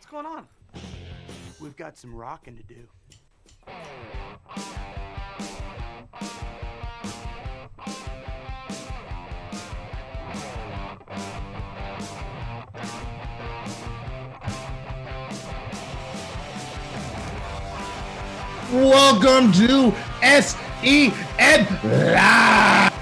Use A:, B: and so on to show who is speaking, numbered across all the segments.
A: What's going on? We've got some rocking to do.
B: Welcome to SEN Live.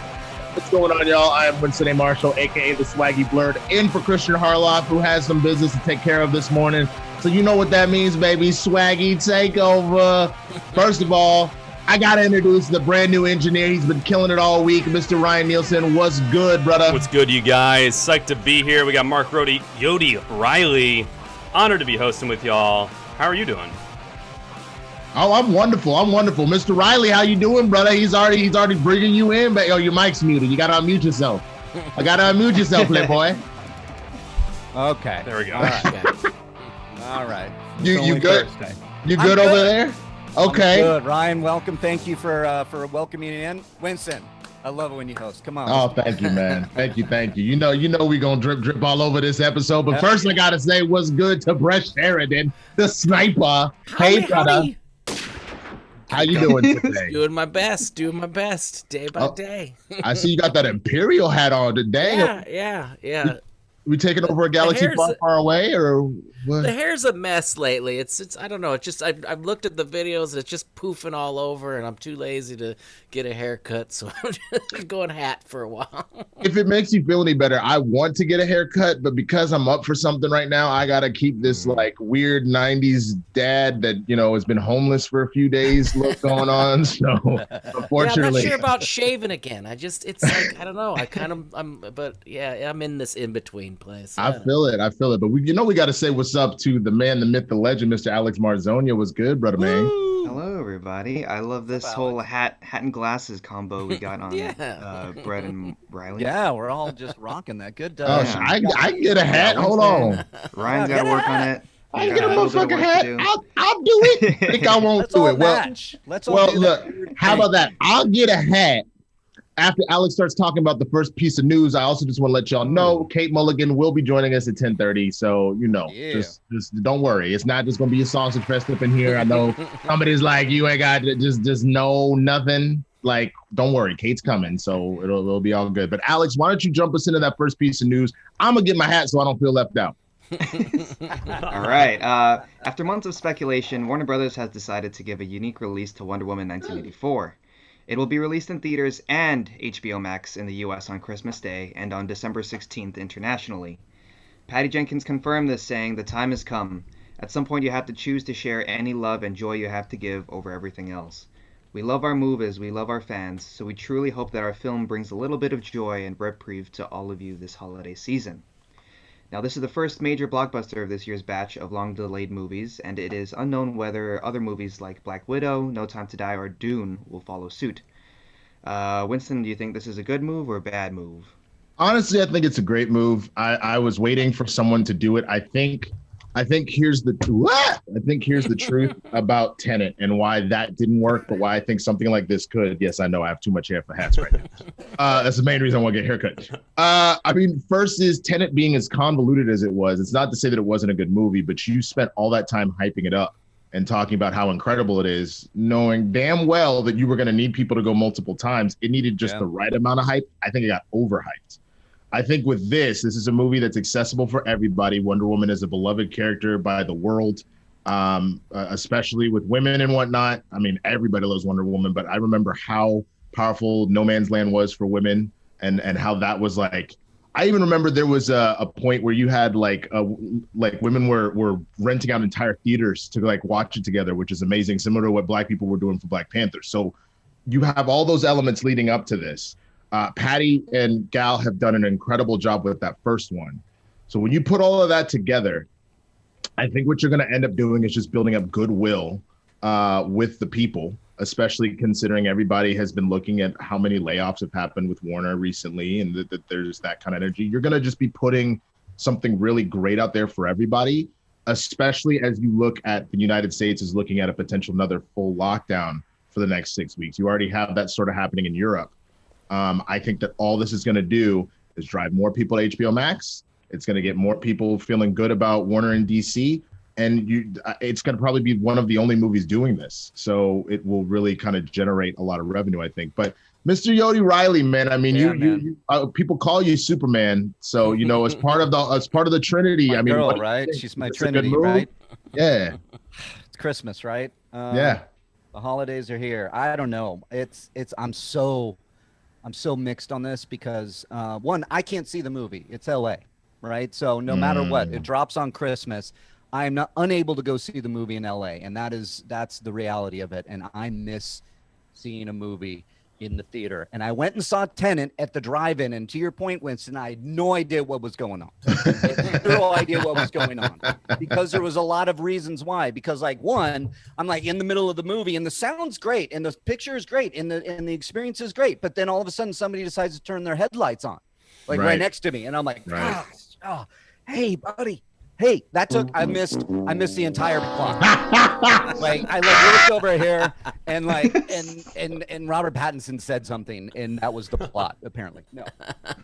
B: What's going on, y'all? I am Winston A. Marshall, aka the Swaggy Blurred, in for Christian Harloff, who has some business to take care of this morning. So you know what that means, baby. Swaggy takeover. First of all, I gotta introduce the brand new engineer. He's been killing it all week, Mr. Ryan Nilsen. What's good, brother?
C: What's good, you guys? Psyched to be here. We got Mark Yodi, Reilly. Honored to be hosting with y'all. How are you doing?
B: Oh, I'm wonderful. Mr. Reilly, how you doing, brother? He's already bringing you in, but your mic's muted. You gotta unmute yourself. I gotta unmute yourself, Playboy.
D: Okay.
C: There we go.
D: All right. All right.
B: You good?
D: Thursday.
B: You good over there? Okay.
D: I'm good. Ryan, welcome. Thank you for welcoming me in. Winston, I love it when you host. Come on.
B: Oh, thank you, man. Thank you. You know we gonna drip all over this episode. But first, I gotta say, what's good to Brett Sheridan, the sniper. Hey, brother. How you doing today?
E: Doing my best, day by day.
B: I see you got that Imperial hat on today.
E: Yeah.
B: We taking over a galaxy far away, or what?
E: The hair's a mess lately. It's I don't know. It's just I've looked at the videos and it's just poofing all over, and I'm too lazy to get a haircut, so I'm just going hat for a while.
B: If it makes you feel any better, I want to get a haircut, but because I'm up for something right now, I gotta keep this like weird '90s dad that has been homeless for a few days look going on. So unfortunately,
E: I'm not sure about shaving again. It's like I don't know. I'm in this in between place.
B: I feel it. But we got to say what's up to the man, the myth, the legend, Mr. Alex Marzoña. Was good, brother, man.
F: Hello, everybody. I love this whole hat and glasses combo we got on Brett and Reilly.
D: Yeah, we're all just rocking that. Good.
B: I can get a hat. Hold on.
F: Ryan's got to work on it.
B: I can get a motherfucking hat. I'll do it. I think I won't do it.
D: Let's all
B: look. How about that? I'll get a hat. After Alex starts talking about the first piece of news, I also just want to let y'all know Kate Mulligan will be joining us at 10:30. So, just don't worry. It's not just going to be a sausage fest up in here. I know somebody's like, you ain't got to just know nothing. Like, don't worry. Kate's coming. So it'll be all good. But Alex, why don't you jump us into that first piece of news? I'm going to get my hat so I don't feel left out.
F: All right. After months of speculation, Warner Brothers has decided to give a unique release to Wonder Woman 1984. It will be released in theaters and HBOMAX in the US on Christmas Day and on December 16th internationally. Patty Jenkins confirmed this, saying, "The time has come. At some point you have to choose to share any love and joy you have to give over everything else. We love our movies, we love our fans, so we truly hope that our film brings a little bit of joy and reprieve to all of you this holiday season." Now, this is the first major blockbuster of this year's batch of long-delayed movies, and it is unknown whether other movies like Black Widow, No Time to Die, or Dune will follow suit. Winston, do you think this is a good move or a bad move?
B: Honestly, I think it's a great move. I was waiting for someone to do it. I think here's the truth about Tenet and why that didn't work, but why I think something like this could. Yes, I know I have too much hair for hats right now. That's the main reason I want to get a haircut. First is Tenet being as convoluted as it was. It's not to say that it wasn't a good movie, but you spent all that time hyping it up and talking about how incredible it is, knowing damn well that you were going to need people to go multiple times. It needed just the right amount of hype. I think it got overhyped. I think with this is a movie that's accessible for everybody. Wonder Woman is a beloved character by the world, especially with women and whatnot. I mean, everybody loves Wonder Woman, but I remember how powerful No Man's Land was for women and how that was like. I even remember there was a point where you had like women were renting out entire theaters to like watch it together, which is amazing, similar to what Black people were doing for Black Panther. So you have all those elements leading up to this. Patty and Gal have done an incredible job with that first one. So when you put all of that together, I think what you're going to end up doing is just building up goodwill with the people, especially considering everybody has been looking at how many layoffs have happened with Warner recently and that there's that kind of energy. You're going to just be putting something really great out there for everybody, especially as you look at the United States is looking at a potential another full lockdown for the next 6 weeks. You already have that sort of happening in Europe. I think that all this is going to do is drive more people to HBO Max. It's going to get more people feeling good about Warner and DC. and it's going to probably be one of the only movies doing this. So it will really kind of generate a lot of revenue, I think. But Mr. Yodi Reilly, man, I mean, you people call you Superman. So, as part of the Trinity,
D: My
B: I mean,
D: girl, right? She's my Trinity, right?
B: Yeah.
D: It's Christmas, right?
B: Yeah.
D: The holidays are here. I don't know. I'm so mixed on this because one, I can't see the movie. It's LA, right? So no matter what, it drops on Christmas. I am unable to go see the movie in LA, and that's the reality of it. And I miss seeing a movie in the theater. And I went and saw Tenet at the drive-in, and to your point, Winston, I had no idea what was going on. I had zero idea what was going on because there was a lot of reasons why. Because one, I'm like in the middle of the movie, and the sound's great, and the picture is great, and the experience is great. But then all of a sudden, somebody decides to turn their headlights on, right next to me, and I'm like, oh, hey, buddy. Hey, I missed the entire plot. I looked over here and and Robert Pattinson said something, and that was the plot, apparently. No.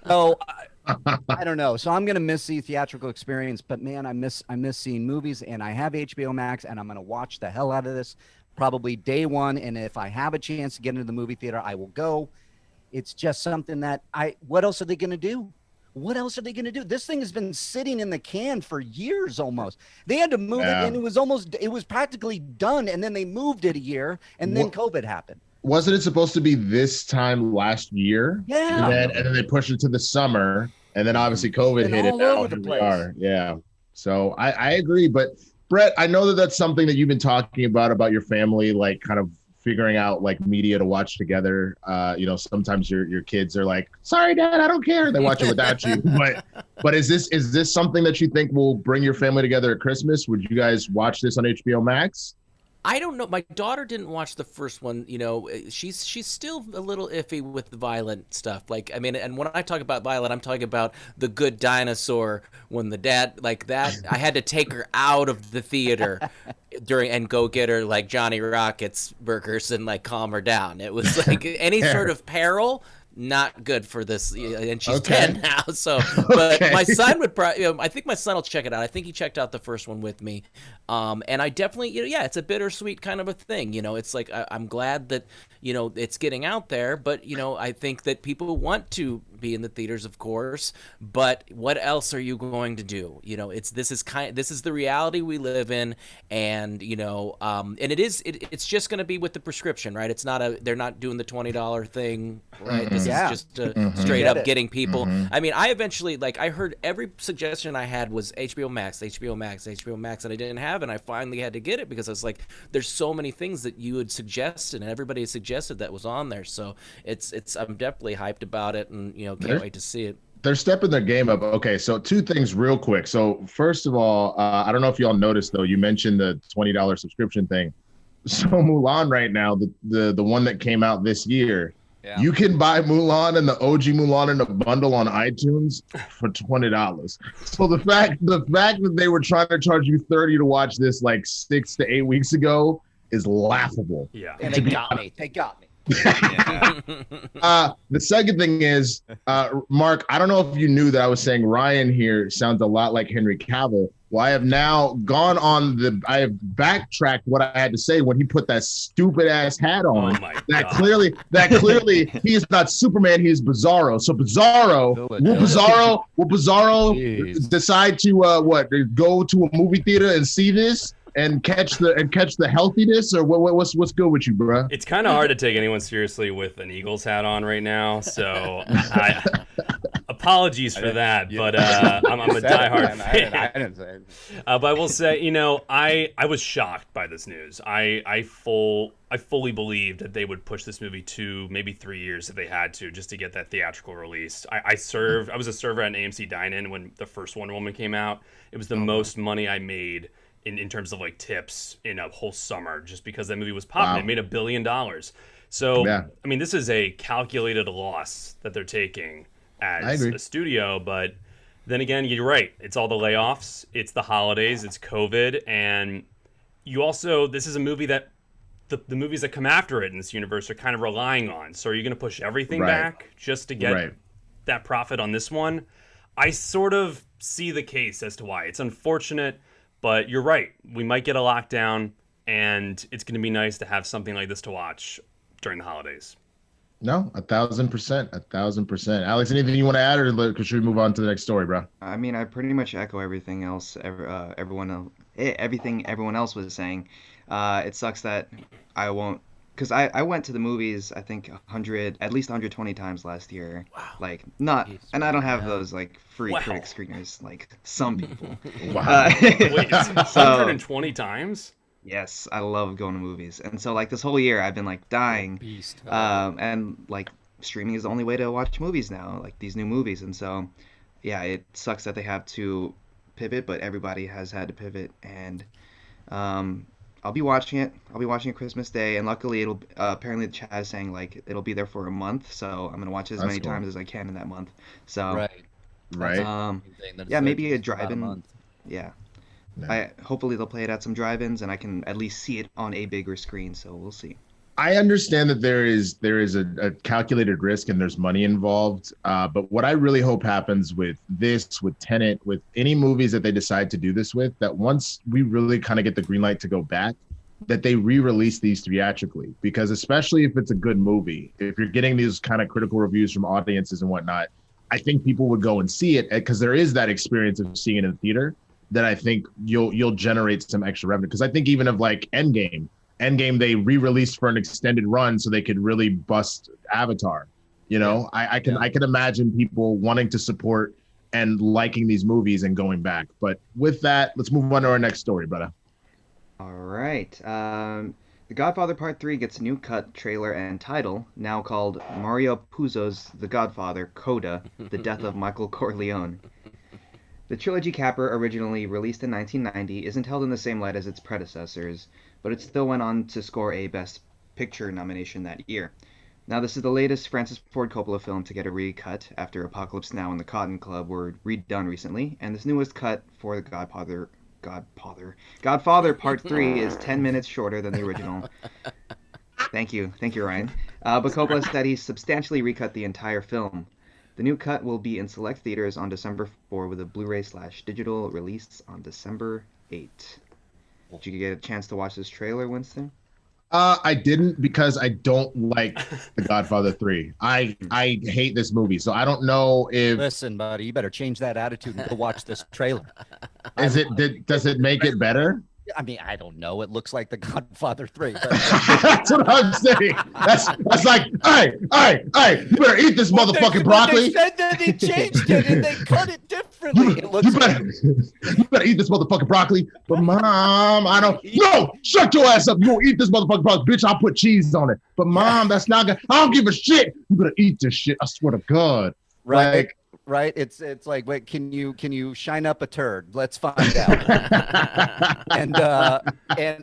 D: So I don't know. So I'm gonna miss the theatrical experience, but man, I miss seeing movies, and I have HBO Max, and I'm gonna watch the hell out of this probably day one. And if I have a chance to get into the movie theater, I will go. It's just something that what else are they gonna do? What else are they going to do? This thing has been sitting in the can for years almost. They had to move it, and it was practically done, and then they moved it a year, and then COVID happened.
B: Wasn't it supposed to be this time last year?
D: Yeah.
B: And then they pushed it to the summer, and then obviously COVID hit it.
D: All over the place.
B: Yeah. So I agree. But Brett, I know that's something that you've been talking about your family, like kind of figuring out like media to watch together. Sometimes your kids are like, sorry, Dad, I don't care. They watch it without you. But is this something that you think will bring your family together at Christmas? Would you guys watch this on HBO Max?
E: I don't know. My daughter didn't watch the first one. She's still a little iffy with the violent stuff. And when I talk about violent, I'm talking about The Good Dinosaur, when the dad like that. I had to take her out of the theater and go get her like Johnny Rockets burgers and like calm her down. It was like any sort of peril. Not good for this, and she's 10 now. So, but my son would probably. I think my son will check it out. I think he checked out the first one with me, and I definitely, it's a bittersweet kind of a thing. It's like I'm glad that it's getting out there, but I think that people want to be in the theaters, of course. But what else are you going to do? This is the reality we live in, and and it's just going to be with the prescription, right? It's not they're not doing the $20 thing, right? This is just straight up getting people. I mean, I eventually I heard every suggestion I had was HBO Max, HBO Max, HBO Max, and I didn't have it. And I finally had to get it because I was like, there's so many things that you had suggested and everybody had suggested that was on there. So I'm definitely hyped about it, and can't wait to see it.
B: They're stepping their game up. Okay, so two things real quick. So first of all, I don't know if y'all noticed though, you mentioned the $20 subscription thing. So Mulan right now, the one that came out this year, you can buy Mulan and the OG Mulan in a bundle on iTunes for $20. So the fact that they were trying to charge you $30 to watch this like 6 to 8 weeks ago is laughable.
C: Yeah,
D: and they got me.
B: The second thing is, Mark, I don't know if you knew that I was saying Ryan here sounds a lot like Henry Cavill. Well, I have now I have backtracked what I had to say when he put that stupid ass hat on.
C: Oh my
B: that
C: God.
B: clearly he is not Superman, he is Bizarro. So will Bizarro decide to go to a movie theater and see this and catch the healthiness, or what's good with you, bro?
C: It's kind of hard to take anyone seriously with an Eagles hat on right now, so apologies for that. But I'm a diehard fan.
D: I didn't say it.
C: But I will say, I was shocked by this news. I fully believed that they would push this movie 2, maybe 3 years if they had to, just to get that theatrical release. I was a server at an AMC Dine-In when the first Wonder Woman came out. It was the most money I made in terms of like tips in a whole summer, just because that movie was popping. Wow. It made $1 billion. So, yeah. I mean, this is a calculated loss that they're taking as a studio, but then again, you're right. It's all the layoffs, it's the holidays, it's COVID, and this is a movie that the movies that come after it in this universe are kind of relying on. So are you going to push everything back just to get that profit on this one? I sort of see the case as to why. It's unfortunate, But you're right. We might get a lockdown, and it's going to be nice to have something like this to watch during the holidays.
B: No, 1,000%, 1,000%. Alex, anything you want to add, or should we move on to the next story, bro?
F: I mean, I pretty much echo everything else. Everything everyone else was saying. It sucks that I won't, because I went to the movies, I think at least 120 times last year.
E: Wow.
F: Like and I don't have those like free critic screeners like some people.
B: Wow.
C: Wait, 120 times?
F: Yes, I love going to movies, and so like this whole year I've been like dying,
D: Beast.
F: and like streaming is the only way to watch movies now, like these new movies, and so yeah, it sucks that they have to pivot, but everybody has had to pivot, and I'll be watching it. I'll be watching it Christmas Day, and luckily it'll apparently the chat is saying like it'll be there for a month, so I'm gonna watch it as many times as I can in that month. So
B: Right.
F: yeah, maybe a drive-in.
D: month.
F: Yeah.
B: Yeah.
F: Hopefully they'll play it at some drive-ins, and I can at least see it on a bigger screen. So we'll see.
B: I understand that there is a calculated risk and there's money involved. But what I really hope happens with Tenet, with any movies that they decide to do this with, that once we really kind of get the green light to go back, that they re-release these theatrically. Because especially if it's a good movie, if you're getting these kind of critical reviews from audiences and whatnot, I think people would go and see it because there is that experience of seeing it in the theater. That I think you'll generate some extra revenue. Because I think even of like Endgame they re-released for an extended run so they could really bust Avatar. You know, I can imagine people wanting to support and liking these movies and going back. But with that, let's move on to our next story, brother.
F: All right. The Godfather Part 3 gets a new cut, trailer, and title, now called Mario Puzo's The Godfather, Coda, The Death of Michael Corleone. The trilogy capper, originally released in 1990, isn't held in the same light as its predecessors, but it still went on to score a Best Picture nomination that year. Now, this is the latest Francis Ford Coppola film to get a recut after Apocalypse Now and The Cotton Club were redone recently, and this newest cut for The Godfather Part 3 is 10 minutes shorter than the original. Thank you, Ryan. But Coppola said he substantially recut the entire film. The new cut will be in select theaters on December 4 with a Blu-ray/digital release on December 8. Did you get a chance to watch this trailer, Winston?
B: I didn't because I don't like The Godfather 3. I hate this movie, so I don't know if.
D: Listen, buddy, you better change that attitude and go watch this trailer.
B: Does it make it better?
D: I mean, I don't know. It looks like The Godfather 3. But...
B: That's what I'm saying. That's like, hey, you better eat this motherfucking broccoli.
D: They said that they changed it and they cut it differently.
B: You better eat this motherfucking broccoli. But Mom, I don't. No, shut your ass up. You won't eat this motherfucking broccoli, bitch. I'll put cheese on it. But Mom, that's not good. I don't give a shit. You better eat this shit. I swear to God.
D: Right.
B: Like,
D: right? It's like, wait, can you shine up a turd? Let's find out. and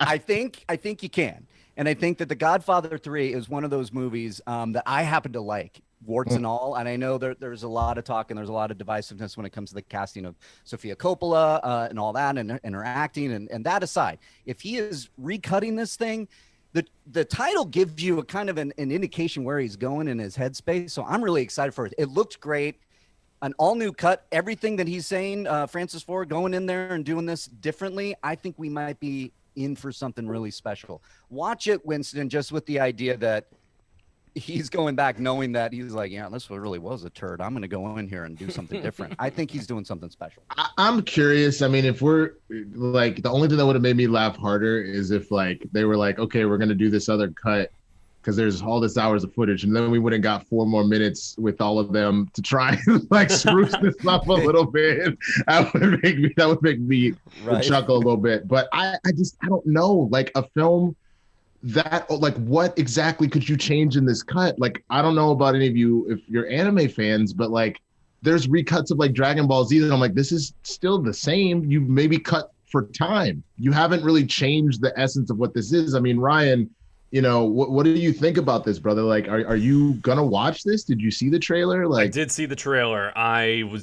D: I think you can. And I think that The Godfather 3 is one of those movies that I happen to like, warts and all. And I know there's a lot of talk and there's a lot of divisiveness when it comes to the casting of Sofia Coppola and all that and her acting. And that aside, if he is recutting this thing, the title gives you a kind of an indication where he's going in his headspace. So I'm really excited for it. It looks great. An all-new cut, everything that he's saying, Francis Ford going in there and doing this differently, I think we might be in for something really special. Watch it, Winston, just with the idea that he's going back knowing that he's like, yeah, this really was a turd. I'm going to go in here and do something different. I think he's doing something special.
B: I'm curious. I mean, if we're like, the only thing that would have made me laugh harder is if like they were like, okay, we're going to do this other cut because there's all this hours of footage, and then we would have got 4 more minutes with all of them to try and like spruce this up a little bit. That would make me chuckle a little bit. But I don't know, like a film that, like, what exactly could you change in this cut? Like, I don't know about any of you if you're anime fans, but like there's recuts of like Dragon Ball Z that I'm like, this is still the same. You maybe cut for time. You haven't really changed the essence of what this is. I mean, Ryan, you know, what do you think about this, brother? Like, are you gonna watch this? Did you see the trailer? Like,
C: I did see the trailer.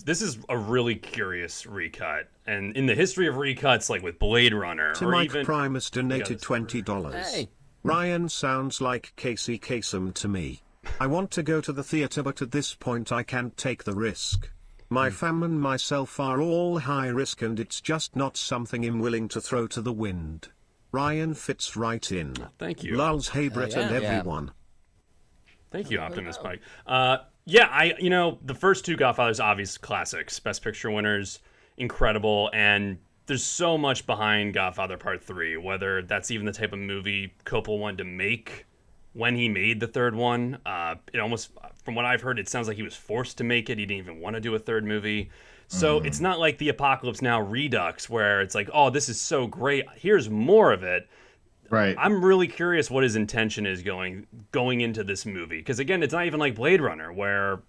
C: This is a really curious recut, and in the history of recuts, like with Blade Runner,
G: to
C: or
G: Mike
C: even
G: Primus donated $20.
E: Hey.
G: Ryan sounds like Casey Kasem to me. I want to go to the theater, but at this point I can't take the risk. My fam and myself are all high risk, and it's just not something I'm willing to throw to the wind. Ryan fits right in.
C: Thank you.
G: Lulz, hey Brett, and everyone.
C: Thank you, Optimus Mike. Yeah, the first two Godfathers, obvious classics, Best Picture winners, incredible, and there's so much behind Godfather Part 3, whether that's even the type of movie Coppola wanted to make when he made the third one. It almost, from what I've heard, it sounds like he was forced to make it. He didn't even want to do a third movie. So it's not like the Apocalypse Now Redux, where it's like, oh, this is so great, here's more of it.
B: Right.
C: I'm really curious what his intention is going into this movie. Because, again, it's not even like Blade Runner, where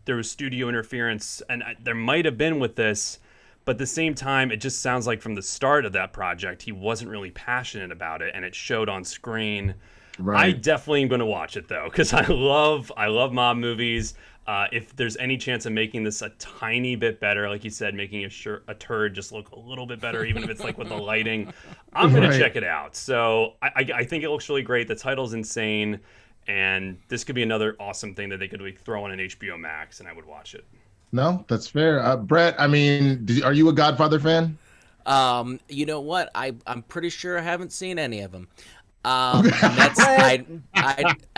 C: there was studio interference, and there might have been with this, but at the same time, it just sounds like from the start of that project, he wasn't really passionate about it, and it showed on screen. Right. I definitely am going to watch it, though, because I love mob movies. If there's any chance of making this a tiny bit better, like you said, making a turd just look a little bit better, even if it's like with the lighting, I'm going to check it out. So I think it looks really great. The title's insane, and this could be another awesome thing that they could throw on an HBOMAX, and I would watch it. No,
B: that's fair. Brett, I mean, are you a Godfather fan?
E: You know what? I'm pretty sure I haven't seen any of them. And that's I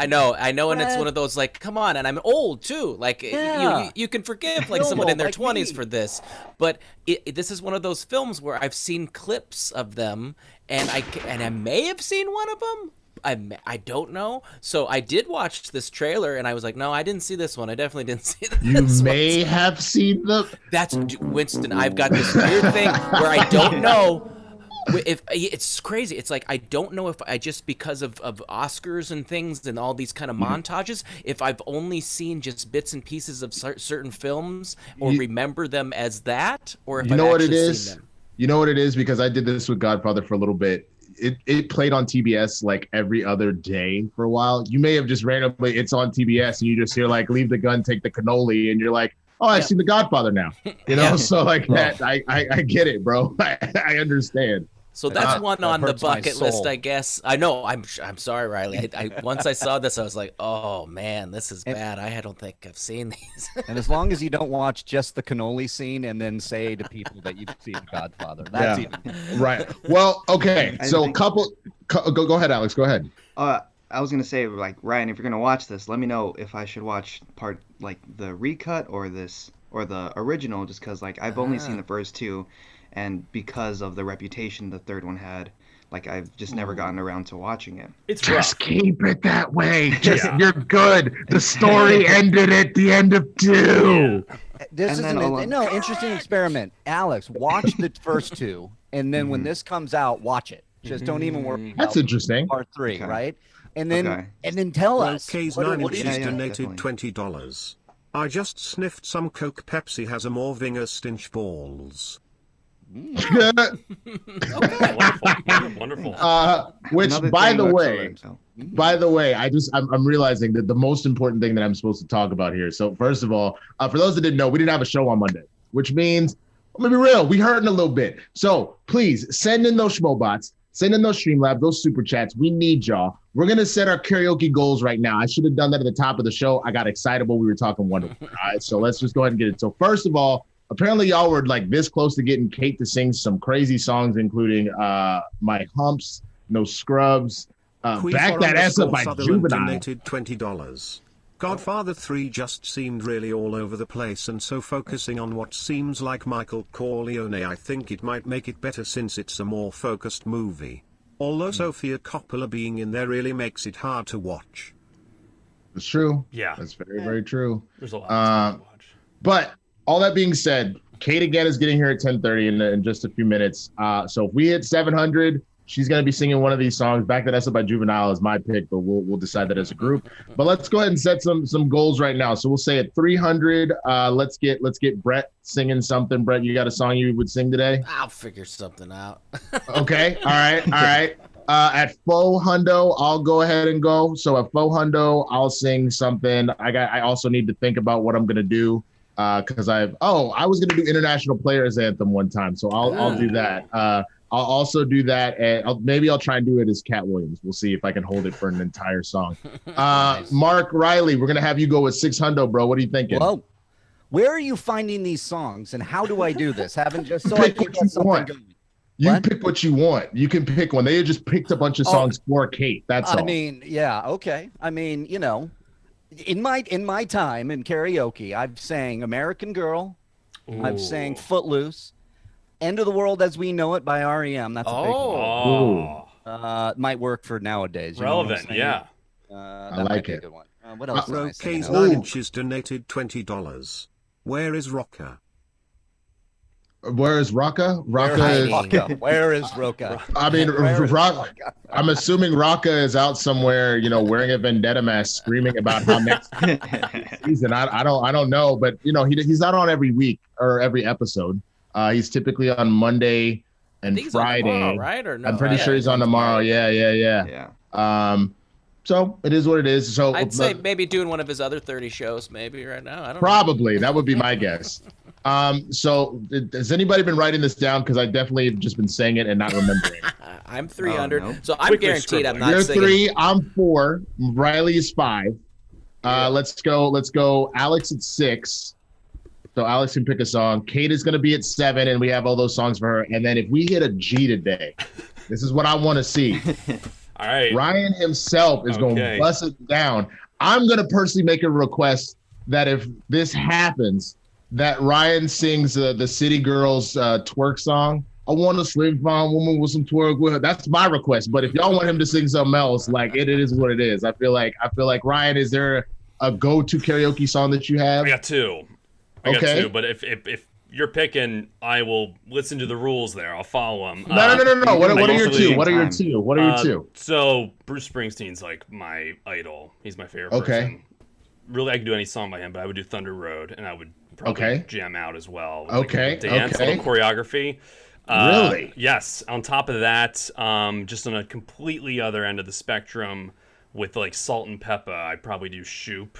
E: know, and it's one of those like, come on, and I'm old too. Like you can forgive like someone in their 20s for this, but this is one of those films where I've seen clips of them, and I may have seen one of them. I don't know. So I did watch this trailer, and I was like, no, I didn't see this one. I definitely didn't see this one.
B: You may have seen them.
E: That's Winston. I've got this weird thing where I don't know. If it's crazy, it's like I don't know if I just because of Oscars and things and all these kind of montages, if I've only seen just bits and pieces of certain films or remember them as that, or if I've actually seen them.
B: You know what it is, because I did this with Godfather for a little bit. It played on TBS like every other day for a while. You may have just randomly, it's on TBS, and you just hear like, leave the gun, take the cannoli, and you're like, oh, I've seen The Godfather now. So like that, I get it, bro. I understand.
E: So that's one on the bucket list, I guess. I know. I'm sorry, Reilly. Once I saw this, I was like, oh man, this is bad. I don't think I've seen these.
D: And as long as you don't watch just the cannoli scene and then say to people that you've seen Godfather, that's even
B: right. Well, okay. So go ahead, Alex. Go ahead.
F: I was gonna say, like, Ryan, if you're gonna watch this, let me know if I should watch part like the recut or the original, just because like I've only seen the first two. And because of the reputation the third one had, like I've just never gotten around to watching it.
B: It's just keep it that way. You're good. The story ended at the end of 2.
D: This is interesting experiment. Alex, watch the first 2, and then when this comes out, watch it. Just don't even worry.
B: That's interesting.
D: Part 3, right? And then tell us.
G: K's 9 inches donated $20. I just sniffed some Coke. Pepsi has a more Vinger stinch balls.
C: Okay, wonderful.
B: Which, by the way, I'm realizing that the most important thing that I'm supposed to talk about here. So first of all, for those that didn't know, we didn't have a show on Monday, which means, I'm gonna be real, we hurting a little bit. So please send in those Schmobots, send in those Streamlabs, those super chats. We need y'all. We're gonna set our karaoke goals right now. I should have done that at the top of the show. I got excited when we were talking Wonder Woman. All right, so let's just go ahead and get it. So first of all, apparently y'all were like this close to getting Kate to sing some crazy songs, including My Humps, No Scrubs, Back That Ass Up by Juvenile.
G: Donated $20. Godfather 3 just seemed really all over the place, and so focusing on what seems like Michael Corleone, I think it might make it better since it's a more focused movie. Although Sofia Coppola being in there really makes it hard to watch.
B: It's true.
C: Yeah.
B: That's very, very true.
C: There's a lot to watch.
B: But all that being said, Kate again is getting here at 10:30 in just a few minutes. So if we hit 700, she's going to be singing one of these songs. Back That Ass Up by Juvenile is my pick, but we'll decide that as a group. But let's go ahead and set some goals right now. So we'll say at 300, let's get Brett singing something. Brett, you got a song you would sing today?
E: I'll figure something out.
B: Okay. All right. At faux hundo, I'll go ahead and go. So at faux hundo, I'll sing something. I also need to think about what I'm going to do. Because I was gonna do International Players Anthem one time, so I'll do that. I'll also do that, and maybe I'll try and do it as Cat Williams. We'll see if I can hold it for an entire song. Nice. Mark Reilly, we're gonna have you go with 600, bro. What are you thinking?
D: Where are you finding these songs, and how do I do this? Haven't just so I
B: Pick
D: can
B: what
D: get
B: you
D: something
B: want.
D: going.
B: You
D: What?
B: pick what you want. You can pick one. They just picked a bunch of songs for Kate. That's all.
D: I mean, yeah, okay. I mean, you know, in my time in karaoke, I've sang American Girl, I've sang Footloose, End of the World as We Know It by REM. That's a big one. Might work for nowadays. You know what I'm
C: Relevant,
D: saying?
C: yeah.
D: That might
B: like
D: be a
B: it.
D: good one. What else? am I singing?
G: Roke's 9 Inches donated $20. Where is Rocker?
B: Where is Rocka?
D: Where is Roka?
B: I mean, I'm assuming Rocka is out somewhere, you know, wearing a vendetta mask, screaming about how next season. I don't know, but you know, he's not on every week or every episode. He's typically on Monday and Friday,
E: tomorrow, right? Or no?
B: I'm pretty sure he's on tomorrow. Yeah. So it is what it is. So
E: I'd say maybe doing one of his other 30 shows, maybe right now. I don't know.
B: Probably that would be my guess. So has anybody been writing this down? Because I definitely have just been saying it and not remembering.
E: I'm 300,
F: no.
E: so I'm
C: Quickly
E: guaranteed I'm
C: scribbling.
E: not
B: You're
E: singing.
B: 3, I'm 4, Reilly is 5. Let's go. Alex at 6. So Alex can pick a song. Kate is going to be at 7, and we have all those songs for her. And then if we hit a G today, this is what I want to see.
C: All right.
B: Ryan himself is going to bust it down. I'm going to personally make a request that if this happens, that Ryan sings the City Girls twerk song. I want a slim fine woman with some twerk with her. That's my request. But if y'all want him to sing something else, like it is what it is. I feel like Ryan, is there a go-to karaoke song that you have?
C: I got two. But if you're picking, I will listen to the rules there. I'll follow them.
B: No. What are your two?
C: So Bruce Springsteen's like my idol. He's my favorite person. Really, I could do any song by him, but I would do Thunder Road, and I would probably jam out as well. Dance, little choreography.
B: Really?
C: Yes. On top of that, just on a completely other end of the spectrum, with like Salt and Pepper, I'd probably do Shoop.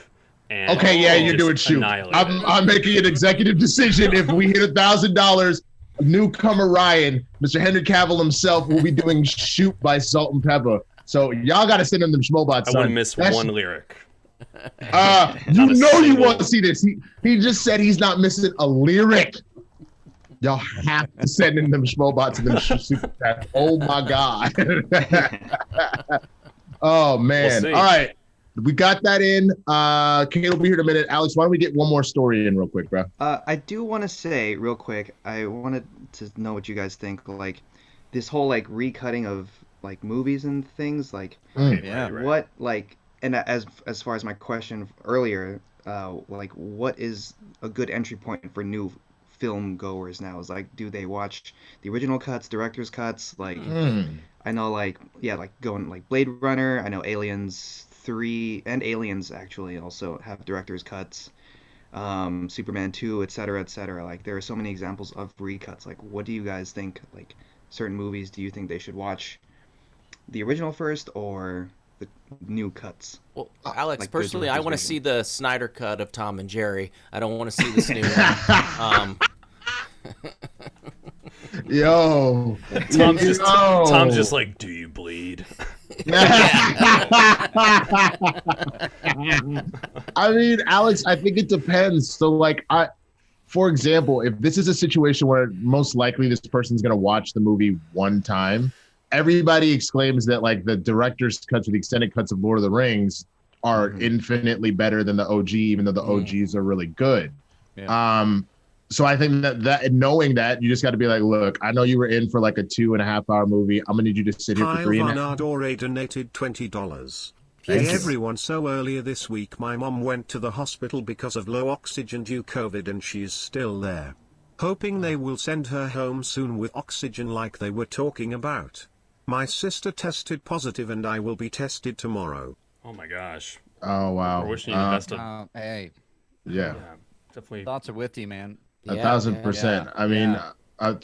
C: And
B: you're doing Shoop. I'm making an executive decision. If we hit $1,000, newcomer Ryan, Mr. Henry Cavill himself, will be doing Shoop by Salt and Pepper. So y'all got to send him them schmobots.
C: I wouldn't miss one lyric.
B: You want to see this. He just said he's not missing a lyric. Y'all have to send in them schmobots and them super chats. Oh my God. Oh man. All right. We got that in. Kate will be here in a minute. Alex, why don't we get one more story in real quick, bro?
F: I do want to say real quick, I wanted to know what you guys think. Like this whole like recutting of like movies and things. Like what like, and as far as my question earlier, like what is a good entry point for new film goers now? Is like, do they watch the original cuts, director's cuts? Like I know like going like Blade Runner. I know Aliens 3 and Aliens actually also have director's cuts. Superman 2, etc. Like there are so many examples of recuts. Like what do you guys think? Like certain movies, do you think they should watch the original first or the new cuts?
E: Well, Alex,
F: like
E: personally, I want to
F: version.
E: see the Snyder cut of Tom and Jerry. I don't want to see this new one.
B: Yo,
C: Tom's just like, do you bleed?
B: I mean, Alex, I think it depends. So, like, for example, if this is a situation where most likely this person's going to watch the movie one time, everybody exclaims that, like, the director's cuts or the extended cuts of Lord of the Rings are infinitely better than the OG, even though the OGs are really good. Yeah. So I think that knowing that, you just got to be like, look, I know you were in for like a 2.5-hour movie. I'm gonna need you to sit here for 3.5.
G: Adore donated $20.
B: Thank
G: Hey
B: you.
G: everyone, so earlier this week my mom went to the hospital because of low oxygen due COVID and she's still there. Hoping they will send her home soon with oxygen like they were talking about. My sister tested positive and I will be tested tomorrow.
C: Oh my gosh.
B: Oh wow.
C: We're wishing you the best of.
D: Hey,
B: Yeah.
C: Definitely.
D: thoughts are with you, man.
B: 1,000%. I mean,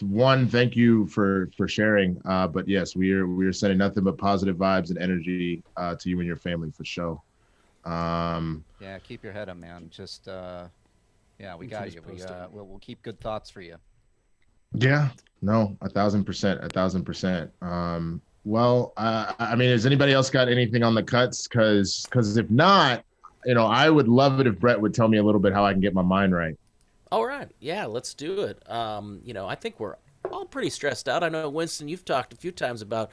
B: one, thank you for sharing. But yes, we are sending nothing but positive vibes and energy to you and your family for sure.
D: Yeah, keep your head up, man. Just we got you. We'll keep good thoughts for you.
B: Yeah, no, 1,000%, 1,000%. Well, I mean, has anybody else got anything on the cuts? Because if not, I would love it if Brett would tell me a little bit how I can get my mind right.
E: All right. Yeah, let's do it. I think we're all pretty stressed out. I know, Winston, you've talked a few times about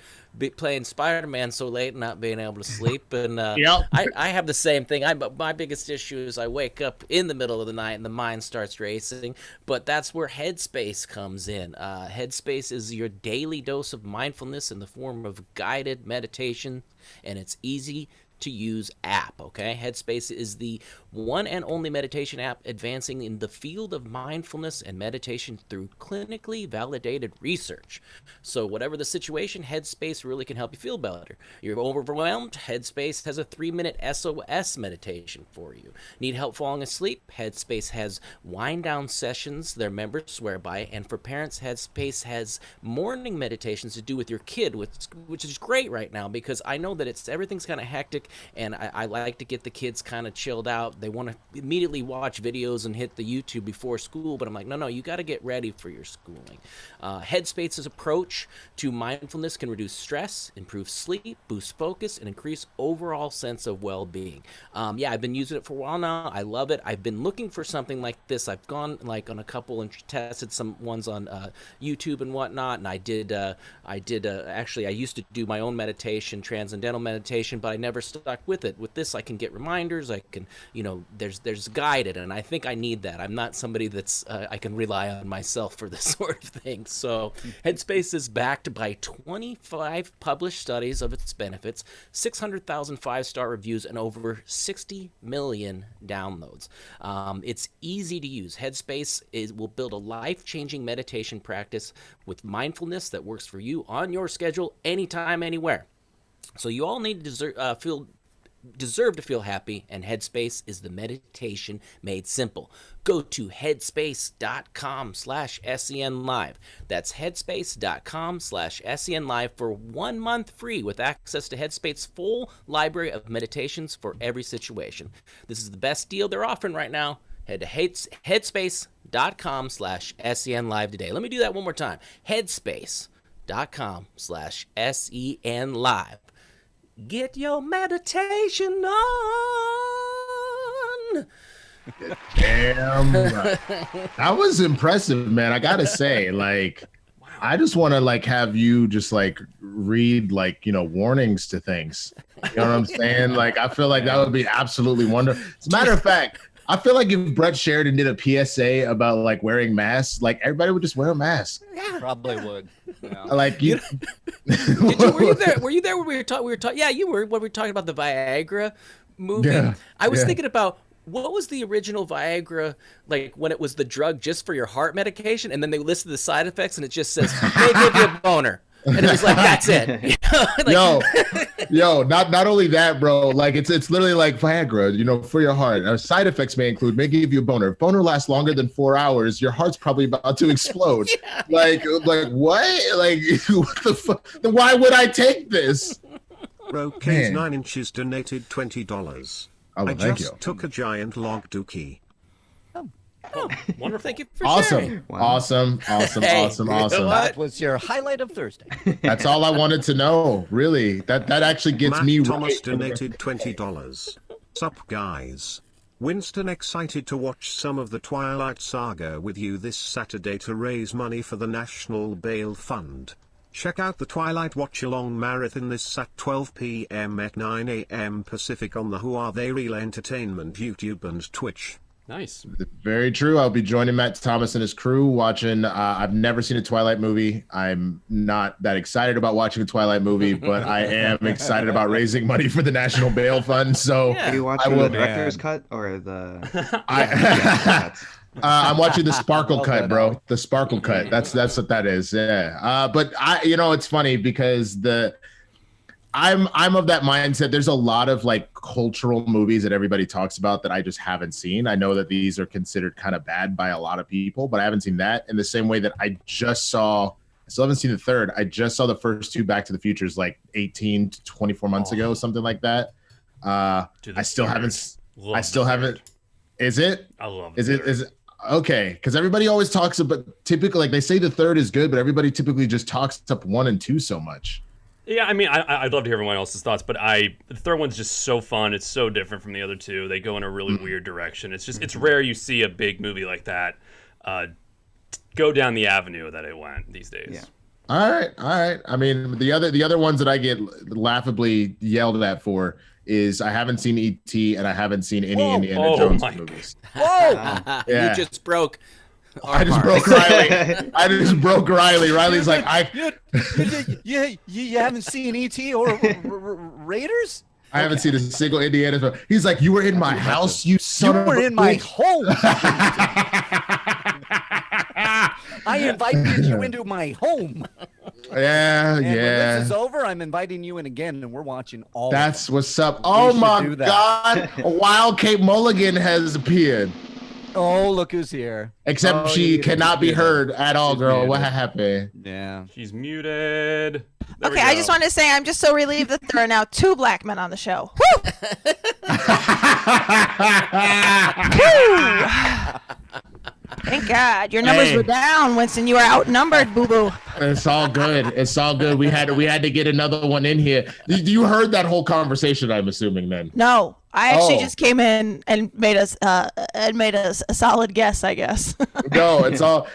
E: playing Spider-Man so late and not being able to sleep. And
B: Yep.
E: I have the same thing. My biggest issue is I wake up in the middle of the night and the mind starts racing. But that's where Headspace comes in. Headspace is your daily dose of mindfulness in the form of guided meditation, and it's easy to use app. Okay, Headspace is the one and only meditation app advancing in the field of mindfulness and meditation through clinically validated research. So whatever the situation, Headspace really can help you feel better. You're overwhelmed? Headspace has a 3-minute SOS meditation for you. Need help falling asleep? Headspace has wind down sessions their members swear by, and for parents, Headspace has morning meditations to do with your kid, which is great right now because I know that everything's kind of hectic, and I like to get the kids kind of chilled out. They want to immediately watch videos and hit the YouTube before school, but I'm like, no, you got to get ready for your schooling. Headspace's approach to mindfulness can reduce stress, improve sleep, boost focus, and increase overall sense of well-being. I've been using it for a while now. I love it. I've been looking for something like this. I've gone on a couple and tested some ones on YouTube and whatnot, and I used to do my own meditation, transcendental meditation, but I never stuck with it. With this, I can get reminders. I can, there's guided, and I think I need that. I'm not somebody that's I can rely on myself for this sort of thing. So Headspace is backed by 25 published studies of its benefits, 600,000 5-star reviews, and over 60 million downloads. It's easy to use. Headspace will build a life-changing meditation practice with mindfulness that works for you on your schedule, anytime, anywhere. So you all need to deserve to feel happy, and Headspace is the meditation made simple. Go to headspace.com/SENlive. That's headspace.com/SENlive for 1 month free with access to Headspace's full library of meditations for every situation. This is the best deal they're offering right now. Head to headspace.com/SENlive today. Let me do that one more time. Headspace.com/SENlive. Get your meditation on.
B: Damn. That was impressive, man. I gotta say, I just want to have you just read warnings to things. You know what I'm saying? I feel like that would be absolutely wonderful. As a matter of fact, I feel like if Brett Sheridan did a PSA about wearing masks, everybody would just wear a mask.
D: Yeah, probably would. Yeah.
E: Were you there when we were talking? Yeah, you were when we were talking about the Viagra movie. Yeah, I was thinking about what was the original Viagra when it was the drug just for your heart medication, and then they listed the side effects, and it just says may give you a boner. And it was that's it.
B: Not only that, bro. It's literally like Viagra, for your heart. Side effects may give you a boner. If boner lasts longer than 4 hours, your heart's probably about to explode. Yeah. What? What the fuck? Then why would I take this?
G: Roke's 9 inches donated $20.
B: Oh,
G: I
B: thank
G: just
B: you.
G: took a giant log dookie.
E: Oh, wonderful. Thank you for
B: awesome.
E: sharing.
B: Wow. Awesome.
D: That was your highlight of Thursday.
B: That's all I wanted to know. Really. That actually gets
G: Matt
B: me
G: Thomas
B: right.
G: donated $20. Sup, guys? Winston excited to watch some of the Twilight Saga with you this Saturday to raise money for the National Bail Fund. Check out the Twilight Watch-Along Marathon this Sat 12 p.m. at 9 a.m. Pacific on the Who Are They Real Entertainment YouTube and Twitch.
C: Nice.
B: Very true. I'll be joining Matt Thomas and his crew watching. I've never seen a Twilight movie. I'm not that excited about watching a Twilight movie, but I am excited about raising money for the National Bail Fund. So
F: Are you watching the director's cut or the?
B: I'm watching the Sparkle cut, bro. The Sparkle cut. That's what that is. Yeah. But it's funny because I'm of that mindset. There's a lot of cultural movies that everybody talks about that I just haven't seen. I know that these are considered kind of bad by a lot of people, but I haven't seen that. In the same way that I still haven't seen the third. I just saw the first two Back to the Futures 18 to 24 months ago, something like that.
C: Dude,
B: I still haven't. Is it?
C: I love
B: it. Is it? Okay, because everybody always talks about typically they say the third is good, but everybody typically just talks up 1 and 2 so much.
C: Yeah, I mean, I'd love to hear everyone else's thoughts, but the third one's just so fun. It's so different from the other two. They go in a really weird direction. It's rare you see a big movie like that go down the avenue that it went these days.
F: Yeah.
B: All right. I mean, the other ones that I get laughably yelled at for is I haven't seen E.T. and I haven't seen any Indiana Jones movies.
D: Whoa!
E: You just broke.
B: I just broke Riley. Riley's like,
D: you haven't seen E.T. or Raiders?
B: I haven't seen a single Indiana film. He's like, you were in my house, you son of a bitch.
D: You were in my home. I invited you into my home.
B: Yeah.
D: When this is over, I'm inviting you in again, and we're watching all.
B: That's what's up. Oh my God! Wild Kate Mulligan has appeared.
D: Oh, look who's here.
B: Except she cannot be heard at all, girl. Muted. What happened?
D: Yeah.
C: She's muted.
H: Okay, I just wanted to say I'm just so relieved that there are now 2 black men on the show. Woo! Thank God. Your numbers were down, Winston. You were outnumbered, boo-boo.
B: It's all good. We had to get another one in here. You heard that whole conversation, I'm assuming, then?
H: No. I actually just came in and made us a solid guess, I guess.
B: No, it's all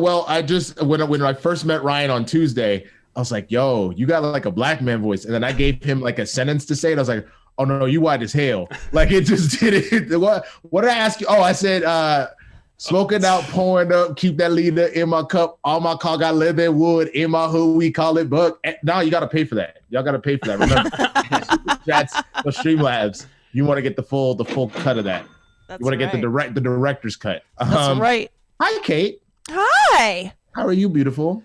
B: well, I just when I first met Ryan on Tuesday, I was like, yo, you got like a black man voice. And then I gave him like a sentence to say, and I was like, oh no, you white as hell. Like it just did it. What did I ask you? Oh, I said smoking out, pouring up, keep that leader in my cup. All my car got leather wood. In my hood, we call it buck. No, you got to pay for that. Y'all got to pay for that. Remember, that's the Streamlabs. You want to get the full cut of that. You want to get the director's cut.
H: That's right.
B: Hi, Kate.
H: Hi.
B: How are you, beautiful?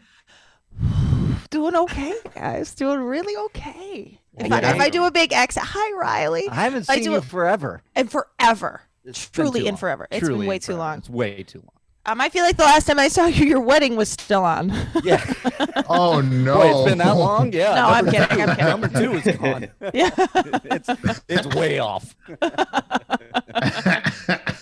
H: Doing okay, guys. Doing really okay. If I do a big accent, hi, Reilly.
D: I haven't seen you forever.
H: And forever.
D: It's
H: Truly and forever. It's been way too long.
D: It's way too long.
H: I feel like the last time I saw you, your wedding was still on.
D: Yeah.
B: Oh no.
D: Boy, it's been that long? Yeah.
H: No, I'm kidding.
D: Number 2 is gone.
H: Yeah.
D: It's way off.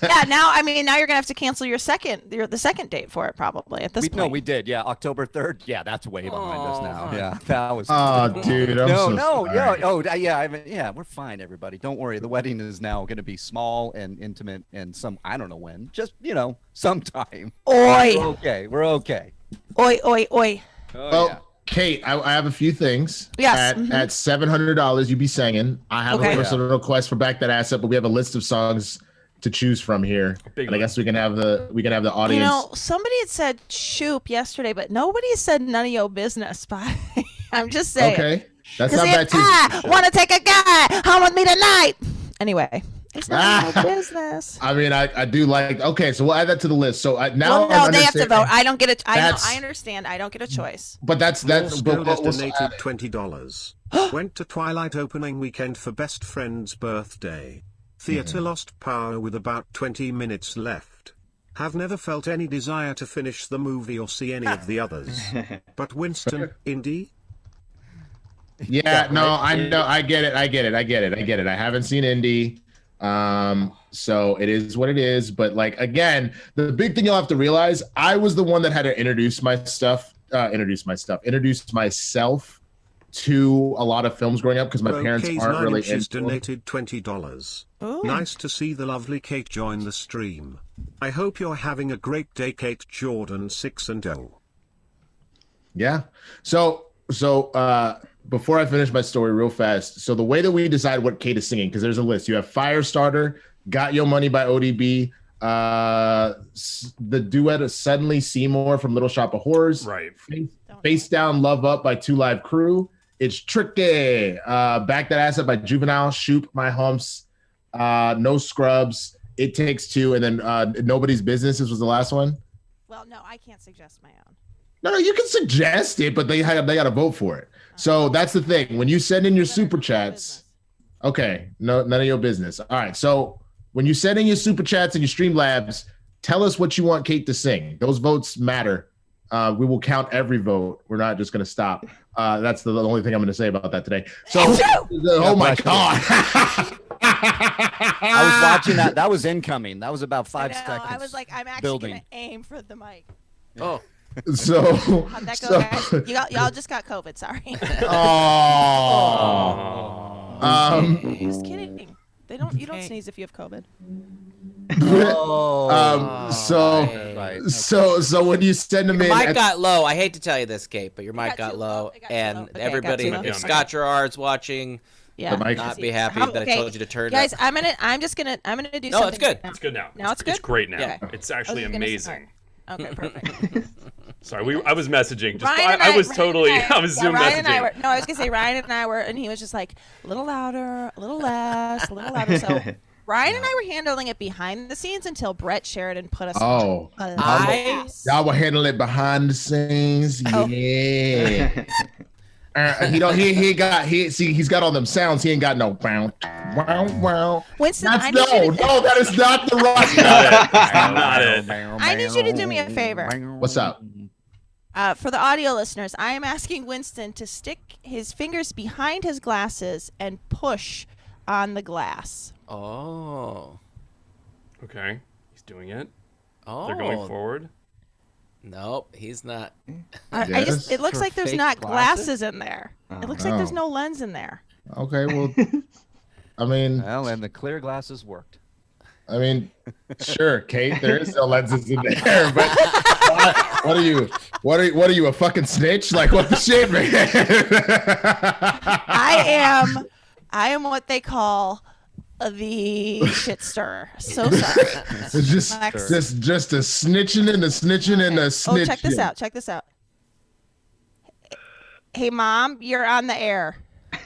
H: Yeah. Now you're gonna have to cancel the second date for it probably at this point.
D: No, we did. Yeah, October 3rd. Yeah, that's way behind us now. Yeah, that was.
B: Oh, dude. I'm so sorry.
D: Yeah. We're fine, everybody. Don't worry. The wedding is now going to be small and intimate, and I don't know when. Just sometime.
H: Oi.
D: We're okay.
H: Oi.
D: Oh,
B: well,
D: yeah.
B: Kate, I have a few things.
H: Yes.
B: At $700, you be singing. I have a personal request for Back That Ass Up, but we have a list of songs to choose from here. And I guess we can have the audience.
H: Somebody had said Shoop yesterday, but nobody said None of Your Business. I'm just saying.
B: Okay. That's not bad too.
H: I want to take a guy home with me tonight. Anyway. It's not my business.
B: I mean, I do like. Okay, so we'll add that to the list. So now,
H: they have to vote. I don't get it. I understand. I don't get a choice.
B: But that's.
G: Donated $20. Went to Twilight opening weekend for best friend's birthday. Theater lost power with about 20 minutes left. Have never felt any desire to finish the movie or see any of the others. But Winston, Indy.
B: Yeah, no, I know. I get it. I haven't seen Indy. So it is what it is. But like, again, the big thing you'll have to realize, I was the one that had to introduce myself to a lot of films growing up because my parents aren't really into
G: donated $20.
H: Ooh.
G: Nice to see the lovely Kate join the stream. I hope you're having a great day, Kate Jordan 6-0.
B: Yeah. So before I finish my story real fast, so the way that we decide what Kate is singing, because there's a list. You have Firestarter, Got Your Money by ODB, the duet of Suddenly Seymour from Little Shop of Horrors,
C: right?
B: Face Down, Love Up by Two Live Crew. It's Tricky. Back That Ass Up by Juvenile, Shoop My Humps, No Scrubs, It Takes Two, and then Nobody's Business. This was the last one.
H: Well, no, I can't suggest my own.
B: No, you can suggest it, but they got to vote for it. So that's the thing. When you send in your super chats, okay, none of your business. All right. So when you send in your super chats and your Streamlabs, tell us what you want Kate to sing. Those votes matter. We will count every vote. We're not just going to stop. That's the only thing I'm going to say about that today. So, oh my God.
D: I was watching that. That was incoming. That was about 5 seconds.
H: I was like, I'm actually going to aim for the mic.
E: Oh.
B: So,
H: How'd that go, guys? Y'all just got COVID. Sorry.
B: Oh.
H: Just kidding. They don't. You don't sneeze if you have COVID.
B: So when you send them
E: Your
B: in,
E: mic got low. I hate to tell you this, Kate, but your mic got low, and everybody in Scott Gerard's watching.
H: Yeah,
E: not be happy that I told you to turn
H: guys,
E: up.
H: I'm gonna do something.
E: No, it's good.
C: It's good now.
H: Now it's good.
C: It's great now.
H: Yeah.
C: It's actually amazing.
H: Okay, perfect.
C: Sorry, I was messaging.
H: I
C: was Zoom messaging.
H: I was gonna say Ryan and I were, and he was just like a little louder, a little less, a little louder. So Ryan and I were handling it behind the scenes until Brett Sheridan put us.
B: Y'all were handling it behind the scenes. Yeah. He's got all them sounds. He ain't got no wow.
H: Winston,
B: that is not the right.
C: Not it.
H: I need you to do me a favor.
B: What's up?
H: For the audio listeners, I am asking Winston to stick his fingers behind his glasses and push on the glass.
E: Oh.
C: Okay, he's doing it.
E: Oh.
C: They're going forward.
E: Nope, he's not.
H: It looks like there's not glasses in there. It looks like there's no lens in there.
B: Okay, well, I mean,
D: and the clear glasses worked.
B: I mean, sure, Kate, there is no lenses in there, but what are you? What are you, a fucking snitch? Like, what the shit, man?
H: I am what they call the shit stirrer. So sorry.
B: It's just a snitching and a snitching and a snitching.
H: Oh, check this out. Hey, Mom, you're on the air. I'm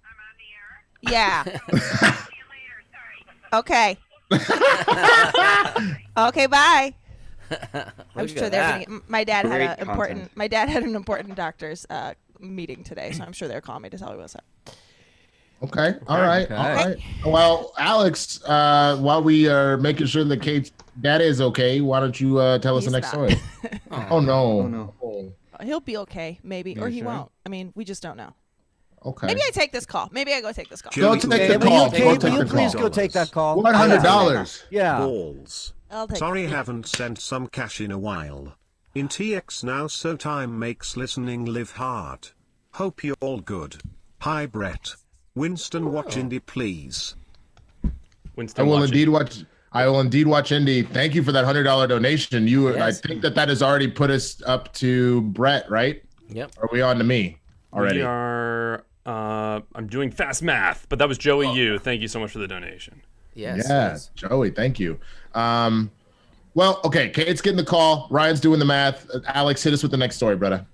H: on the air? Yeah. See you later. Sorry. Okay. Okay, bye. I'm sure they're getting. My dad had an important doctor's meeting today, so I'm sure they're calling me to tell me what's up.
B: Okay. All right. Well, Alex, while we are making sure that Kate's dad is okay, why don't you tell us the next story? Oh no.
H: He'll be okay, maybe, or he won't. I mean, we just don't know.
B: Okay.
H: Maybe I take this call. Maybe I go take this call.
B: Go take the call.
D: Please go take that call.
B: $100.
D: Yeah.
G: Balls. Sorry, haven't sent some cash in a while. In TX now, so time makes listening live hard. Hope you're all good. Hi, Brett. Winston, watch Indy, please.
B: I will indeed watch Indy. Thank you for that $100 donation. I think that has already put us up to Brett, right?
E: Yep.
B: Are we on to me already?
C: We are. I'm doing fast math, but that was Joey Yu. Thank you so much for the donation.
E: Yes.
B: Joey, thank you. Well, okay, Kate's getting the call. Ryan's doing the math. Alex, hit us with the next story, brother.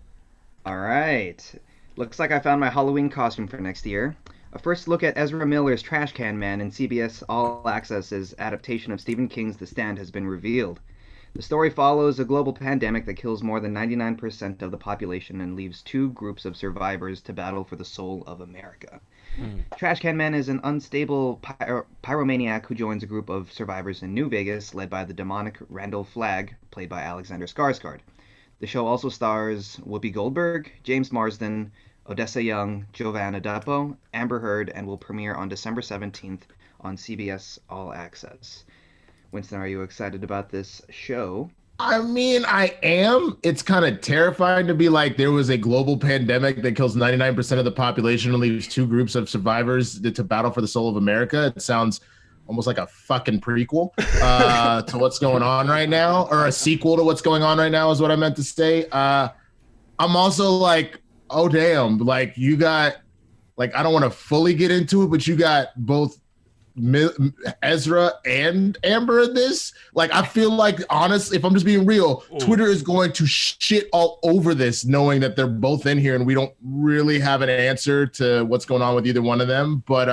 F: All right. Looks like I found my Halloween costume for next year. A first look at Ezra Miller's Trash Can Man in CBS All Access's adaptation of Stephen King's The Stand has been revealed. The story follows a global pandemic that kills more than 99% of the population and leaves two groups of survivors to battle for the soul of America. Trash Can Man is an unstable pyromaniac who joins a group of survivors in New Vegas led by the demonic Randall Flagg, played by Alexander Skarsgård. The show also stars Whoopi Goldberg, James Marsden, Odessa Young, Giovanna Dapo, Amber Heard, and will premiere on December 17th on CBS All Access. Winston, are you excited about this show?
B: I mean, I am. It's kind of terrifying to be like, there was a global pandemic that kills 99% of the population and leaves two groups of survivors to battle for the soul of America. It sounds almost like a fucking prequel to what's going on right now, or a sequel to what's going on right now is what I meant to say. I'm also like, oh, damn. Like, you got, like, I don't want to fully get into it, but you got both Ezra and Amber in this. Like, I feel like, honestly, if I'm just being real, Twitter is going to shit all over this, knowing that they're both in here and we don't really have an answer to what's going on with either one of them. But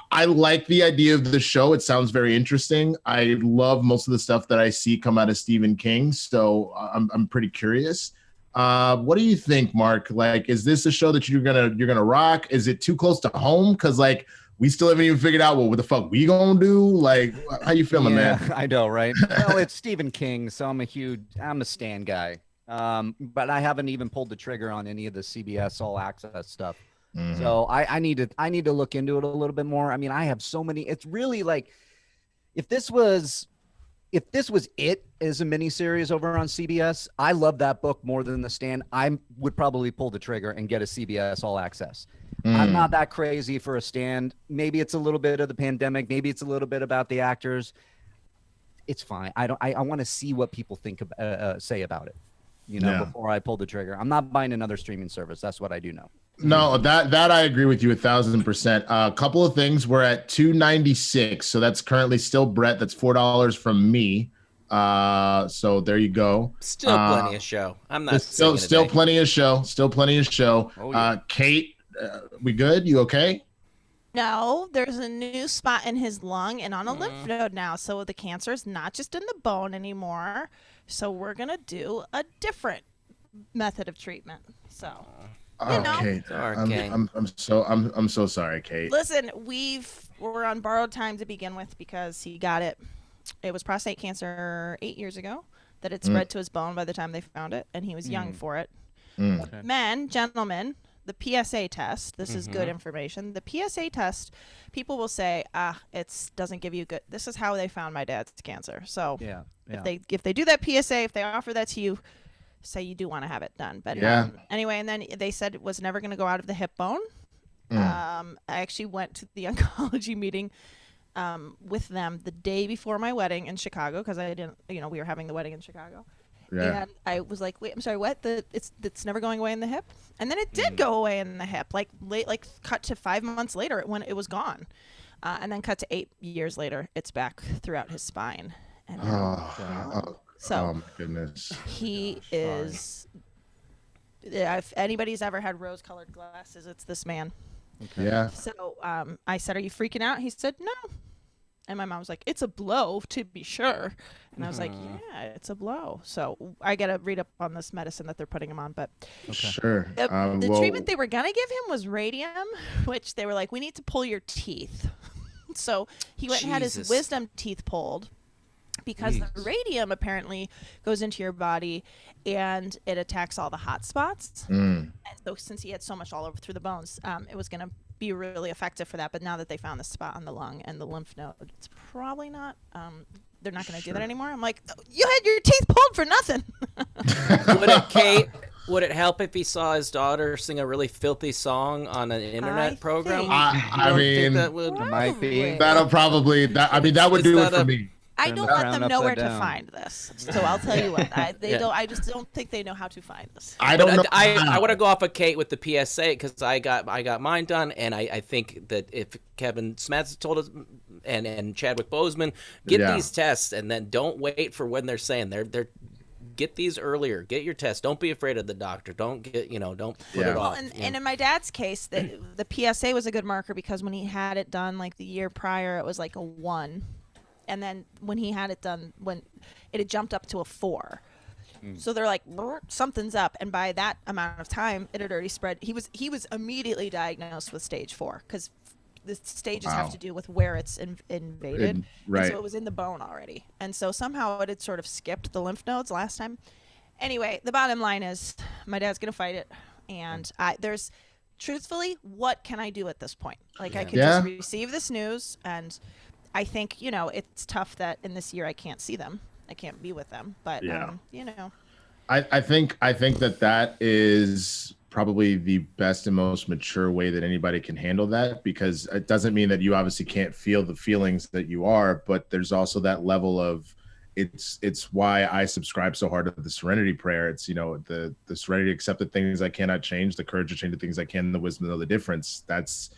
B: I like the idea of the show. It sounds very interesting. I love most of the stuff that I see come out of Stephen King, so I'm pretty curious. What do you think, Mark? Like, is this a show that you're gonna rock? Is it too close to home? Because like, we still haven't even figured out what the fuck we gonna do. Like, how you feeling, man?
D: I know, right? Well, it's Stephen King, so I'm a Stan guy. But I haven't even pulled the trigger on any of the CBS All Access stuff. Mm-hmm. So I need to look into it a little bit more. I mean, I have so many. It's really like, if this was if this was it as a miniseries over on CBS, I love that book more than The Stand. I would probably pull the trigger and get a CBS All Access. I'm not that crazy for a Stand. Maybe it's a little bit of the pandemic. Maybe it's a little bit about the actors. It's fine. I want to see what people think say about it, before I pull the trigger. I'm not buying another streaming service. That's what I do know.
B: No, that I agree with you 1,000%. A couple of things. We're at $2.96, so that's currently still Brett. That's $4 from me. So there you go.
E: Still plenty of show. I'm not
B: still plenty of show. Still plenty of show.
E: Oh, yeah.
B: Kate, we good? You okay?
H: No, there's a new spot in his lung and on a lymph node now. So the cancer is not just in the bone anymore. So we're gonna do a different method of treatment. So.
B: Kate, I'm so sorry, Kate.
H: Listen, we're on borrowed time to begin with because he got it. It was prostate cancer 8 years ago that it spread to his bone by the time they found it, and he was young for it.
D: Okay.
H: Men, gentlemen, the PSA test. This is good information. The PSA test, people will say, it doesn't give you good. This is how they found my dad's cancer. So if they do that PSA, if they offer that to you, say you do want to have it done. But anyway, and then they said it was never going to go out of the hip bone. I actually went to the oncology meeting with them the day before my wedding in Chicago because I didn't, we were having the wedding in Chicago. Yeah. And I was like, wait, I'm sorry, what? It's never going away in the hip? And then it did go away in the hip. Like cut to 5 months later when it was gone. And then cut to 8 years later, it's back throughout his spine. And so,
B: oh my goodness.
H: He is. If anybody's ever had rose-colored glasses, it's this man.
B: Okay. Yeah.
H: So I said, "Are you freaking out?" He said, "No." And my mom was like, "It's a blow, to be sure." And I was like, "Yeah, it's a blow." So I got to read up on this medicine that they're putting him on. But
B: sure,
H: the treatment they were gonna give him was radium, which they were like, "We need to pull your teeth." So he went and had his wisdom teeth pulled. Because the radium apparently goes into your body and it attacks all the hot spots. And so since he had so much all over through the bones, it was going to be really effective for that. But now that they found the spot on the lung and the lymph node, it's probably not. They're not going to do that anymore. I'm like, you had your teeth pulled for nothing.
E: Would it help if he saw his daughter sing a really filthy song on an internet program?
B: I mean,
E: that would
D: might be.
B: That'll probably. That would do it for me.
H: I don't let them know where to find this, so I'll tell you what. I just don't think they know how to find this.
B: I don't know.
E: I want to go off of Kate with the PSA because I got mine done, and I think that if Kevin Smets told us and Chadwick Boseman get these tests, and then don't wait for when they're saying they're get these earlier. Get your test. Don't be afraid of the doctor. Don't get don't put it off.
H: And in my dad's case, the PSA was a good marker because when he had it done like the year prior, it was like a 1. And then when he had it done, when it had jumped up to a 4. So they're like, something's up. And by that amount of time, it had already spread. He was immediately diagnosed with stage 4 because the stages have to do with where it's invaded.
B: Right.
H: And so it was in the bone already. And so somehow it had sort of skipped the lymph nodes last time. Anyway, the bottom line is my dad's going to fight it. And truthfully, what can I do at this point? Like I could just receive this news and I think, it's tough that in this year I can't see them. I can't be with them. But,
B: I think that is probably the best and most mature way that anybody can handle that, because it doesn't mean that you obviously can't feel the feelings that you are, but there's also that level of it's why I subscribe so hard to the Serenity Prayer. It's, the serenity to accept the things I cannot change, the courage to change the things I can, the wisdom to know the difference. That's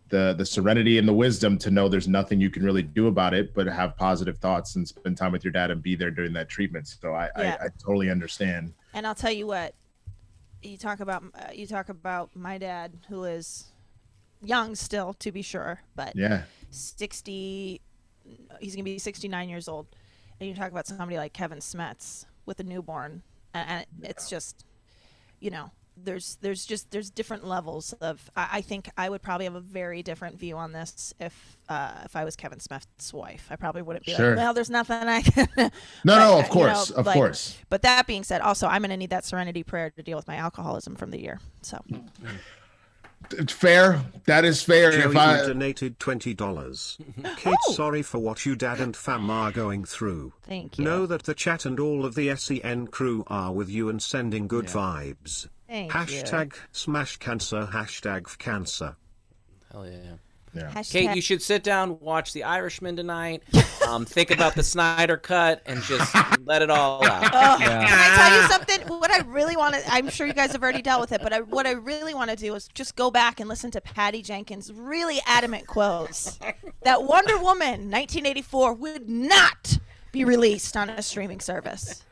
B: the serenity and the wisdom to know there's nothing you can really do about it, but have positive thoughts and spend time with your dad and be there during that treatment. So I totally understand.
H: And I'll tell you what, you talk about my dad, who is young still, to be sure, but 60, he's gonna be 69 years old. And you talk about somebody like Kevin Smets with a newborn, and it's just, there's different levels of. I think I would probably have a very different view on this if I was Kevin Smith's wife. I probably wouldn't be like, well, there's nothing I can.
B: No, of course, of course.
H: But that being said, also I'm going to need that Serenity Prayer to deal with my alcoholism from the year. So.
B: Fair. That is fair.
G: Joey
B: If I
G: donated $20. Kate, sorry for what your dad and fam are going through.
H: Thank you.
G: Know that the chat and all of the SEN crew are with you and sending good vibes.
H: Thank
G: Hashtag smash cancer. Hashtag cancer.
E: Hell yeah.
B: yeah.
E: Kate, you should sit down, watch The Irishman tonight, think about the Snyder Cut, and just let it all out.
H: Oh, can I tell you something? What I really want to, I'm sure you guys have already dealt with it, but what I really want to do is just go back and listen to Patty Jenkins' really adamant quotes that Wonder Woman 1984 would not be released on a streaming service.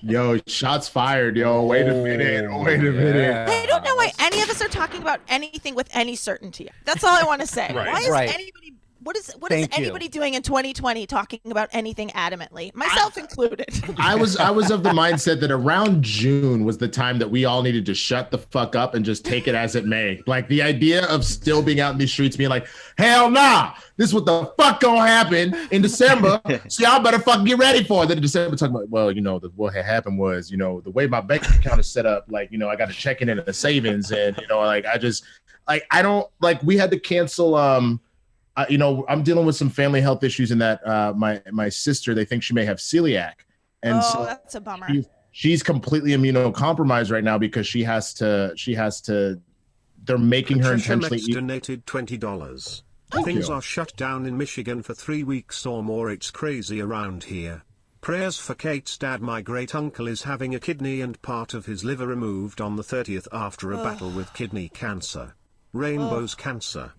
B: Yo, shots fired, yo. Wait a minute.
H: I don't know why any of us are talking about anything with any certainty. That's all I want to say.
C: Right.
H: Why is anybody? What is anybody doing in 2020 talking about anything adamantly, myself included?
B: I was of the mindset that around June was the time that we all needed to shut the fuck up and just take it as it may. Like the idea of still being out in these streets being like, hell nah, this is what the fuck gonna happen in December. So y'all better fucking get ready for it. Then in December talking about, well, what had happened was, the way my bank account is set up, like, I got a checking in and a savings, and I don't like, we had to cancel I'm dealing with some family health issues in that my sister, they think she may have celiac. And so
H: that's a bummer.
B: She's completely immunocompromised right now because she has to they're making her intentionally eat.
G: Donated $20.
B: Thank
G: Things
B: you.
G: are shut down in Michigan for 3 weeks or more. It's crazy around here. Prayers for Kate's dad. My great uncle is having a kidney and part of his liver removed on the 30th after a battle with kidney cancer. Rainbow's cancer.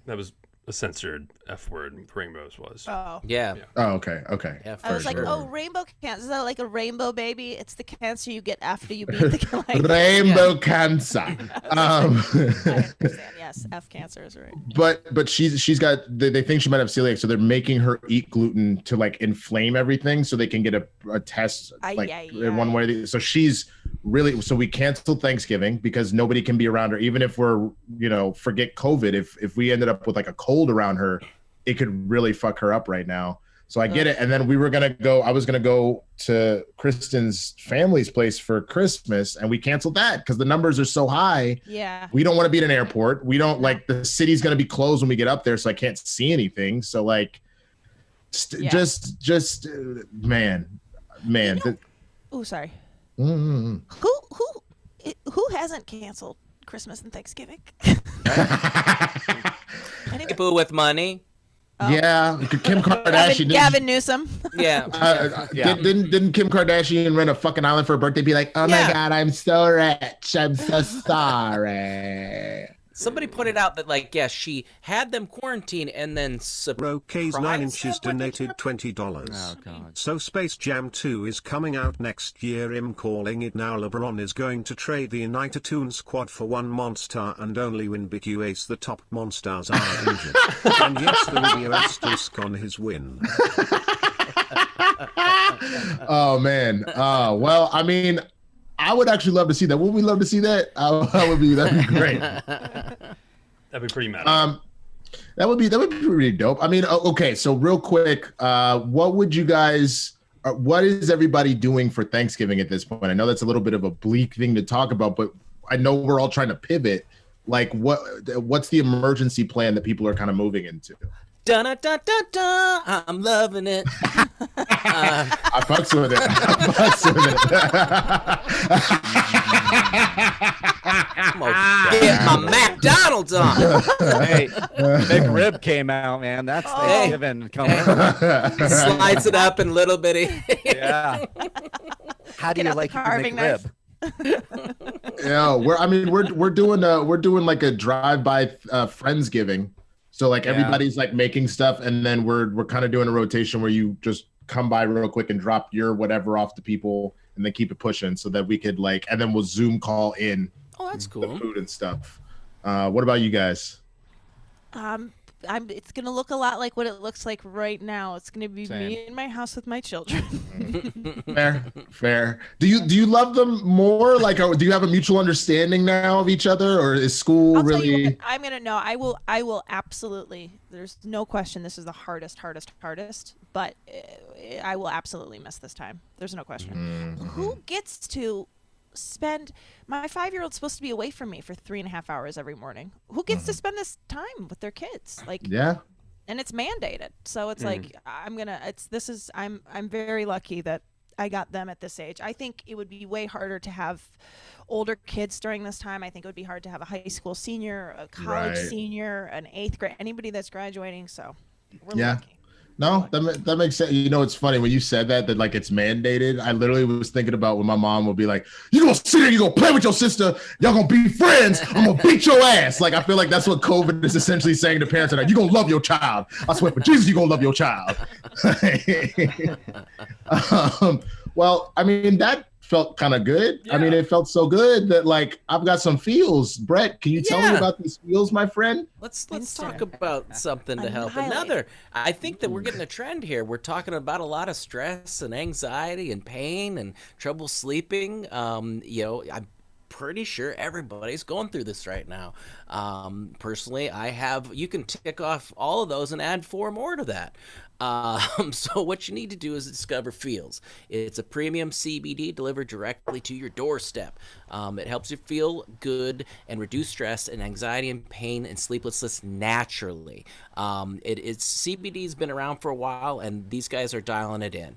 C: That was a censored F word. Rainbows was.
H: Oh.
E: Yeah.
B: Oh, okay.
E: Yeah,
H: I was like,
E: sure.
H: rainbow cancer. Is that like a rainbow baby? It's the cancer you get after you beat the
B: Rainbow cancer.
H: I understand. Yes, F cancer is right.
B: But she's got, they think she might have celiac, so they're making her eat gluten to like inflame everything so they can get a test in one way. So she's really, so we canceled Thanksgiving because nobody can be around her, even if we're, forget COVID. If we ended up with like a cold around her, it could really fuck her up right now. So I get it. And then I was gonna go to Kristen's family's place for Christmas, and we canceled that because the numbers are so high.
H: Yeah.
B: We don't want to be at an airport. We don't like, the city's gonna be closed when we get up there, so I can't see anything. So like, man.
H: Oh, sorry.
B: Mm-hmm.
H: Who hasn't canceled Christmas and Thanksgiving?
E: People with money.
B: Yeah, Kim Kardashian.
H: Gavin Newsom.
E: Yeah.
B: Didn't Kim Kardashian rent a fucking island for her birthday? Be like, oh my God, I'm so rich. I'm so sorry.
E: Somebody pointed out that, she had them quarantined and then
G: Bro K's 9 inches donated $20.
D: Oh, God.
G: So Space Jam 2 is coming out next year. I'm calling it now. LeBron is going to trade the United Toon squad for one monster and only win because the top monsters are injured. And yes, there will be an asterisk on his win.
B: Oh, man. Well, I mean, I would actually love to see that. Would we love to see that? That'd be great.
C: That'd be pretty mad.
B: That would be pretty dope. I mean, okay. So real quick, what would you guys? What is everybody doing for Thanksgiving at this point? I know that's a little bit of a bleak thing to talk about, but I know we're all trying to pivot. Like, what's the emergency plan that people are kind of moving into?
E: Dun, dun, dun, dun, dun. I'm loving it.
B: I fucks with it.
E: I'm gonna get my McDonald's on.
D: Hey, McRib came out, man. That's Thanksgiving coming.
E: Slides it up in little bitty.
D: Yeah. How do you like your McRib?
B: Yeah, we're doing like a drive-by Friendsgiving. So like everybody's like making stuff, and then we're kind of doing a rotation where you just come by real quick and drop your whatever off to people, and then keep it pushing so that we could and then we'll Zoom call in.
E: Oh, that's cool.
B: The food and stuff. What about you guys?
H: It's gonna look a lot like what it looks like right now. It's gonna be me in my house with my children. Fair.
B: Do you love them more? Like, do you have a mutual understanding now of each other, or is school really?
H: I'm gonna know. I will absolutely. There's no question. This is the hardest. But I will absolutely miss this time. There's no question. Mm-hmm. Who gets to spend my 5-year-old's supposed to be away from me for 3.5 hours every morning. Who gets to spend this time with their kids? Like,
B: Yeah.
H: and it's mandated. So it's like I'm very lucky that I got them at this age. I think it would be way harder to have older kids during this time. I think it would be hard to have a high school senior, a college senior, an 8th grade, anybody that's graduating. So we're lucky.
B: No, that makes sense. You know, it's funny when you said that like it's mandated. I literally was thinking about when my mom would be like, "You gonna sit here, you gonna play with your sister, y'all gonna be friends. I'm gonna beat your ass." Like I feel like that's what COVID is essentially saying to parents: "Like you gonna love your child. I swear for Jesus, you gonna love your child." Well, I mean that felt kind of good. Yeah. I mean, it felt so good that like I've got some feels. Brett, can you tell me about these feels, my friend?
E: Let's talk about something to help. I think that we're getting a trend here. We're talking about a lot of stress and anxiety and pain and trouble sleeping. You know, I'm pretty sure everybody's going through this right now. Personally, you can tick off all of those and add 4 more to that. So what you need to do is discover Feels. It's a premium CBD delivered directly to your doorstep. It helps you feel good and reduce stress and anxiety and pain and sleeplessness naturally. CBD's been around for a while, and these guys are dialing it in.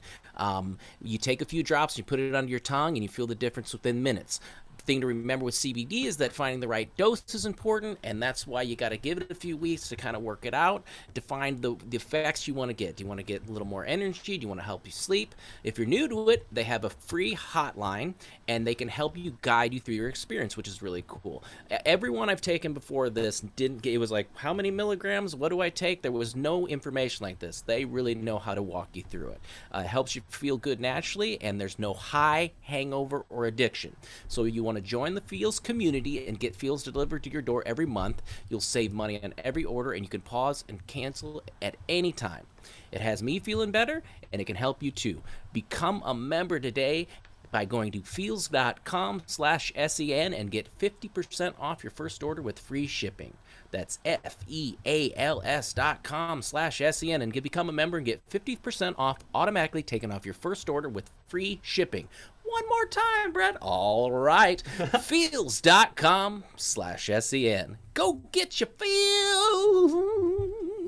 E: You take a few drops, you put it under your tongue, and you feel the difference within minutes. Thing to remember with CBD is that finding the right dose is important, and that's why you got to give it a few weeks to kind of work it out to find the effects you want to get. Do you want to get a little more energy? Do you want to help you sleep? If you're new to it, they have a free hotline, and they can help you guide you through your experience, which is really cool. Everyone I've taken before this it was like, how many milligrams? What do I take? There was no information like this. They really know how to walk you through it. It helps you feel good naturally, and there's no high, hangover, or addiction. So you want to join the Feels community and get Feels delivered to your door every month. You'll save money on every order, and you can pause and cancel at any time. It has me feeling better, and it can help you too. Become a member today by going to feels.com/SEN and get 50% off your first order with free shipping. That's FEALS.com/SEN and become a member and get 50% off automatically taken off your first order with free shipping. One more time, Brett. All right. Feels.com/SEN. Go get your feels.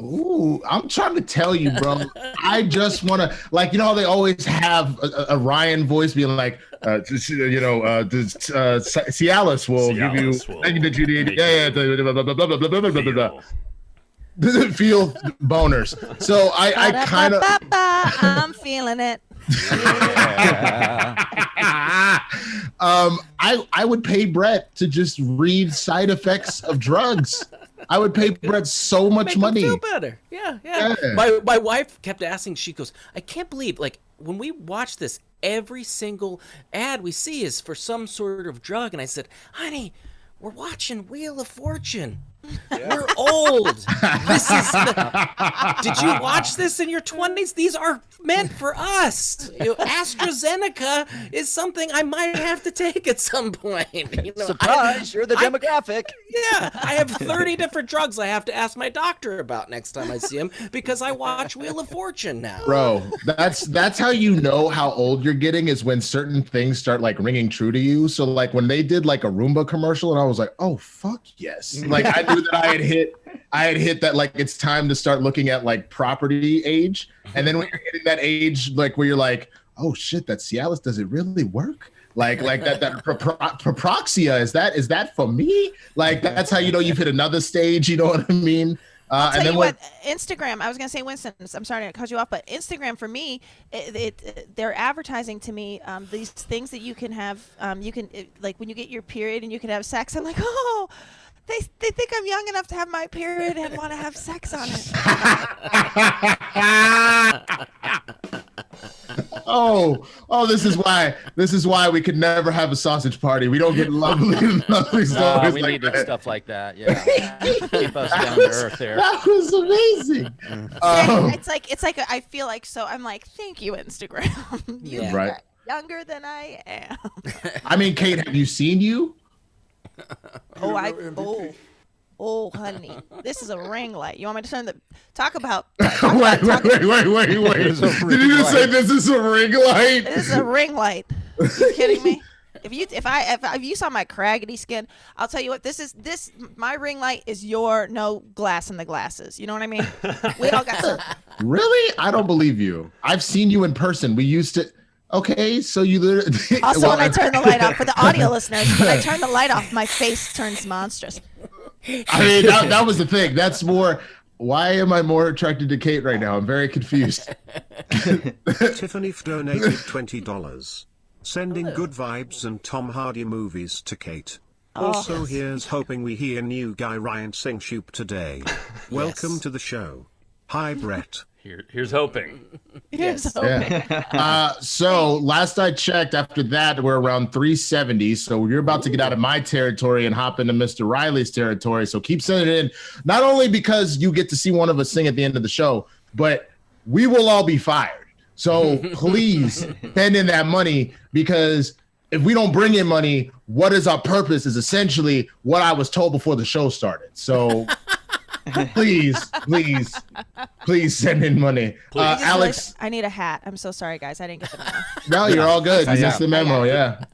B: Ooh, I'm trying to tell you, bro. I just want to, like, you know how they always have a Ryan voice being like, Cialis will give you anything that you need. Doesn't feel boners. So I kind of.
H: I'm feeling it.
B: I would pay Brett to just read side effects of drugs. I would pay Brett so much money.
E: Feel better. Yeah. My wife kept asking. She goes, I can't believe, like, when we watch this, every single ad we see is for some sort of drug. And I said, honey, we're watching Wheel of Fortune. Yeah. We're old. Did you watch this in your 20s? These are meant for us. AstraZeneca is something I might have to take at some point.
D: Surprise, you're the demographic.
E: Yeah, I have 30 different drugs I have to ask my doctor about next time I see him because I watch Wheel of Fortune now.
B: Bro, that's how you know how old you're getting, is when certain things start like ringing true to you. So like when they did like a Roomba commercial and I was like, oh fuck yes. Like I knew that I had hit that, like, it's time to start looking at like property age. And then when you're hitting that age, like where you're like, oh shit, that Cialis, does it really work? Like that Proproxia, is that for me? Like that's how you know you've hit another stage, you know what I mean?
H: I'll tell you what, Instagram, I was going to say, Winston, I'm sorry to cut you off, but Instagram for me, they're advertising to me these things that you can have, like when you get your period and you can have sex. I'm like, oh, they think I'm young enough to have my period and want to have sex on it.
B: Oh, this is why we could never have a sausage party. We don't get lovely stories.
D: We need stuff like that. Yeah, keep us down to earth there.
B: That was amazing.
H: It's like I feel like, so I'm like, thank you, Instagram.
E: Yeah.
B: Right.
H: Younger than I am.
B: I mean, Kate, have you seen you?
H: Oh, honey, this is a ring light. You want me to turn talk about?
B: Wait. Did you just say this is a ring light?
H: This is a ring light. Are you kidding me? If you saw my craggedy skin, I'll tell you what. My ring light is your no glass in the glasses. You know what I mean? We all got some.
B: Really? I don't believe you. I've seen you in person. We used to. Okay, so you literally.
H: Also, when I turn the light off, for the audio listeners, when I turn the light off, my face turns monstrous.
B: I mean, that was the thing. That's more. Why am I more attracted to Kate right now? I'm very confused.
G: Tiffany donated $20. Sending good vibes and Tom Hardy movies to Kate. Also, here's hoping we hear new guy Ryan sing Shoop today. Welcome to the show. Hi, Brett.
C: Here's hoping.
H: Here's hoping.
B: Yeah. So last I checked, after that, we're around 370. So you're about to get out of my territory and hop into Mr. Reilly's territory. So keep sending it in. Not only because you get to see one of us sing at the end of the show, but we will all be fired. So please send in that money, because if we don't bring in money, what is our purpose is essentially what I was told before the show started. So please send in money. Alex,
H: I need a hat. I'm so sorry, guys. I didn't get the memo.
B: No, you're all good. You missed the memo. Yeah.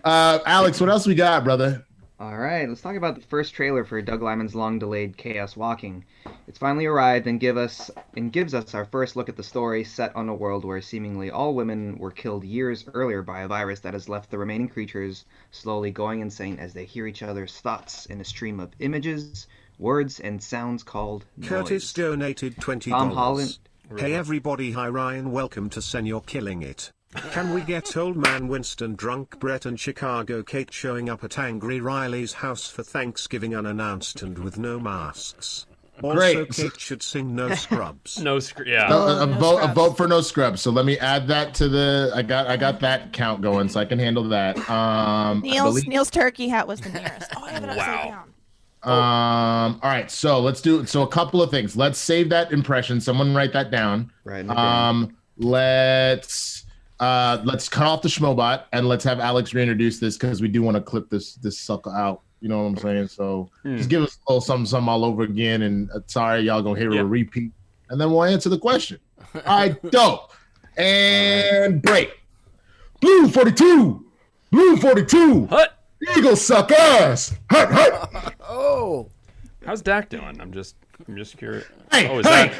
B: Alex, what else we got, brother?
F: All right, let's talk about the first trailer for Doug Liman's long-delayed Chaos Walking. It's finally arrived and gives us our first look at the story, set on a world where seemingly all women were killed years earlier by a virus that has left the remaining creatures slowly going insane as they hear each other's thoughts in a stream of images, words, and sounds called noise.
G: Curtis donated $20.
F: Tom Holland.
G: Hey everybody, hi Ryan, welcome to SEN, you're killing it. Can we get old man Winston drunk, Brett and Chicago Kate showing up at Angry Riley's house for Thanksgiving unannounced and with no masks? Also,
B: Great.
G: Kate should sing No Scrubs.
C: Yeah.
B: A vote for No Scrubs. So let me add that to the. I got that count going, so I can handle that.
H: Neil's turkey hat was the nearest. Oh, I have it upside down.
B: All right, so let's do a couple of things. Let's save that impression. Someone write that down.
F: Right.
B: Let's cut off the Schmobot and let's have Alex reintroduce this, because we do want to clip this sucker out. You know what I'm saying? So just give us a little something all over again. And sorry, y'all gonna hear a repeat, and then we'll answer the question. All right, dope. And break. Blue 42. Blue 42.
C: Hut.
B: Eagles suck ass. Hut, hut.
E: Oh.
C: How's Dak doing? I'm just curious.
B: Hey,
C: Oh, is
B: hey,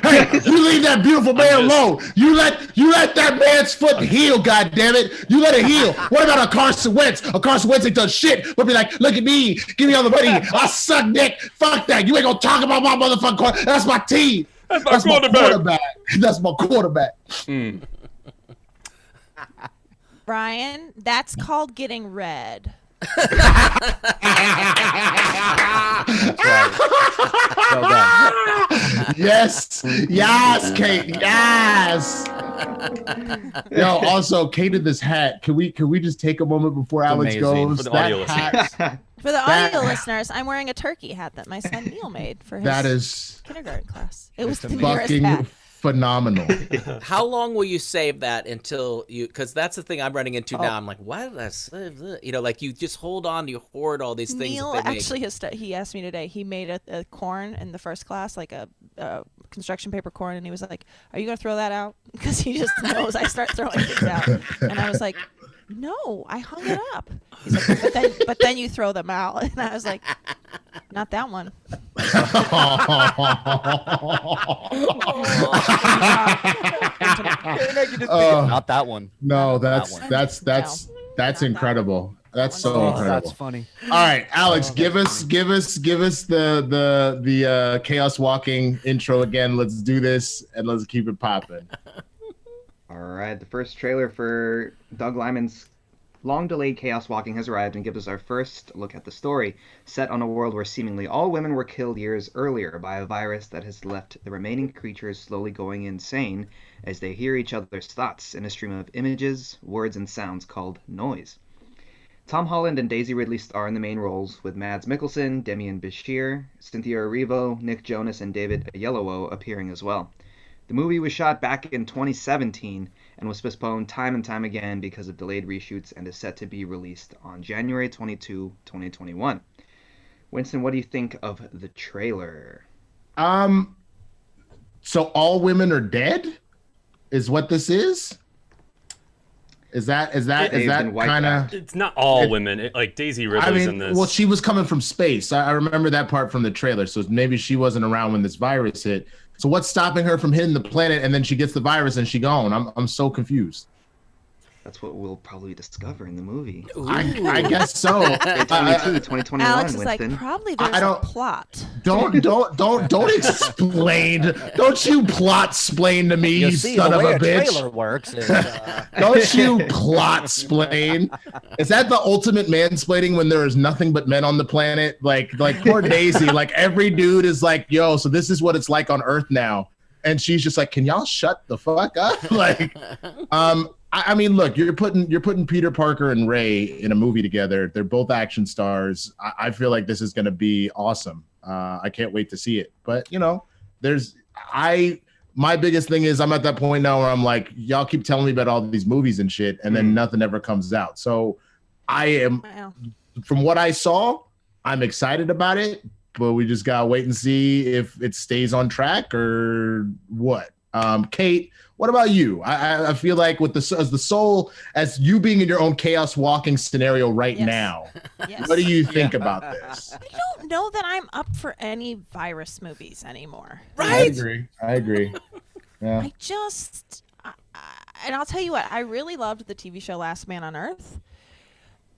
B: you leave that beautiful man alone. You let that man's foot heal, goddammit. You let it heal. What about a Carson Wentz? A Carson Wentz ain't done shit, but be like, look at me, give me all the money. I suck dick. Fuck that. You ain't gonna talk about my motherfucking quarterback. That's my team.
C: That's my quarterback.
B: That's my quarterback.
H: Brian, that's called getting red.
D: That's right. Well done.
B: Yes, Kate, yes. Yo, also, Kate in this hat. Can we just take a moment before Alex
D: amazing.
B: goes?
C: For the
B: That
C: audio
B: hat,
H: For the audio listeners, I'm wearing a turkey hat that my son Neil made for his
B: that is
H: kindergarten class. It was the nearest
B: fucking
H: hat.
B: phenomenal.
E: How long will you save that until you? Because that's the thing I'm running into now. I'm like, why did I save that? You know, like you just hold on, you hoard all these things.
H: Neil
E: that they make.
H: actually he asked me today. He made a corn in the first class, like a construction paper corn, and he was like, "Are you gonna throw that out?" Because he just knows I start throwing things out, and I was like, "No, I hung it up." He's like, "But then you throw them out," and I was like, "Not that one."
D: Not that one.
B: No,
D: That one.
B: that's incredible. That's so
H: Oh,
B: incredible.
D: That's funny.
B: All right, Alex, give us the Chaos Walking intro again. Let's do this and let's keep it popping.
F: All right, the first trailer for Doug Liman's long-delayed Chaos Walking has arrived and gives us our first look at the story, set on a world where seemingly all women were killed years earlier by a virus that has left the remaining creatures slowly going insane as they hear each other's thoughts in a stream of images, words, and sounds called noise. Tom Holland and Daisy Ridley star in the main roles, with Mads Mikkelsen, Demian Bichir, Cynthia Erivo, Nick Jonas, and David Oyelowo appearing as well. The movie was shot back in 2017 and was postponed time and time again because of delayed reshoots and is set to be released on January 22, 2021. Winston, what do you think of the trailer?
B: So all women are dead is what this is? Is that
F: They've been wiped
B: kind
F: out.
B: of?
C: It's not all women. Like Daisy Ridley's in this.
B: Well, she was coming from space. I remember that part from the trailer. So maybe she wasn't around when this virus hit. So what's stopping her from hitting the planet and then she gets the virus and she gone? I'm so confused.
F: That's what we'll probably discover in the movie.
B: I guess so.
F: 2021,
H: Alex is
F: Winston.
H: like, probably there's a plot.
B: Don't explain. Don't you plot splain to me, you
D: see,
B: son
D: the
B: of
D: way
B: a bitch.
D: trailer works is,
B: Don't you plot splain. Is that the ultimate mansplaining when there is nothing but men on the planet? Like poor Daisy, like every dude is like, yo, so this is what it's like on Earth now. And she's just like, can y'all shut the fuck up? Like, I mean, look, you're putting Peter Parker and Ray in a movie together. They're both action stars. I feel like this is going to be awesome. I can't wait to see it. But, you know, my biggest thing is I'm at that point now where I'm like, y'all keep telling me about all these movies and shit, and then nothing ever comes out. So from what I saw, I'm excited about it, but we just got to wait and see if it stays on track or what. Kate, what about you? I feel like with as you being in your own chaos walking scenario right now, what do you think about this?
H: I don't know that I'm up for any virus movies anymore.
E: Right?
B: I agree. Yeah.
H: And I'll tell you what, I really loved the TV show Last Man on Earth.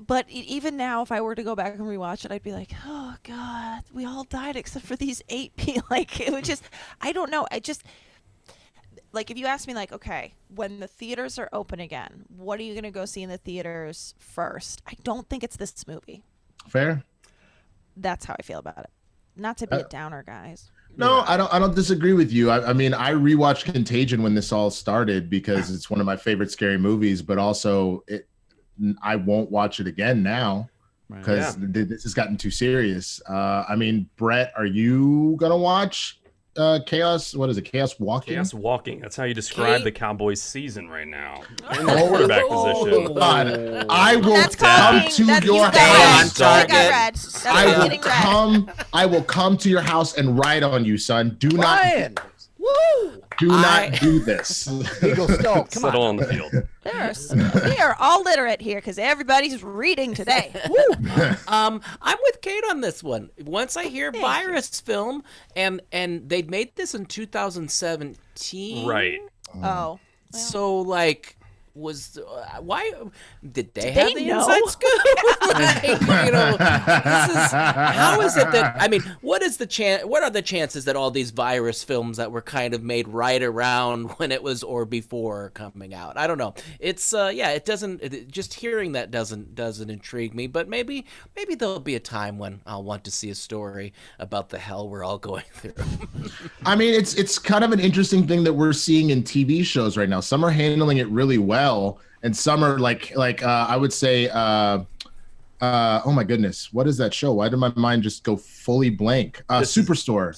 H: But even now, if I were to go back and rewatch it, I'd be like, oh, God, we all died except for these 8 people. Like, it would just, I don't know. Like, if you ask me, like, okay, when the theaters are open again, what are you going to go see in the theaters first? I don't think it's this movie.
B: Fair.
H: That's how I feel about it. Not to be a downer, guys.
B: No, I don't disagree with you. I mean, I rewatched Contagion when this all started because it's one of my favorite scary movies, but also I won't watch it again now because this has gotten too serious. I mean, Brett, are you going to watch Chaos? What is it? Chaos Walking?
C: Chaos Walking. That's how you describe the Cowboys season right now. In the quarterback position.
B: God, I will come to your house. I will come to your house and ride on you, son. Do not do this.
D: Eagle Stone, come
C: Settle on the field.
H: We are all literate here because everybody's reading today.
E: I'm with Kate on this one. Once I hear virus film, and they made this in 2017.
C: Right.
H: Oh. Well.
E: So, like, why did they have the inside scoop? Like, you know, how is it that, I mean, what are the chances that all these virus films that were kind of made right around when it was or before coming out? I don't know. It's it doesn't, just hearing that doesn't intrigue me, but maybe there'll be a time when I'll want to see a story about the hell we're all going through.
B: I mean, it's kind of an interesting thing that we're seeing in TV shows right now. Some are handling it really well, and some are like I would say oh my goodness, what is that show? Why did my mind just go fully blank? Superstore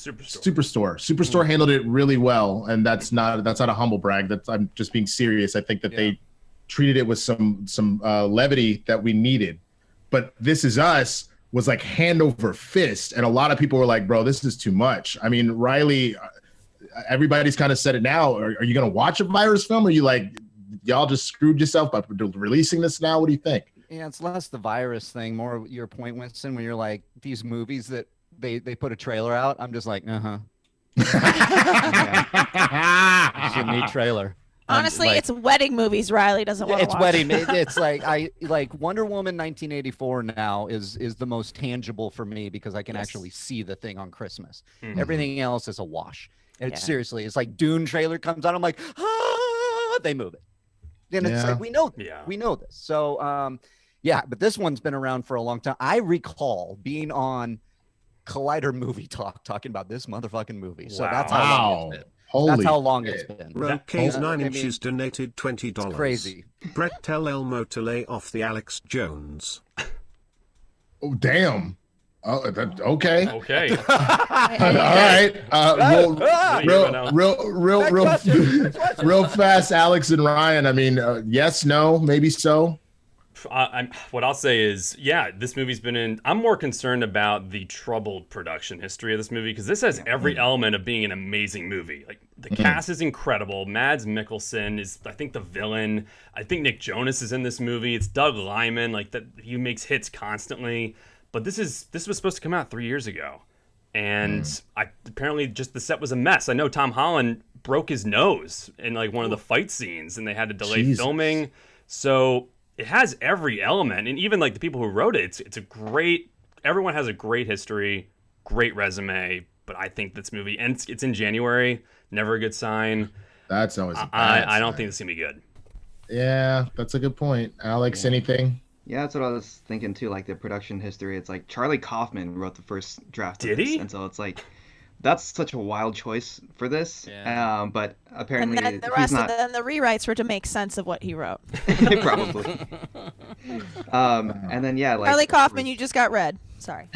B: handled it really well, and that's not a humble brag. I'm just being serious. I think that they treated it with some levity that we needed. But This Is Us was like hand over fist, and a lot of people were like, bro, this is too much. I mean, Reilly, everybody's kind of said it now. Are you gonna watch a virus film, or are you like, y'all just screwed yourself by releasing this now? What do you think?
D: Yeah, it's less the virus thing, more your point, Winston, when you're like, these movies that they put a trailer out, I'm just like, It's a neat trailer.
H: Honestly, it's wedding movies Reilly doesn't want to watch.
D: It's wedding. It's like Wonder Woman 1984 now is the most tangible for me because I can actually see the thing on Christmas. Mm-hmm. Everything else is a wash. And seriously, it's like Dune trailer comes out, I'm like, they move it. And it's like, we know this. So, but this one's been around for a long time. I recall being on Collider Movie Talk talking about this motherfucking movie. So that's how long it's been. That's how long it's been.
G: Roke's 9 inches donated $20.
D: It's crazy.
G: Brett, tell Elmo to lay off the Alex Jones.
B: Oh, damn. Oh, okay.
C: Okay.
B: All right. Real fast, Alex and Ryan. I mean, yes, no, maybe so.
C: what I'll say is, yeah, this movie's been in. I'm more concerned about the troubled production history of this movie because this has every element of being an amazing movie. Like the cast is incredible. Mads Mikkelsen is, I think, the villain. I think Nick Jonas is in this movie. It's Doug Liman. Like that, he makes hits constantly. But this was supposed to come out 3 years ago, and apparently just the set was a mess. I know Tom Holland broke his nose in like one of the fight scenes, and they had to delay filming. So it has every element, and even like the people who wrote it, it's a great. Everyone has a great history, great resume. But I think this movie, and it's in January, never a good sign.
B: That's always a bad
C: I don't
B: sign.
C: think it's gonna be good.
B: Yeah, that's a good point. Alex, anything?
F: Yeah, that's what I was thinking too. Like the production history, it's like Charlie Kaufman wrote the first draft.
C: Did
F: of this,
C: he?
F: And so it's like, that's such a wild choice for this.
E: Yeah.
F: But apparently
H: And then the
F: he's
H: rest
F: not.
H: of the revrites were to make sense of what he wrote.
F: Probably. And then yeah, like
H: Charlie Kaufman, you just got read. Sorry.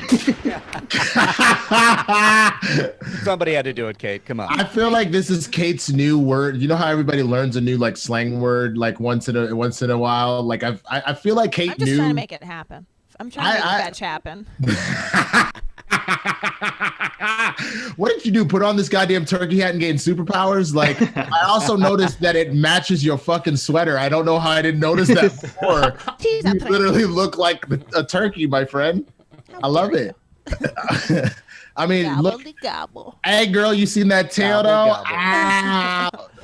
D: Somebody had to do it, Kate. Come on.
B: I feel like this is Kate's new word. You know how everybody learns a new like slang word like once in a while. Like I feel like Kate
H: I'm just
B: knew.
H: trying to make it happen. I'm trying to make fetch happen.
B: What did you do? Put on this goddamn turkey hat and gain superpowers? Like, I also noticed that it matches your fucking sweater. I don't know how I didn't notice that before. You literally look like a turkey, my friend. I love it. I mean, look.
H: Gobble.
B: Hey, girl, you seen that tail though?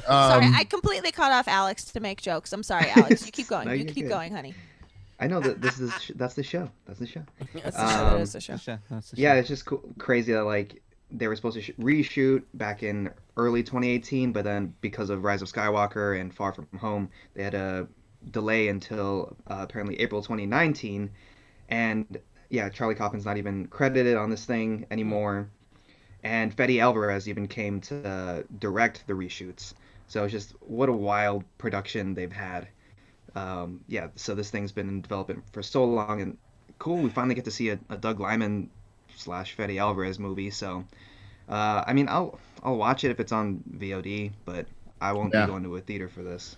H: Sorry, I completely cut off Alex to make jokes. I'm sorry, Alex. You keep going.
F: No,
H: you
F: you're
H: keep
F: good.
H: going, honey.
F: I know that that's the show. That's the show.
H: That's the show. That is the show.
F: Yeah, it's just crazy that like they were supposed to reshoot back in early 2018, but then because of Rise of Skywalker and Far From Home, they had a delay until apparently April 2019. And yeah, Charlie Kaufman's not even credited on this thing anymore. And Fede Alvarez even came to direct the reshoots. So it's just what a wild production they've had. Yeah, so this thing's been in development for so long, and cool, we finally get to see a Doug Liman / Fede Alvarez movie. So, I mean, I'll watch it if it's on VOD, but I won't be going to a theater for this.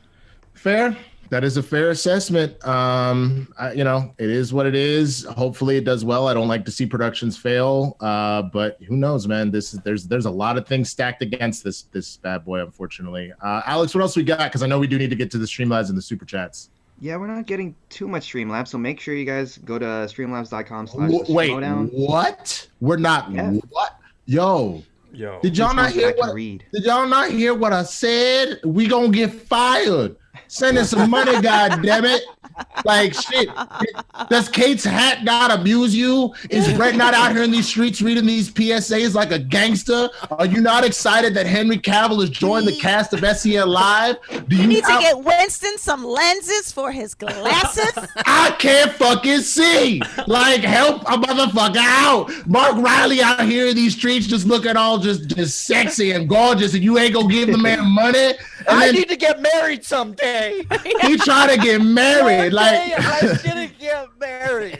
B: Fair. That is a fair assessment. It is what it is. Hopefully it does well. I don't like to see productions fail, but who knows, man? There's a lot of things stacked against this bad boy, unfortunately. Alex, what else we got? Because I know we do need to get to the Streamlabs and the super chats.
F: Yeah, we're not getting too much Streamlabs, so make sure you guys go to streamlabs.com/.
B: Wait, what? We're not.
F: Yeah.
B: What? Yo. Did y'all not hear what? Did y'all not hear what I said? We gonna get fired. Send us some money, goddammit. Like, shit. Does Kate's hat not amuse you? Is Brett not out here in these streets reading these PSAs like a gangster? Are you not excited that Henry Cavill has joined the cast of SEN Live? Do
H: You need to get Winston some lenses for his glasses.
B: I can't fucking see. Like, help a motherfucker out. Mark Reilly out here in these streets just looking all just sexy and gorgeous, and you ain't gonna give the man money? And
D: I
B: then
D: need to get married someday.
B: he trying to get married. Like,
D: I'm gonna get married.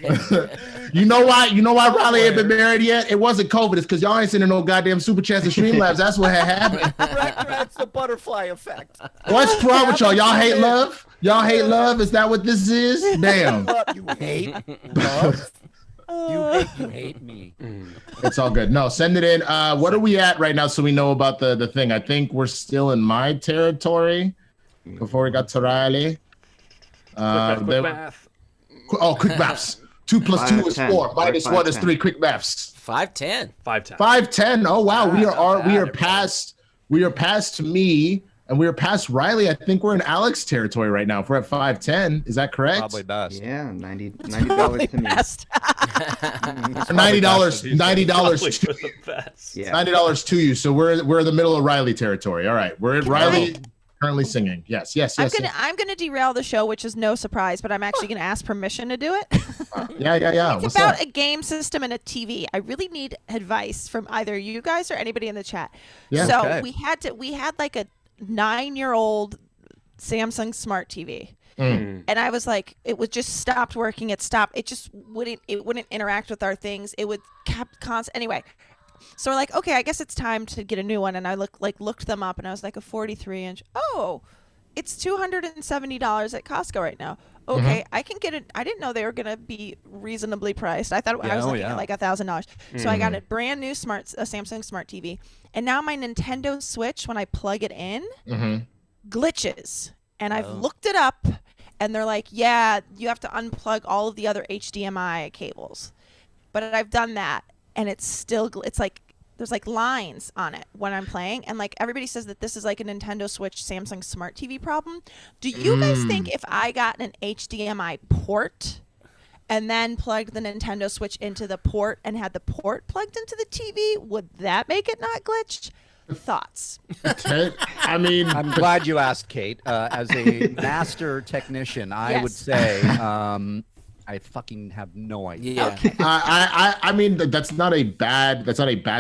B: you know why Riley ain't been married yet? It wasn't COVID. It's because y'all ain't sending no goddamn super chats and Streamlabs. That's what had happened.
D: That's the butterfly effect.
B: What's wrong with y'all? Y'all hate love? Y'all hate love? Is that what this is? Damn.
D: You hate love. You hate me.
B: It's all good. No, send it in. What are we at right now so we know about the thing? I think we're still in my territory before we got to Riley.
C: Quick math.
B: Quick maths. 2 plus 2 is 4. Minus 1 is 3. Quick maths.
E: 5'10".
C: 5'10".
B: 5'10". Oh wow, we are past me, and we are past Riley. I think we're in Alex territory right now. If we're at 5'10", is that correct?
D: Probably best.
F: Yeah, $90 to me.
H: Best.
B: $90.
F: Yeah.
B: $90 to you. So we're in the middle of Riley territory. All right, we're at Riley currently singing. Yes.
H: I'm gonna derail the show, which is no surprise, but I'm actually gonna ask permission to do it.
B: Yeah.
H: It's
B: What's
H: about
B: up?
H: a game system and a TV. I really need advice from either you guys or anybody in the chat.
B: Yeah,
H: so
B: okay.
H: we had like a 9-year-old Samsung smart TV. And I was like, it would just stopped working. It just wouldn't interact with our things. It would kept constant. Anyway, so we're like, okay, I guess it's time to get a new one. And I looked them up, and I was like, a 43-inch. Oh, it's $270 at Costco right now. Okay, I can get it. I didn't know they were gonna be reasonably priced. I thought I was looking at like $1,000. So I got a brand new Samsung Smart TV, and now my Nintendo Switch, when I plug it in, glitches. And I've looked it up, and they're like, yeah, you have to unplug all of the other HDMI cables. But I've done that, and it's still it's like there's like lines on it when I'm playing, and like everybody says that this is like a Nintendo Switch Samsung Smart TV problem. Do you guys think if I got an HDMI port and then plugged the Nintendo Switch into the port and had the port plugged into the TV, would that make it not glitch? Thoughts?
B: I mean,
D: I'm glad you asked, Kate. As a master technician, I would say I fucking have no idea.
E: Yeah.
H: Okay.
B: I mean, that's not a bad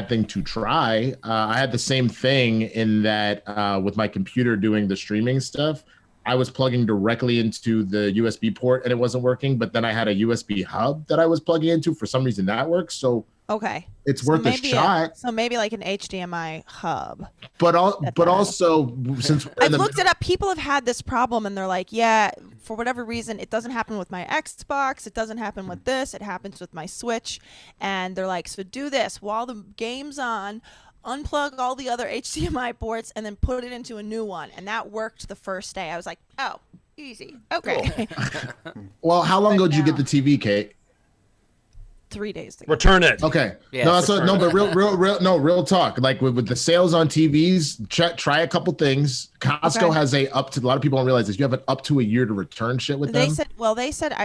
B: thing to try. I had the same thing in that with my computer doing the streaming stuff, I was plugging directly into the USB port and it wasn't working. But then I had a USB hub that I was plugging into. For some reason that works. So
H: okay,
B: it's worth a shot.
H: So maybe like an HDMI hub.
B: But also, since
H: I've looked it up, people have had this problem, and they're like, yeah, for whatever reason, it doesn't happen with my Xbox, it doesn't happen with this, it happens with my Switch, and they're like, so do this while the game's on. Unplug all the other HDMI ports and then put it into a new one, and that worked the first day. I was like, oh, easy, okay.
E: Cool.
B: Well, how long ago did you get the TV, Kate?
H: 3 days ago.
C: Return it.
B: Okay.
E: Yeah,
B: But real talk. Like with the sales on TVs, try a couple things. Costco has a lot of people don't realize this. You have an up to a year to return shit with them.
H: They said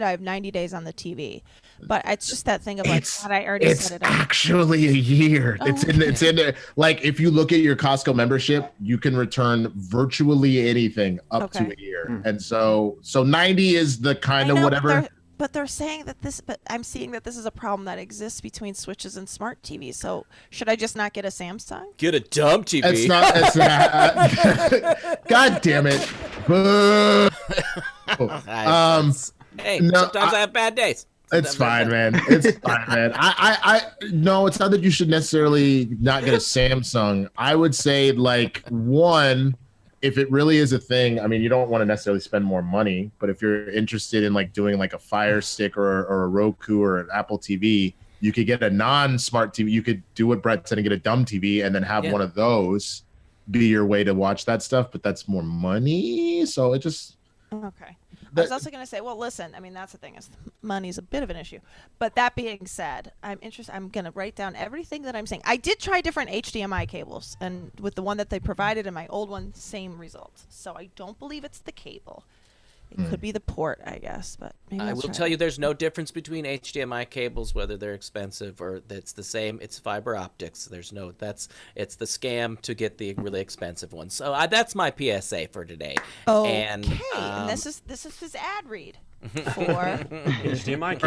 H: I have 90 days on the TV. But it's just that thing of like, God, I already set it up.
B: It's actually a year.
H: Oh,
B: It's in there. Like if you look at your Costco membership, you can return virtually anything up to a year. And so 90 is the kind of whatever.
H: But they're saying that but I'm seeing that this is a problem that exists between Switches and smart TVs. So should I just not get a Samsung?
E: Get a dumb TV.
B: It's not. God damn it.
E: Hey,
B: No,
E: sometimes I have bad days.
B: It's fine, man. It's fine, man. No, it's not that you should necessarily not get a Samsung. I would say like one, if it really is a thing, I mean, you don't want to necessarily spend more money, but if you're interested in like doing like a Fire Stick or a Roku or an Apple TV, you could get a non-smart TV. You could do what Brett said and get a dumb TV and then have one of those be your way to watch that stuff, but that's more money. So it just...
H: Okay. I was also going to say, well, listen, I mean, that's the thing is money's a bit of an issue. But that being said, I'm going to write down everything that I'm saying. I did try different HDMI cables, and with the one that they provided and my old one, same result. So I don't believe it's the cable. It could be the port, I guess, but maybe
E: I will tell you there's no difference between HDMI cables, whether they're expensive or it's the same. It's fiber optics. It's the scam to get the really expensive ones. So that's my PSA for today.
H: Okay, and this is his ad read. For
C: HDMI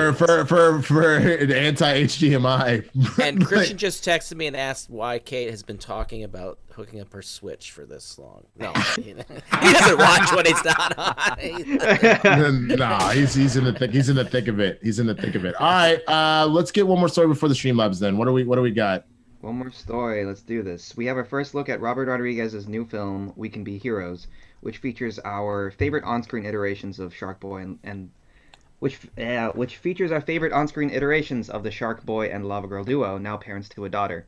B: for anti-HDMI.
E: And Christian just texted me and asked why Kate has been talking about hooking up her Switch for this long. No, he doesn't watch when he's not on.
B: No, he's in the thick. He's in the thick of it. He's in the thick of it. All right, let's get one more story before the Streamlabs. Then what do we got?
F: One more story. Let's do this. We have our first look at Robert Rodriguez's new film, We Can Be Heroes, which features our favorite on-screen iterations of Shark Boy and which features our favorite on-screen iterations of the Shark Boy and Lava Girl duo, now parents to a daughter.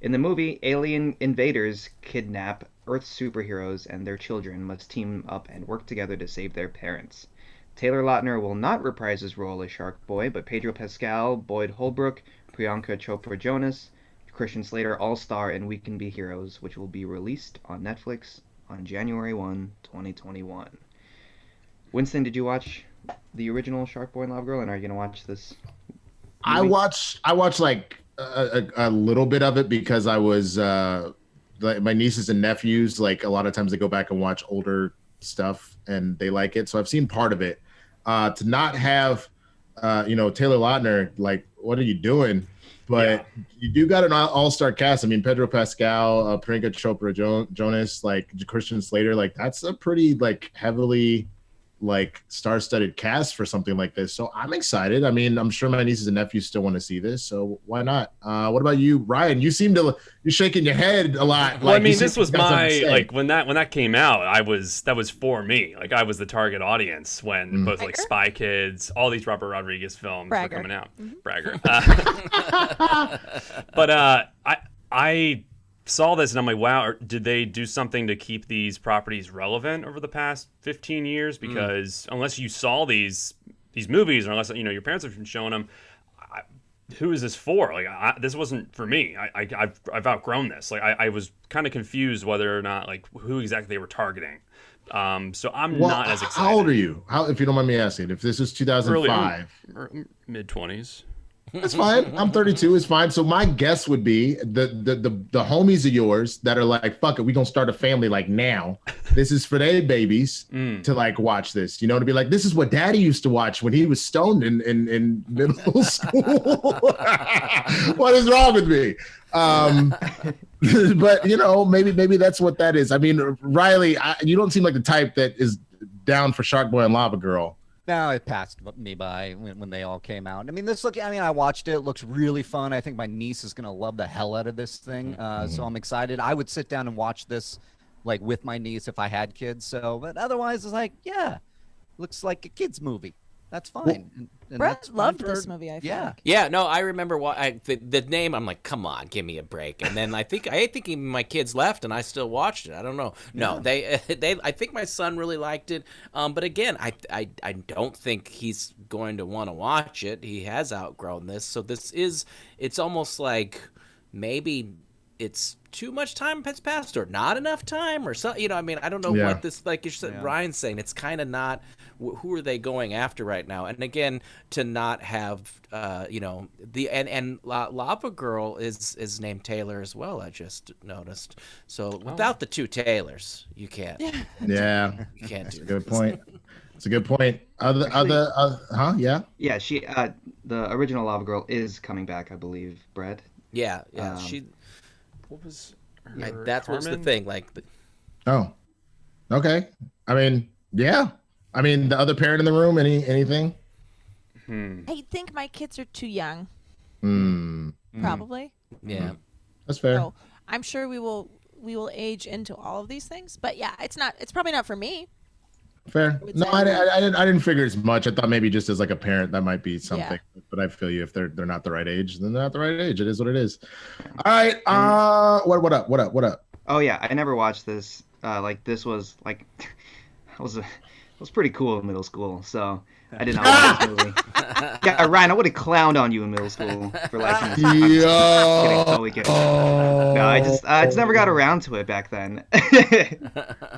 F: In the movie, alien invaders kidnap Earth's superheroes, and their children must team up and work together to save their parents. Taylor Lautner will not reprise his role as Shark Boy, but Pedro Pascal, Boyd Holbrook, Priyanka Chopra Jonas, Christian Slater all star in We Can Be Heroes, which will be released on Netflix on January 1, 2021. Winston, did you watch the original Shark Boy and Lava Girl, and are you going to watch this movie?
B: I watched like a little bit of it because I was like my nieces and nephews, like a lot of times they go back and watch older stuff and they like it. So I've seen part of it. To not have Taylor Lautner, like, what are you doing? But you do got an all-star cast. I mean, Pedro Pascal, Priyanka Chopra Jonas, like Christian Slater, like that's a pretty like heavily like star-studded cast for something like this. So I'm excited. I mean, I'm sure my nieces and nephews still want to see this, so why not? What about you, Ryan? You're shaking your head a lot.
C: Well, I mean, this was my like when that came out. That was for me. Like I was the target audience when both like Spy Kids, all these Robert Rodriguez films were coming out. Bragger. But I saw this and I'm like, wow, did they do something to keep these properties relevant over the past 15 years? Because unless you saw these movies, or unless your parents have been showing them, who is this for? Like, this wasn't for me. I've outgrown this. Like, I was kind of confused whether or not like who exactly they were targeting. So I'm not as excited.
B: How old are you? If you don't mind me asking, if this is 2005,
C: mid-20s.
B: That's fine. I'm 32. It's fine. So my guess would be the homies of yours that are like, fuck it, we gonna start a family like now. This is for their babies to like watch this. To be like, this is what Daddy used to watch when he was stoned in middle school. What is wrong with me? But maybe that's what that is. I mean, Reilly, you don't seem like the type that is down for Shark Boy and Lava Girl.
D: No, it passed me by when they all came out. I mean, I watched it. It looks really fun. I think my niece is going to love the hell out of this thing. So I'm excited. I would sit down and watch this like with my niece if I had kids. But otherwise it's like, yeah, looks like a kid's movie. That's fine. And
H: Brett loved this movie, I feel like.
E: Yeah, no, I remember the name. I'm like, come on, give me a break. And then I think even my kids left, and I still watched it. I don't know. No, they I think my son really liked it. But again, I don't think he's going to want to watch it. He has outgrown this, so it's almost like maybe it's too much time has passed, or not enough time, or something. I mean, I don't know what this, like you said, Ryan's saying, it's kind of not. Who are they going after right now? And again, to not have, Lava Girl is named Taylor as well. I just noticed. So without the two Taylors, you can't.
B: Yeah,
E: you can't do.
B: Good point. It's a good point. Yeah.
F: Yeah, she the original Lava Girl is coming back, I believe. Brett.
E: Yeah.
C: What was?
E: That's what's the thing.
B: Oh, okay. I mean, yeah. I mean, the other parent in the room. Anything?
H: I think my kids are too young. Probably.
E: Yeah.
B: That's fair.
H: So I'm sure we will age into all of these things. But yeah, it's probably not for me.
B: Fair. No, I didn't figure as much. I thought maybe just as like a parent that might be something. Yeah. But I feel you, if they're not the right age, then they're not the right age. It is what it is. All right. What up?
F: Oh yeah, I never watched this. This was like I was pretty cool in middle school, so I did not watch this movie. Yeah, Ryan, I would have clowned on you in middle school for liking this. Totally kidding. No, I just never got around to it back then.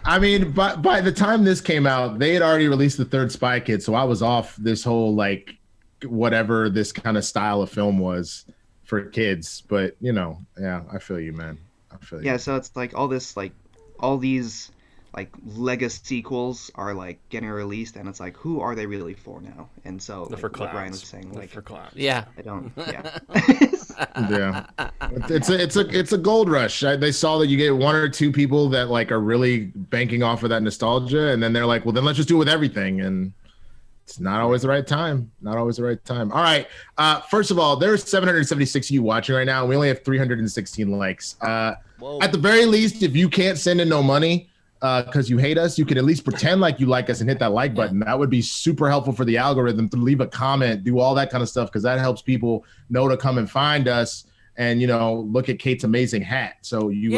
B: I mean, by the time this came out, they had already released the third Spy Kid, so I was off this whole like whatever this kind of style of film was for kids. But yeah, I feel you, man. I feel you.
F: Yeah, so it's like all these like Lego sequels are like getting released, and it's like, who are they really for now? And so like,
C: for
F: what Ryan was saying, like
C: for clowns.
E: Yeah,
F: I don't. Yeah.
B: Yeah, it's a gold rush. They saw that you get one or two people that like are really banking off of that nostalgia, and then they're like, well, then let's just do it with everything. And it's not always the right time. Not always the right time. All right. First of all, there's 776 of you watching right now, and we only have 316 likes. At the very least, if you can't send in no money because you hate us, you can at least pretend like you like us and hit that like button. That would be super helpful for the algorithm to leave a comment, do all that kind of stuff, because that helps people know to come and find us and, look at Kate's amazing hat. So you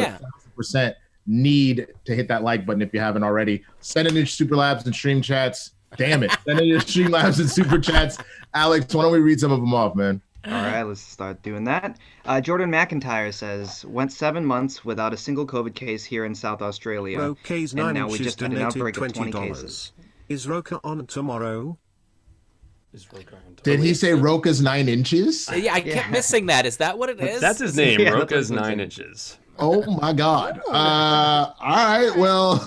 B: 100% need to hit that like button if you haven't already. Send in your Super Labs and Stream Chats. Damn it. Send in your Stream Labs and Super Chats. Alex, why don't we read some of them off, man?
F: All right, let's start doing that. Jordan McIntyre says, went 7 months without a single COVID case here in South Australia.
G: Roka's
F: and
G: 9
F: now we
G: inches
F: just had an
G: donated
F: outbreak of 20
G: $20.
F: cases.
G: Is Roka on tomorrow?
B: Did he say Roka's 9 inches?
E: Yeah, I kept missing that. Is that what it is?
C: That's his name, Roka's 9 inches.
B: Oh my God. All right. Well,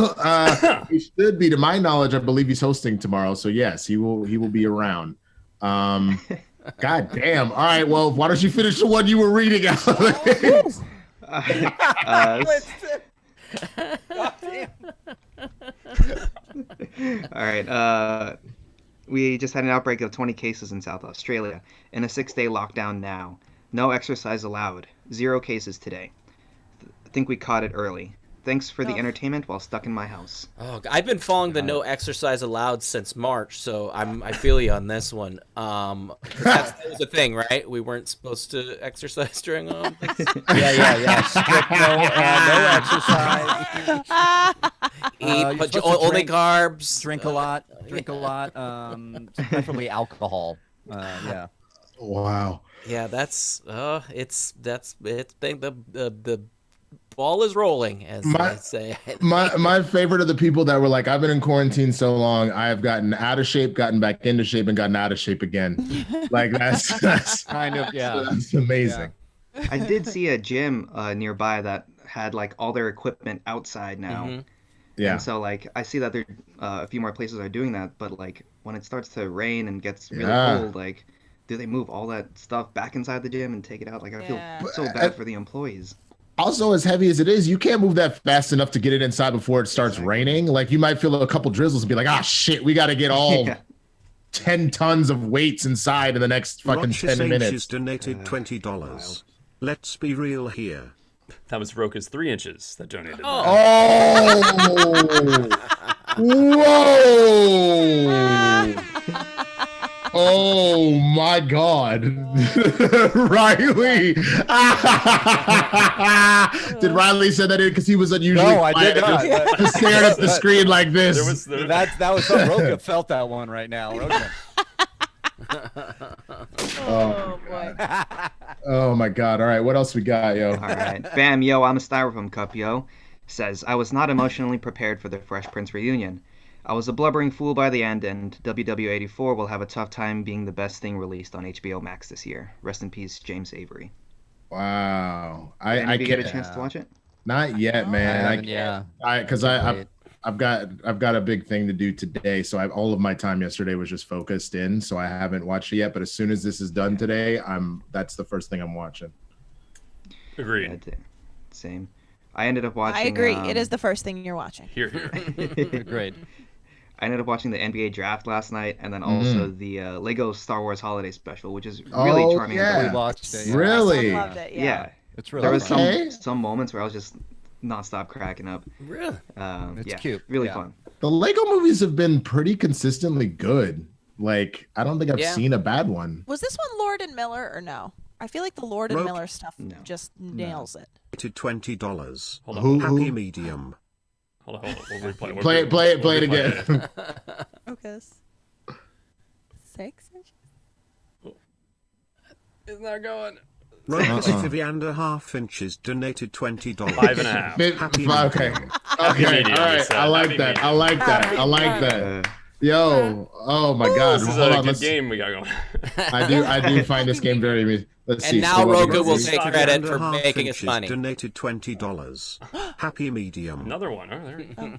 B: he should be, to my knowledge, I believe he's hosting tomorrow. So yes, he will be around. God damn. All right. Well, why don't you finish the one you were reading, Alex?
F: All All right. We just had an outbreak of 20 cases in South Australia. In a 6-day lockdown now. No exercise allowed. 0 cases today. I think we caught it early. Thanks for the entertainment while stuck in my house.
E: Oh, I've been following the no exercise allowed since March, so I feel you on this one. 'Cause that was the thing, right? We weren't supposed to exercise during Olympics.
D: Yeah. Strict no exercise.
E: Eat, but only carbs.
D: Drink a lot. Preferably alcohol. Yeah.
B: Wow.
E: Yeah, that's the ball is rolling, as I say.
B: My favorite of the people that were like, I've been in quarantine so long, I have gotten out of shape, gotten back into shape, and gotten out of shape again. Like that's
D: kind of
B: that's amazing.
F: Yeah. I did see a gym nearby that had like all their equipment outside now.
E: Mm-hmm.
B: Yeah.
F: And so like I see that there a few more places are doing that, but like when it starts to rain and gets really cold, like do they move all that stuff back inside the gym and take it out? Like I feel so bad for the employees.
B: Also, as heavy as it is, you can't move that fast enough to get it inside before it starts raining. Like you might feel a couple drizzles and be like, ah, shit, we got to get all 10 tons of weights inside in the next fucking 10 minutes.
G: Has donated $20. Let's be real here.
C: That was Roka's 3 inches that donated.
B: Oh! Whoa! Oh my God, Reilly! Did Reilly say that in because he was unusually
D: No, I did not.
B: Just staring at the screen like this.
D: That was some Roka felt that one right now. Roka.
H: Oh boy.
B: Oh my God! All right, what else we got, yo?
F: All right, bam, yo, I'm a styrofoam cup, yo. Says I was not emotionally prepared for the Fresh Prince reunion. I was a blubbering fool by the end, and WW84 will have a tough time being the best thing released on HBO Max this year. Rest in peace, James Avery.
B: Wow,
F: I get a chance to watch it.
B: Not yet, man. Because I've got a big thing to do today, so all of my time yesterday was just focused in, so I haven't watched it yet. But as soon as this is done today, that's the first thing I'm watching.
C: Agreed.
F: Yeah, same. I ended up watching.
H: I agree. It is the first thing you're watching.
C: Here.
D: Great.
F: I ended up watching the NBA draft last night, and then also the Lego Star Wars Holiday Special, which is really charming.
B: Yeah.
D: We watched it. Yeah.
B: Really?
H: I loved it.
F: Yeah.
D: It's really
F: there was
B: okay.
F: some moments where I was just nonstop cracking up.
E: Really?
D: It's cute.
F: Really
D: Yeah.
F: fun.
B: The Lego movies have been pretty consistently good. Like, I don't think I've seen a bad one.
H: Was this one Lord and Miller or no? I feel like the Lord and
G: Roke?
H: Miller stuff just nails it.
G: $20.
C: Hold on.
G: Happy medium.
C: Hold on. We'll replay.
B: Play it again.
H: Okay. 6 inches.
E: It's not going.
G: Rokas 5.5 inches donated $20.
C: 5.5.
B: Okay.
C: medium,
B: All right.
C: so
B: I like
C: happy
B: that.
C: medium.
B: I like that. Yo. Oh my God.
C: This is
B: Hold
C: a
B: on.
C: good game we got going.
B: I do find this game very amusing. Let's see.
E: And now
B: So what we
E: Roka
B: got
E: will
B: here.
E: take credit for
G: 5.5
E: making us
G: inches
E: money.
G: Donated $20. Happy medium.
C: Another one. Oh, there you go.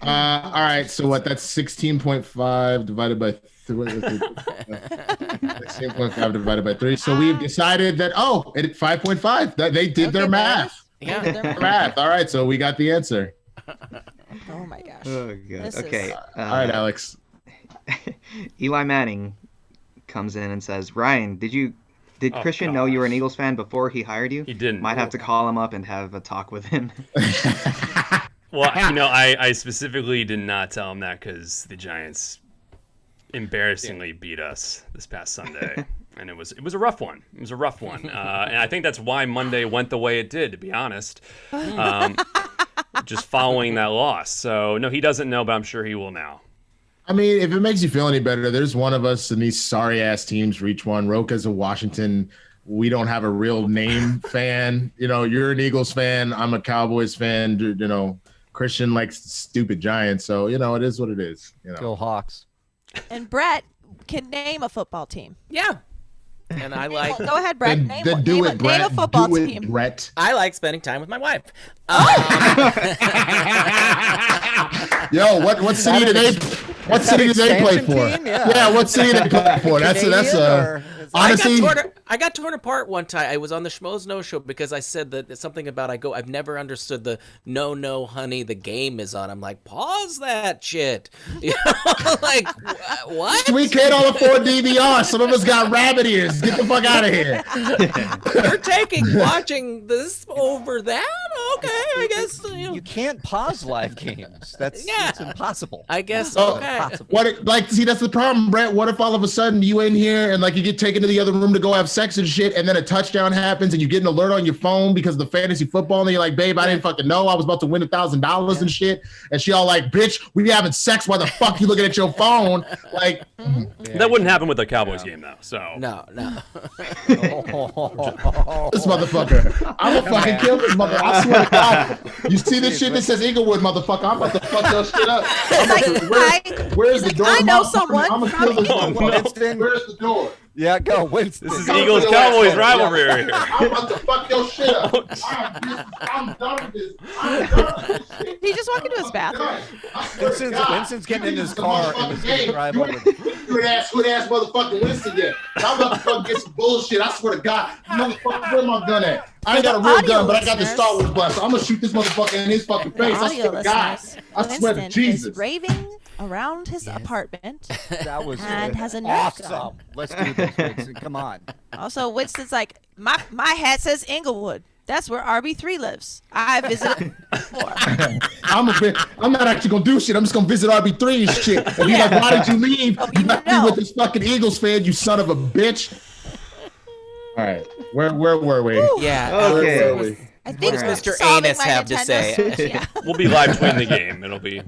B: All right. So what? That's 16.5 divided by 16.5 divided by 3. So we've decided that 5.5. That they did their math.
E: Yeah.
B: Their math. All right. So we got the answer.
H: Oh my gosh.
F: Oh god.
H: This
F: Okay.
B: All right, Alex.
F: Eli Manning comes in and says, "Ryan, did Christian know you were an Eagles fan before he hired you?
C: He didn't.
F: Might have to call him up and have a talk with him."
C: Well, I specifically did not tell him that because the Giants embarrassingly beat us this past Sunday, and it was a rough one. It was a rough one, and I think that's why Monday went the way it did. To be honest, just following that loss. So no, he doesn't know, but I'm sure he will now.
B: I mean, if it makes you feel any better, there's one of us in these sorry ass teams reach one. Roka's a Washington. We don't have a real name fan. You're an Eagles fan. I'm a Cowboys fan. Christian likes stupid Giants. So, it is what it is.
D: Go Hawks.
H: And Brett can name a football team.
E: Yeah. And I like.
H: Go ahead, Brett.
B: Then do it, Brett.
H: Name a football
B: Do it,
H: team.
B: Brett.
E: I like spending time with my wife.
B: Yo, what city did they? What city do they play for? Yeah, what city they play for? That's honestly.
E: I got torn apart one time. I was on the Schmoes No Show because I said that something about I've never understood the no honey, the game is on. I'm like, pause that shit. You know, like what?
B: We can't all afford DVR. Some of us got rabbit ears. Get the fuck out of here.
E: You're watching this over that? Okay, I guess.
D: You can't pause live games. That's impossible.
E: I guess.
D: Okay.
B: See, that's the problem, Brett. What if all of a sudden you in here and like you get taken to the other room to go have sex and shit, and then a touchdown happens and you get an alert on your phone because of the fantasy football, and you're like, babe, I didn't fucking know I was about to win $1,000 and shit, and she all like, bitch, we having sex, why the fuck you looking at your phone? Like,
C: that wouldn't happen with the Cowboys game though. So
E: no.
B: This motherfucker, I'm gonna fucking kill this motherfucker. I swear to God. You see this shit that says Inglewood, motherfucker? I'm about to fuck your shit up. Where's the door?
H: I know someone.
B: I'm gonna kill this motherfucker. Where's the door?
D: Yeah, go, Winston.
C: This is Eagles Cowboys rivalry right here.
B: I'm about to fuck your shit up. I'm done with this.
H: Did he just walk into his bathroom?
D: Winston's getting in his car and he's gonna drive over.
B: Good ass motherfucking Winston yet. I'm about to fucking get some bullshit. I swear to God. Motherfucker, where my gun at? I ain't got a real gun, but I got the Star Wars blast. So I'm gonna shoot this motherfucker in his fucking face. I swear to God. I swear to Jesus.
H: Is raving around his apartment.
D: That was
H: and has a Nerf
D: awesome.
H: gun.
D: Let's do this, Winston. Come on.
H: Also, Winston's like, my hat says Inglewood. That's where RB3 lives. I visited before.
B: I'm not actually gonna do shit. I'm just gonna visit RB3 and shit. And he's like, why did you leave? You left me with this fucking Eagles fan, you son of a bitch. All right, where were we?
E: Yeah.
F: Okay.
B: Where were we?
H: I think
E: what does Mr.
H: solving
E: Anus
H: my
E: have to
H: Nintendo
E: say?
H: Switch, yeah.
C: We'll be live tweeting the game. It'll be.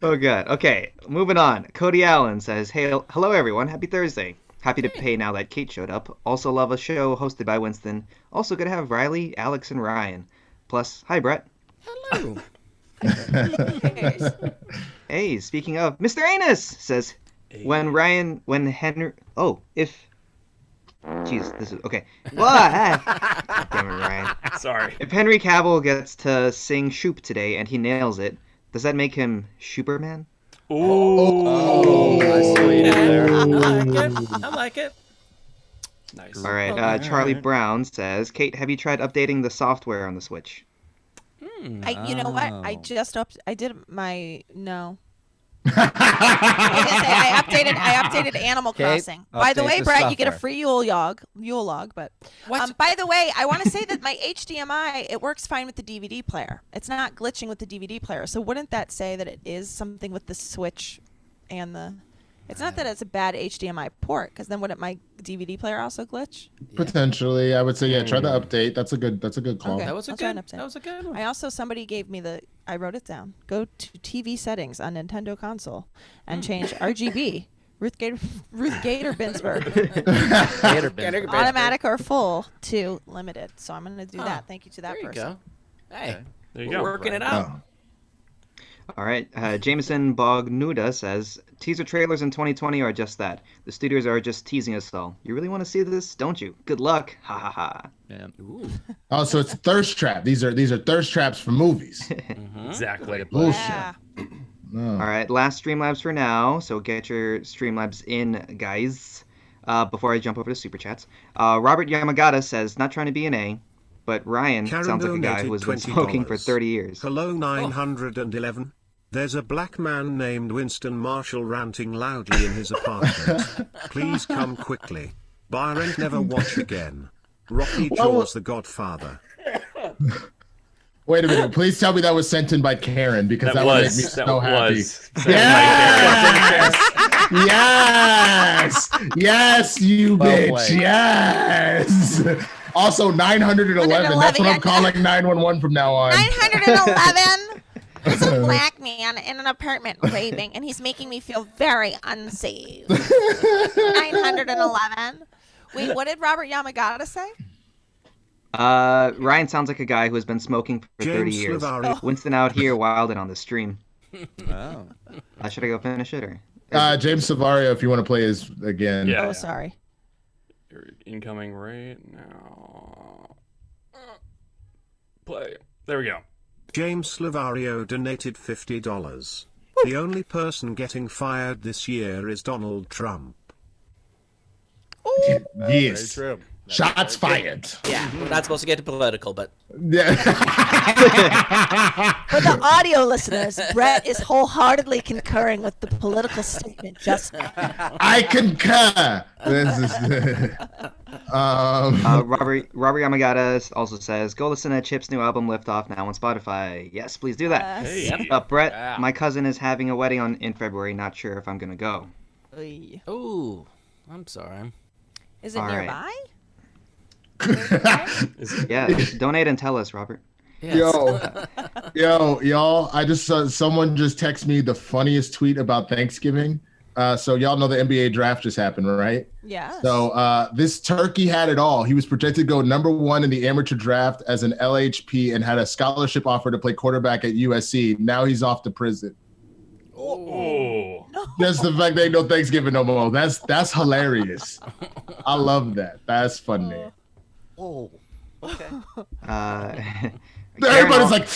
F: Oh god. Okay, moving on. Cody Allen says, "Hey, hello everyone. Happy Thursday. Happy to pay now that Kate showed up. Also love a show hosted by Winston. Also good to have Reilly, Alex, and Ryan. Plus, hi Brett.
E: Hello.
F: Hey, speaking of, Mr. Anus says, Jeez, this is okay. What? Damn it, Ryan.
C: Sorry.
F: If Henry Cavill gets to sing Shoop today and he nails it, does that make him Superman?
C: Ooh.
E: I like it.
C: Nice.
F: All right. Charlie Brown says, Kate, have you tried updating the software on the Switch?
H: You know what? I did my no. I updated Animal Crossing. By the way, Brett, you get a free Yule log. But by the way, I want to say that my HDMI it works fine with the DVD player. It's not glitching with the DVD player. So wouldn't that say that it is something with the Switch and the? It's not that it's a bad HDMI port, because then wouldn't my DVD player also glitch?
B: Potentially, I would say try the update. That's a good call.
H: Okay.
E: That was a good one.
H: I also somebody gave me I wrote it down. Go to TV settings on Nintendo console and change RGB. Ruth Gator Binsberg. Automatic or full to limited. So I'm going to do that. Thank you to that person.
E: There you go. Hey,
C: there you
E: we're
C: go.
E: working it out.
F: All right. Jameson Bognuda says, teaser trailers in 2020 are just that. The studios are just teasing us all. You really want to see this, don't you? Good luck. Ha ha ha.
D: Yeah.
B: Oh, so it's thirst trap. These are thirst traps for movies.
C: Exactly.
B: Bullshit.
H: Yeah.
B: No.
F: All right. Last Streamlabs for now. So get your Streamlabs in, guys. Before I jump over to Super Chats. Robert Yamagata says, not trying to be an A, but Ryan
G: Karen
F: sounds like a guy who has been smoking for 30 years.
G: Hello 911. There's a black man named Winston Marshall ranting loudly in his apartment. Please come quickly. Buy rent, never watch again. Rocky Jaws, the Godfather.
B: Wait a minute. Please tell me that was sent in by Karen, because that would make me so happy. Yes! Yes, you bitch. Yes! Also, 911. That's what I'm calling 911 from now on.
H: 911. There's a black man in an apartment raving, and he's making me feel very unsafe. 911. Wait, what did Robert Yamagata say?
F: Ryan sounds like a guy who has been smoking for 30 years. Winston out here wilding on the stream.
D: Oh.
F: Should I go finish it, or?
B: James Savario, if you want to play his again.
C: Yeah.
H: Oh, sorry.
C: You're incoming right now. Play. There we go.
G: James Lavario donated $50. The only person getting fired this year is Donald Trump.
B: Yes.
I: Very true.
B: Shots fired.
E: Yeah, we're not supposed to get political, but
B: Yeah.
H: For the audio listeners, Brett is wholehearted concurring with the political statement just now.
B: I concur. This is,
F: Robert Yamagata also says, go listen to Chip's new album Lift Off now on Spotify. Yes, please do that.
C: Hey.
F: Brett, my cousin is having a wedding in February. Not sure if I'm going to go.
E: ooh, I'm sorry.
H: Is it
F: All right.
H: nearby?
F: Yeah, donate and tell us, Robert.
E: Yes.
B: Y'all, I just saw someone just text me the funniest tweet about Thanksgiving. So y'all know the NBA draft just happened, right?
H: Yeah.
B: So this turkey had it all. He was projected to go #1 in the amateur draft as an LHP and had a scholarship offer to play quarterback at USC. Now he's off to prison.
C: Oh.
B: Just the fact they ain't no Thanksgiving no more. That's hilarious. I love that. That's funny.
D: Oh, okay.
B: Everybody's like,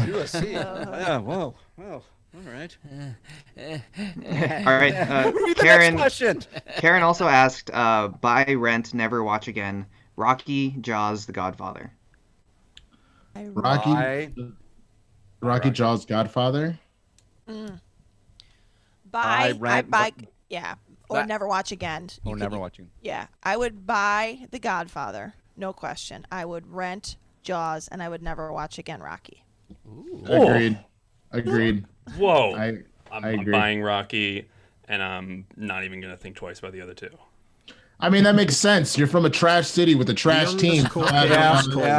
D: USC. Yeah, whoa. All right.
F: All right.
D: Read the
F: Karen.
D: next question.
F: Karen also asked, buy, rent, never watch again. Rocky, Jaws, The Godfather.
B: Rocky Jaws, Godfather.
H: Buy,
D: rent,
H: yeah, or never watch again.
D: Or never watching.
H: Yeah, I would buy The Godfather, no question. I would rent Jaws, and I would never watch again Rocky.
B: Agreed.
C: Whoa.
B: I'm
C: I'm buying Rocky, and I'm not even gonna think twice about the other two.
B: I mean, that makes sense. You're from a trash city with a trash team.
D: Philadelphia,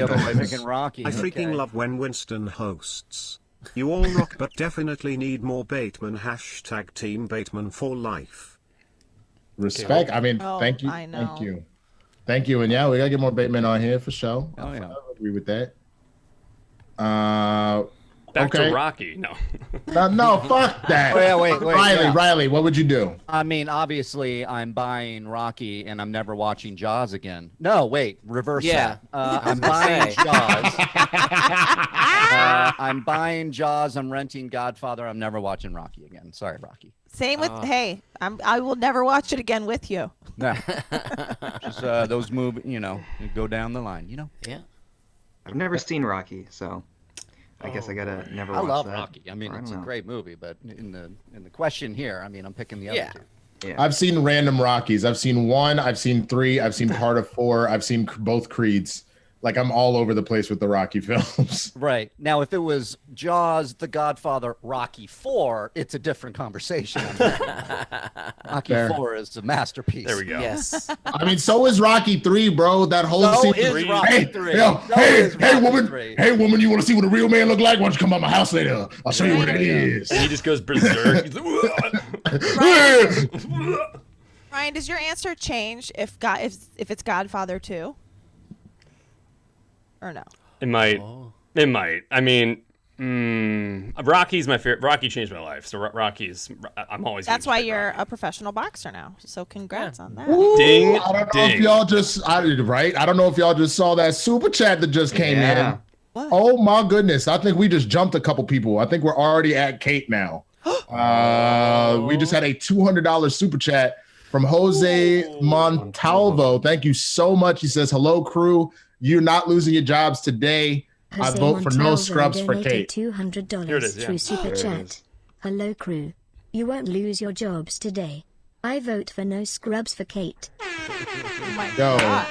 D: but I'm picking Rocky.
G: I freaking love when Winston hosts. You all rock, but definitely need more Bateman. # Team Bateman for life.
B: Respect. I mean, thank you.
H: I know.
B: Thank you. And yeah, we gotta get more Bateman on here for sure.
D: Oh yeah.
B: I agree with that.
C: Back
B: Okay.
C: to Rocky. No.
B: No, fuck that.
D: Wait.
B: Riley, what would you do?
D: I mean, obviously, I'm buying Rocky, and I'm never watching Jaws again. No, wait, reverse
E: Yeah.
D: that. I'm buying Jaws. I'm buying Jaws. I'm renting Godfather. I'm never watching Rocky again. Sorry, Rocky.
H: Same with hey, I will never watch it again with you.
D: No, just those move. Go down the line.
E: Yeah.
F: I've never seen Rocky, so I guess I gotta never watch
D: I love
F: that.
D: Rocky. I mean,
F: Or
D: it's a
F: don't know.
D: great movie, but in the question here, I mean, I'm picking the other two.
F: Yeah.
B: I've seen random Rockies. I've seen 1. I've seen 3. I've seen part of 4. I've seen both Creeds. Like, I'm all over the place with the Rocky films.
D: Right. Now, if it was Jaws, The Godfather, Rocky 4, it's a different conversation. Rocky
B: Fair.
D: 4 is a masterpiece.
C: There we go.
E: Yes.
B: I mean, so is Rocky 3, bro. That whole
D: So
B: scene.
D: is Rocky
B: Hey,
D: 3.
B: yo,
D: So
B: hey,
D: is
B: hey,
D: Rocky
B: woman.
D: 3.
B: Hey, woman, you want to see what a real man look like? Why don't you come by my house later? I'll show you what it is.
C: And he just goes berserk. He's like,
H: Ryan, does your answer change if it's Godfather 2? Or no?
C: It might. It might. I mean, Rocky's my favorite. Rocky changed my life. So Rocky's. I'm always.
H: That's
C: gonna
H: why
C: pick
H: you're
C: Rocky.
H: a professional boxer now. So congrats on that.
C: Ding.
B: I don't know
C: ding.
B: if y'all just, right? I don't know if y'all just saw that super chat that just came
F: Yeah.
B: in.
H: What?
B: Oh my goodness! I think we just jumped a couple people. I think we're already at Kate now. We just had a $200 super chat from Jose Montalvo. Thank you so much. He says, "Hello, crew. You're not losing your jobs today. I
J: Jose
B: vote for no
J: Montalvo
B: scrubs for
J: donated
B: Kate."
J: $200
C: Here it is, yeah.
J: through Super
F: There it
J: Chat.
F: is.
J: Hello, crew. You won't lose your jobs today. I vote for no scrubs for Kate.
H: Oh my
B: Yo,
H: God.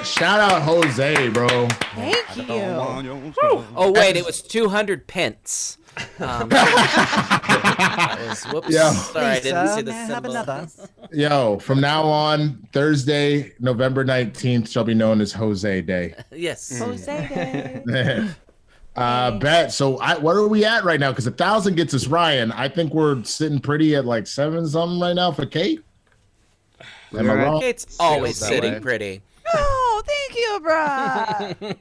B: shout out Jose, bro.
H: Thank you.
E: Oh wait, it was 200 pence. That was, whoops.
B: Yeah.
E: Sorry, I didn't see the symbol.
B: Yo, from now on, Thursday, November 19th shall be known as Jose Day.
E: Yes.
H: Jose Day.
B: Bet. So what are we at right now? Because 1,000 gets us Ryan. I think we're sitting pretty at like 7 something right now for Kate. Am I wrong?
E: Kate's always
D: that
E: sitting
D: way.
E: pretty.
H: Oh, thank you, Brad.
C: Michael.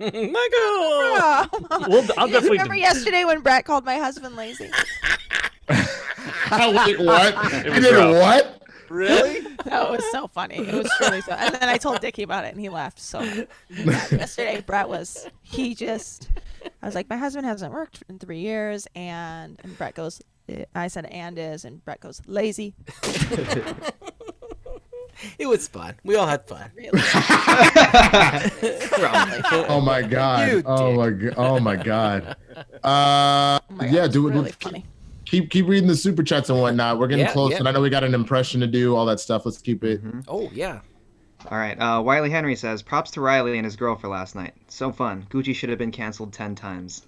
C: I'll definitely.
H: Remember yesterday when Brett called my husband lazy?
B: Wait, what?
C: It
B: You
C: was
B: did
C: rough.
B: what?
D: Really?
H: That was so funny. It was truly so. And then I told Dickie about it, and he laughed so bad. Yesterday, Brett was, I was like, my husband hasn't worked in 3 years, and Brett goes, I said, and Brett goes, lazy.
E: It was fun. We all had fun.
H: Really?
B: Oh my god. Oh my god. Yeah,
H: really funny.
B: Keep reading the super chats and whatnot. We're getting close, and I know we got an impression to do, all that stuff. Let's keep it.
E: Oh yeah.
F: All right. Wiley Henry says, props to Reilly and his girl for last night. So fun. Gucci should have been canceled 10 times.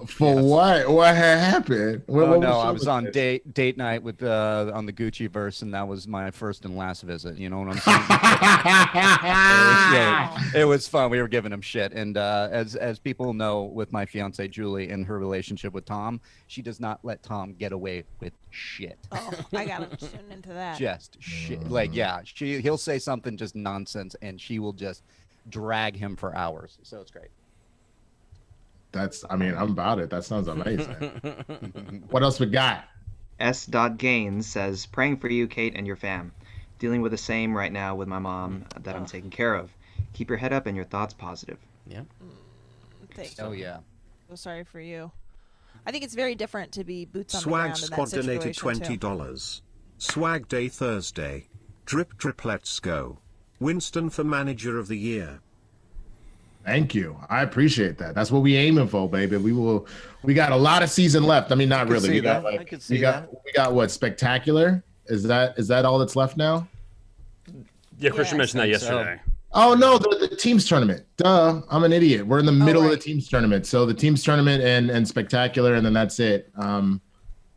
B: For what? What had happened?
D: I was on date night with on the Gucci verse, and that was my first and last visit. You know what I'm saying? It was fun. We were giving him shit, and as people know, with my fiance Julie and her relationship with Tom, she does not let Tom get away with shit.
H: Oh, I got to tune into that.
D: Just shit. Like, he'll say something just nonsense, and she will just drag him for hours. So it's great.
B: I'm about it. That sounds amazing. What else we got?
F: S. Gaines says, praying for you, Kate, and your fam. Dealing with the same right now with my mom that I'm taking care of. Keep your head up and your thoughts positive.
E: Yeah.
H: Thanks.
D: Oh, yeah.
H: So sorry for you. I think it's very different to be boots on the
G: Swag
H: ground in
G: Squad
H: that
G: donated
H: situation, too.
G: $20. Swag Day Thursday. Drip let's go. Winston for Manager of the Year.
B: Thank you. I appreciate that. That's what we aiming for, baby. We got a lot of season left. I mean, not really. We got we got what? Spectacular? Is that all that's left now?
C: Yeah, Christian mentioned that yesterday.
B: Oh no, the teams tournament. Duh, I'm an idiot. We're in the middle of the teams tournament. So the teams tournament and spectacular, and then that's it.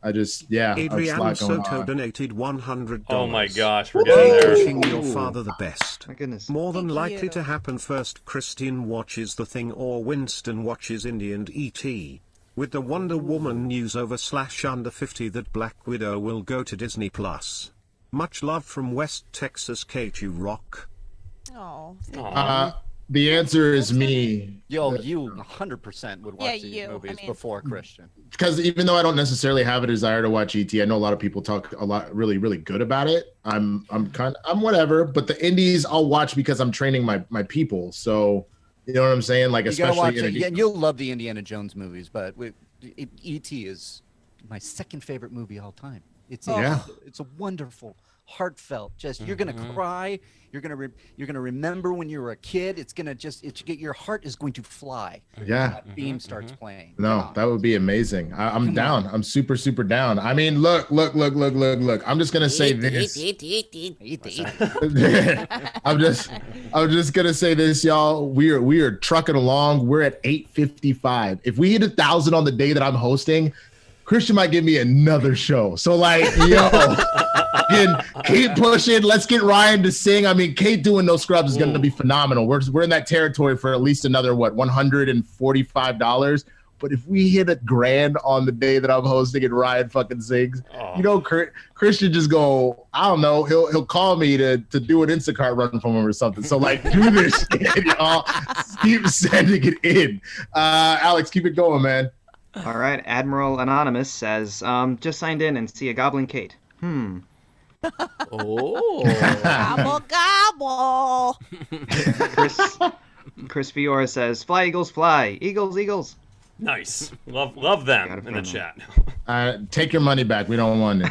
G: Adrian Soto donated $100.
C: Oh my gosh, we're getting there.
G: Wishing your father the best.
F: My goodness.
G: More than
H: Thank
G: likely
H: you.
G: to happen first. Christian watches The Thing or Winston watches Indy and E.T. With the Wonder Woman news over /under 50 that Black Widow will go to Disney Plus. Much love from West Texas, Kate, you rock.
H: Oh,
B: The answer is me.
D: Yo, you 100% would watch these movies before Christian.
B: Because even though I don't necessarily have a desire to watch ET, I know a lot of people talk a lot really, really good about it. I'm whatever, but the indies I'll watch because I'm training my people. So you know what I'm saying? Like,
D: You
B: especially
D: gotta watch it. Yeah, you'll love the Indiana Jones movies, but ET is my second favorite movie all time. It's a wonderful, heartfelt. You're gonna cry. You're gonna remember when you were a kid. Your heart is going to fly.
B: Yeah.
D: That theme starts playing.
B: No, that would be amazing. I'm down. I'm super, super down. I mean, look. I'm just gonna say this. I'm just gonna say this, y'all. We are trucking along. We're at 8:55. If we hit 1,000 on the day that I'm hosting, Christian might give me another show. So keep pushing. Let's get Ryan to sing. I mean, Kate doing No Scrubs is going to be phenomenal. We're in that territory for at least another, $145. But if we hit $1,000 on the day that I'm hosting and Ryan fucking sings, Christian just go, I don't know, he'll call me to do an Instacart run from him or something. So do this shit, y'all. Keep sending it in. Alex, keep it going, man.
F: All right. Admiral Anonymous says, just signed in and see a Goblin Kate.
E: Oh.
H: Gobble, gobble.
F: Chris Fiora says, fly, Eagles, fly. Eagles.
C: Nice. Love them in the chat.
B: Take your money back. We don't want it.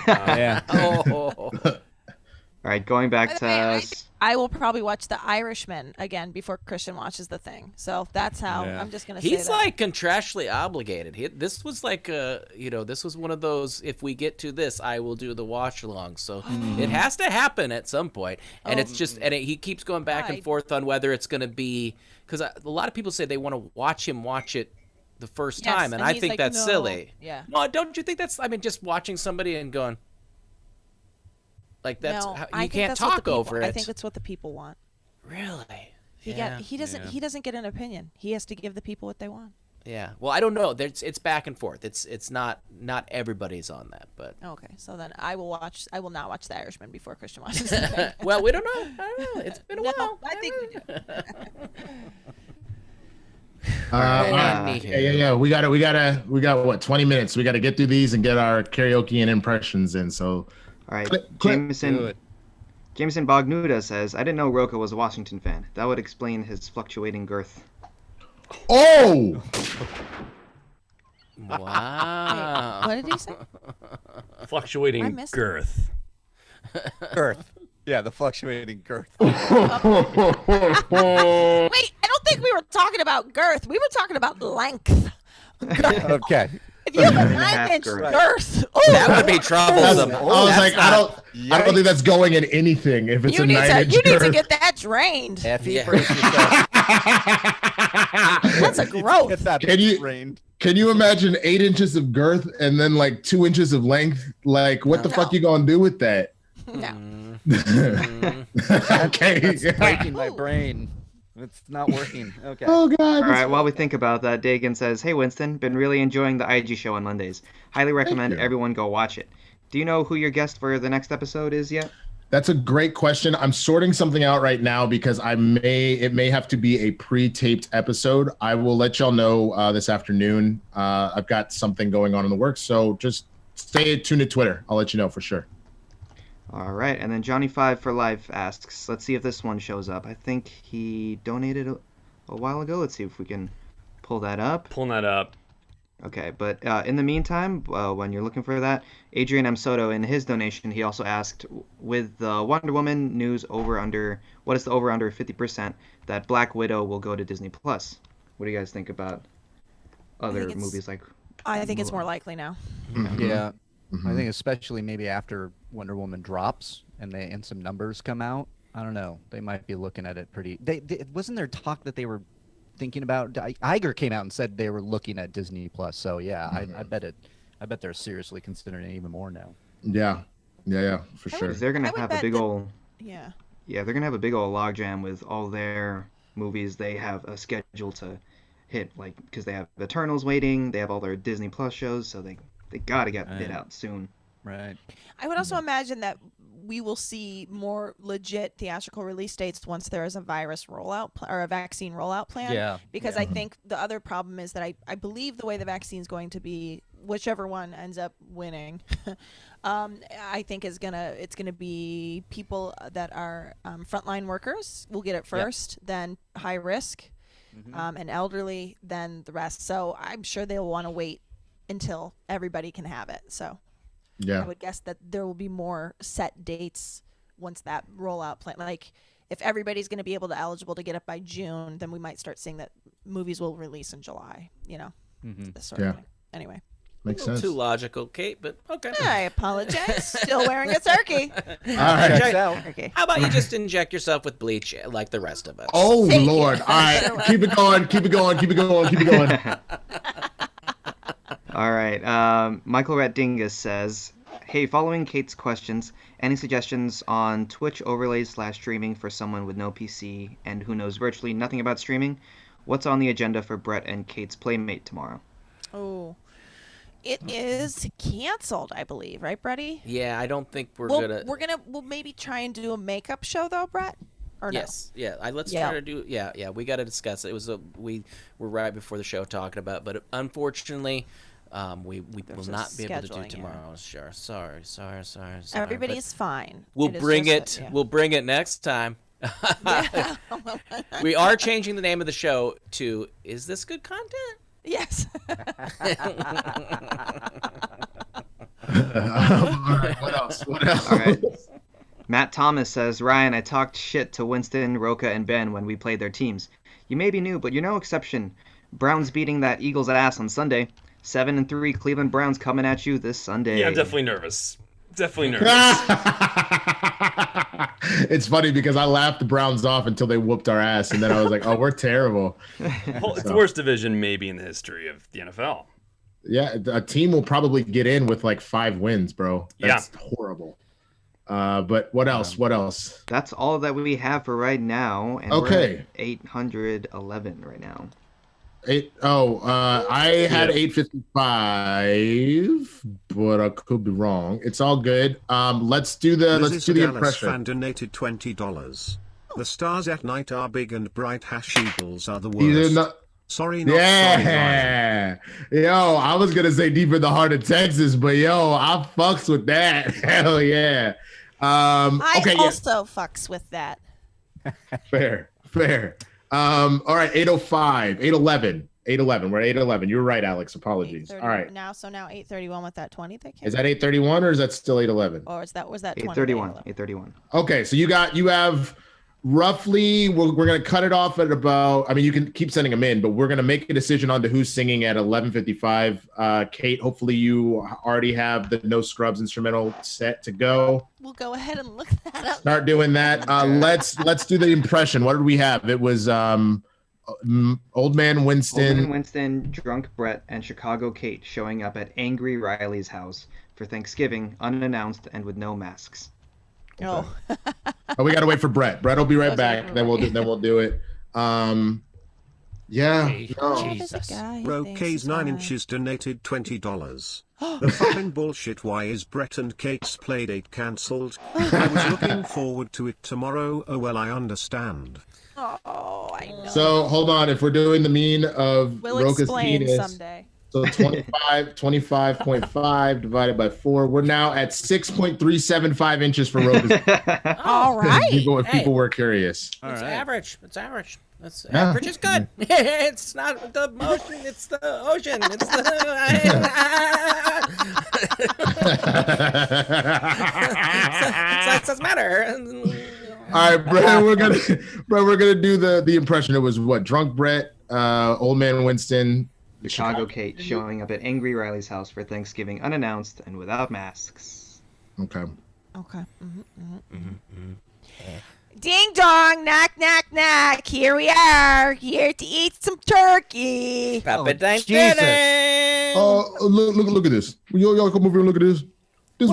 F: All right, going back to...
H: I will probably watch The Irishman again before Christian watches The Thing. So that's how I'm just going to say that.
E: He's like contractually obligated. This was like this was one of those, if we get to this, I will do the watch along. So it has to happen at some point. And it's just, he keeps going back and forth on whether it's going to be, because a lot of people say they want to watch him watch it the first time. And I think that's silly.
H: Yeah.
E: No, don't you think that's, just watching somebody and going, like that's you can't talk over it.
H: I think that's what the people want.
E: Really?
H: He doesn't get an opinion. He has to give the people what they want.
E: Yeah. Well, I don't know. It's back and forth. It's not everybody's on that, but
H: okay. So then I will not watch The Irishman before Christian watches it.
E: Well, we don't know. I don't know. It's been a while.
H: I think we do.
B: Yeah. We got what, 20 minutes. We got to get through these and get our karaoke and impressions in. So
F: All right, Jameson Bognuda says, I didn't know Roka was a Washington fan. That would explain his fluctuating girth.
B: Oh!
E: Wow.
H: What did he say?
C: Fluctuating girth.
D: Girth. Yeah, the fluctuating girth.
H: Wait, I don't think we were talking about girth. We were talking about length.
D: Okay.
H: If you have a 9-inch girth,
E: that would be troublesome.
B: I was like, I don't think that's going in anything if it's a 9-inch
H: You
B: girth.
H: need to get that drained.
D: Effie, brace yourself.
H: That's a growth.
D: Get that drained.
B: Can you imagine 8 inches of girth and then like 2 inches of length? Like, what the fuck you gonna do with that?
H: No.
B: Okay.
D: That's breaking my brain. It's not working. Okay.
B: Oh, God.
F: All right, while we think about that, Dagan says, hey, Winston, been really enjoying the IG show on Mondays. Highly recommend everyone go watch it. Do you know who your guest for the next episode is yet?
B: That's a great question. I'm sorting something out right now because it may have to be a pre-taped episode. I will let y'all know this afternoon. I've got something going on in the works, so just stay tuned to Twitter. I'll let you know for sure.
F: All right, and then Johnny5 for Life asks, let's see if this one shows up. I think he donated a while ago. Let's see if we can pull that up.
C: Pulling that up.
F: Okay, but in the meantime, when you're looking for that, Adrian M. Soto, in his donation, he also asked, with the Wonder Woman news what is the over-under 50% that Black Widow will go to Disney+. What do you guys think about other movies like...
H: I think it's more likely now.
B: Mm-hmm.
D: Yeah. Mm-hmm. I think especially maybe after Wonder Woman drops and some numbers come out. I don't know. They might be looking at it pretty... Wasn't there talk that they were thinking about... Iger came out and said they were looking at Disney+. So, yeah, I bet they're seriously considering it even more now.
B: Yeah, for sure.
F: They're going to have a big old...
H: Yeah.
F: Yeah, they're going to have a big old logjam with all their movies. They have a schedule to hit, like, because they have Eternals waiting. They have all their Disney Plus shows, so they got to get it out soon.
D: Right.
H: I would also imagine that we will see more legit theatrical release dates once there is a virus rollout or a vaccine rollout plan.
D: Yeah.
H: Because I think the other problem is that I believe the way the vaccine is going to be, whichever one ends up winning, I think it's gonna be people that are frontline workers will get it first, then high risk, and elderly, then the rest. So I'm sure they'll want to wait until everybody can have it. So I would guess that there will be more set dates once that rollout plan. Like if everybody's going to be eligible to get it by June, then we might start seeing that movies will release in July. You know, this sort of thing. Anyway,
B: makes sense.
E: Too logical, Kate, but okay.
H: I apologize. Still wearing a turkey.
B: All right.
H: Okay.
E: How about you just inject yourself with bleach like the rest of us?
B: Oh, Lord. All right. Keep it going.
F: All right. Michael Ratdingus says, hey, following Kate's questions, any suggestions on Twitch overlays / streaming for someone with no PC and who knows virtually nothing about streaming? What's on the agenda for Brett and Kate's Playmate tomorrow?
H: Oh, it is canceled, I believe. Right, Bretty?
E: Yeah, I don't think
H: we'll maybe try and do a makeup show though, Brett. Or
E: yes, no? Let's try to do. Yeah, we got to discuss it. It was we were right before the show talking about, it, but unfortunately, we will not be able to do tomorrow. Sure, sorry.
H: Everybody's fine.
E: We'll bring it. We'll bring it next time. We are changing the name of the show to "Is This Good Content?"
H: Yes.
B: All right. What else?
F: All right. Matt Thomas says, Ryan, I talked shit to Winston, Roka, and Ben when we played their teams. You may be new, but you're no exception. Browns beating that Eagles ass on Sunday. 7-3 Cleveland Browns coming at you this Sunday.
C: Yeah, I'm definitely nervous.
B: It's funny because I laughed the Browns off until they whooped our ass, and then I was like, oh, we're terrible.
C: It's the worst division maybe in the history of the NFL.
B: Yeah, a team will probably get in with like 5 wins, bro. That's horrible. But what else?
F: That's all that we have for right now. And we're at 811 right now.
B: I had 855, but I could be wrong. It's all good. Let's do the impression.
G: Fan donated $20. The stars at night are big and bright. Eagles are the worst. Sorry, not sorry, Ryan.
B: Yo, I was gonna say Deep in the Heart of Texas, but yo, I fucks with that. Hell yeah.
H: I also fucks with that.
B: Fair. All right, 8:05, 8:11. 8:11. We're at 8:11. You're right, Alex. Apologies. All right.
H: Now 8:31 with that 20.
B: Is that 8:31 or is that still 8:11?
H: Or was that 20?
F: 8:31. 8:31.
B: Okay, so you have roughly. We're gonna cut it off at about. I mean, you can keep sending them in, but we're gonna make a decision on who's singing at 11:55. Kate, hopefully you already have the No Scrubs instrumental set to go.
H: We'll go ahead and look that up.
B: Start doing that. Let's do the impression. What did we have? It was Old Man Winston,
F: Drunk Brett, and Chicago Kate showing up at Angry Reilly's house for Thanksgiving, unannounced and with no masks.
H: Oh.
B: Oh, we gotta wait for Brett. Brett will be right back. Then we'll do it. Yeah.
G: Jesus. Bro K's 9 inches donated $20. The fucking bullshit. Why is Brett and Kate's playdate cancelled? I was looking forward to it tomorrow. Oh well, I understand.
H: Oh, I know.
B: So hold on. If we're doing the mean of Roka's penis,
H: someday.
B: So 25.5 divided by 4. We're now at 6.375 inches for Roka's.
H: All right.
B: If people were curious.
E: It's average. Average is good. It's not the motion, it's the ocean. It's the it doesn't matter.
B: All right, Brett, we're gonna do the impression. It was what? Drunk Brett, Old Man Winston,
F: Chicago Kate showing up at Angry Reilly's house for Thanksgiving, unannounced and without masks.
B: Okay.
H: Ding dong, knock, knock, knock. Here we are, here to eat some turkey.
E: Happy Thanksgiving.
B: Look at this. Y'all come over here and look at this. This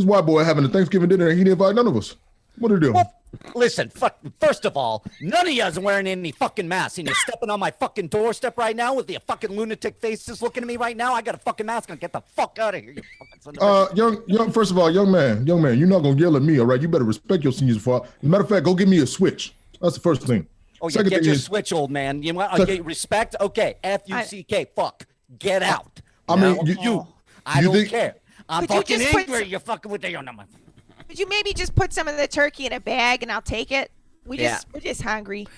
B: white boy having a Thanksgiving dinner and he didn't invite none of us. What are you doing?
D: Well, listen, first of all, none of you is wearing any fucking masks, and you're stepping on my fucking doorstep right now with your fucking lunatic faces looking at me right now. I got a fucking mask on. Get the fuck out of here, you fucking son of a...
B: young. First of all, young man, you're not gonna yell at me, all right? You better respect your seniors. As a matter of fact, go give me a switch. That's the first thing.
D: Oh, you get your switch, old man. You want respect? Okay, F-U-C-K. Fuck, get out.
B: I mean,
D: I don't care. I'm
H: Could
D: fucking angry. You're fucking with your number.
H: Could you maybe just put some of the turkey in a bag and I'll take it? We're just hungry.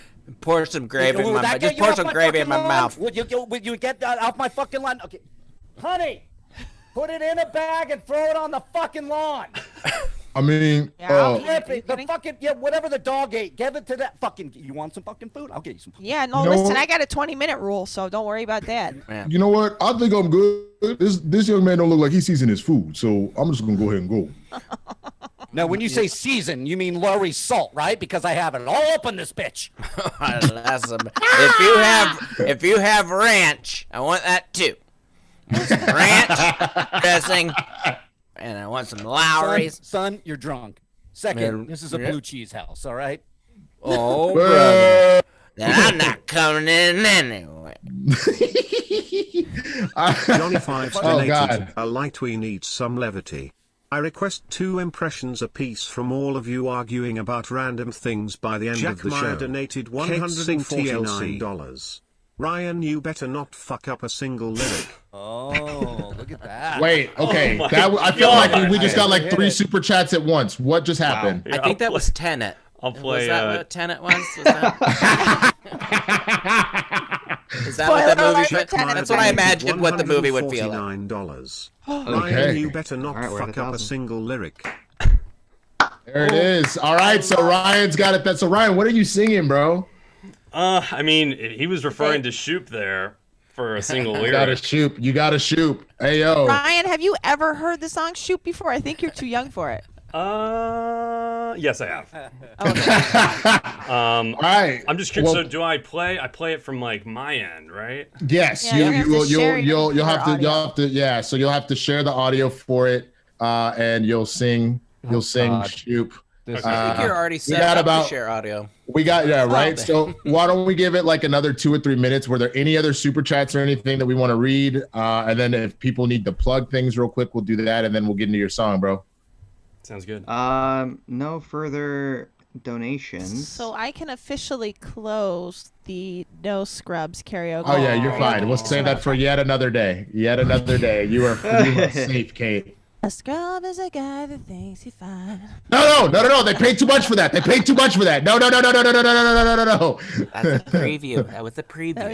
E: Pour some gravy in my mouth. Just pour some gravy in my mouth.
D: Would you get that off my fucking lawn? Okay, honey, put it in a bag and throw it on the fucking lawn.
B: I mean,
D: whatever the dog ate, give it to that fucking. You want some fucking food? I'll get you some.
H: Yeah, no, listen, I got a 20-minute rule, so don't worry about that.
B: You know what? I think I'm good. This young man don't look like he's seasoning his food, so I'm just gonna go ahead and go.
D: No, when you say season, you mean Lowry's salt, right? Because I have it all up in this bitch.
E: If you have ranch, I want that too. Some ranch dressing, and I want some Lowry's.
D: Son, you're drunk. Second, this is a blue cheese house, all right?
E: Oh, brother. Then I'm not coming in anyway.
G: Johnny Fives donated a light. We need some levity. I request 2 impressions apiece from all of you arguing about random things by the end of the show. Jack Meyer donated $149. Ryan, you better not fuck up a single lyric.
D: Oh, look at that.
B: Wait, okay. I feel like we just got like 3 super chats at once. What just happened?
E: I think that was Tenet.
C: I'll play.
E: Was that what Tenet was? Is that what the movie? That's what I imagined. What the movie would feel like.
G: $149. Ryan, you better not fuck up a single lyric.
B: There it is. All right, so Ryan's got it. So Ryan, what are you singing, bro?
C: I mean, he was referring to Shoop there for a single lyric.
B: You gotta shoot. Hey, yo.
H: Ryan, have you ever heard the song Shoop before? I think you're too young for it.
C: Yes, I have.
H: Okay.
B: All right.
C: I'm just curious. So do I play? I play it from like my end, right?
B: Yes.
H: Yeah,
B: you'll have to. Yeah. So you'll have to share the audio for it, and you'll sing. Shoop.
E: I think you're already set up to share audio.
B: Right. So why don't we give it like another 2 or 3 minutes? Were there any other super chats or anything that we want to read? And then if people need to plug things real quick, we'll do that, and then we'll get into your song, bro.
C: Sounds good.
F: No further donations.
H: So I can officially close the No Scrubs karaoke.
B: Oh yeah, you're fine. We'll save that for yet another day. Yet another day. You are safe, Kate.
H: A scrub is a guy that thinks he's fine.
B: No. They paid too much for that. No.
E: That's a preview. That was a preview.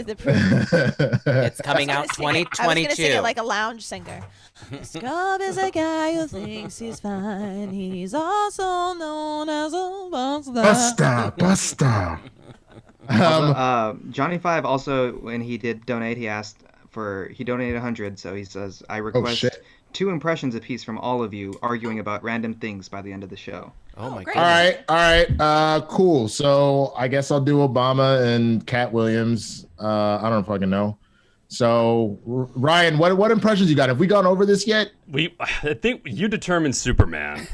E: It's coming out 2022.
H: I was gonna sing it like a lounge singer. A scrub is a guy who thinks he's fine. He's also known as a
B: Buster.
F: Johnny Five also, when he did donate, he donated 100. So he says, I request 2 impressions apiece from all of you arguing about random things by the end of the show.
E: Oh my god!
B: All right. Cool. So I guess I'll do Obama and Cat Williams. I don't fucking know. So Ryan, what impressions you got? Have we gone over this yet?
C: I think you determined Superman.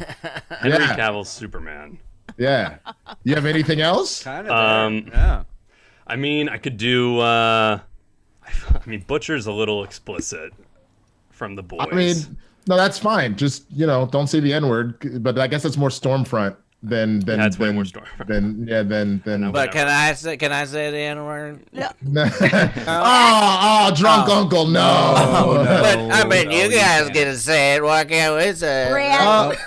C: Henry Cavill's Superman.
B: Yeah. You have anything else?
D: Kind of. Yeah.
C: I mean, I could do. Butcher's a little explicit. From the boys.
B: I mean, no, that's fine. Just don't say the N-word. But I guess that's more Stormfront than
C: that's way more Stormfront.
B: Than.
E: But can I say the N-word?
H: No.
B: Drunk uncle, no.
E: But I mean, you guys get to say it. Why can't we say it?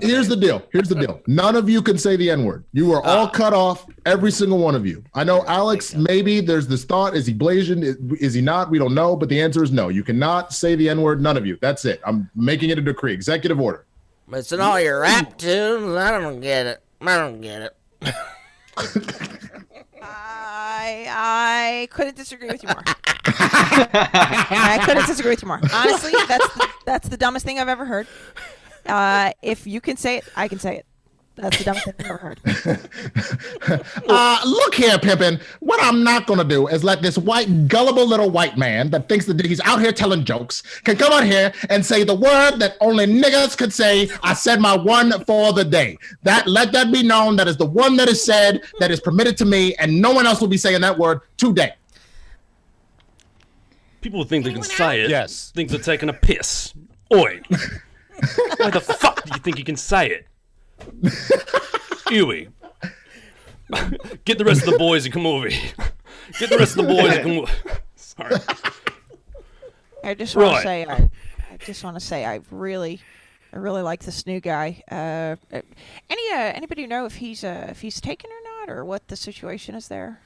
B: Here's the deal. None of you can say the N-word. You are all cut off. Every single one of you. I know Alex, maybe there's this thought. Is he Blasian? Is he not? We don't know. But the answer is no. You cannot say the N-word. None of you. That's it. I'm making it a decree. Executive order.
E: It's in all your rap tunes. I don't get it.
H: I couldn't disagree with you more. Honestly, that's the dumbest thing I've ever heard. If you can say it, I can say it. That's the dumbest thing I've ever heard.
B: Look here, Pimpin'. What I'm not going to do is let this gullible little white man that thinks that he's out here telling jokes can come out here and say the word that only niggas could say. I said my one for the day. Let that be known. That is the one that is said, that is permitted to me, and no one else will be saying that word today.
C: People think they can say it. Yes. Think they're taking a piss. Oi. Why the fuck do you think you can say it? Huey. Get the rest of the boys and come over here. Sorry.
H: I just want to say I really like this new guy. Anybody know if he's taken or not, or what the situation is there?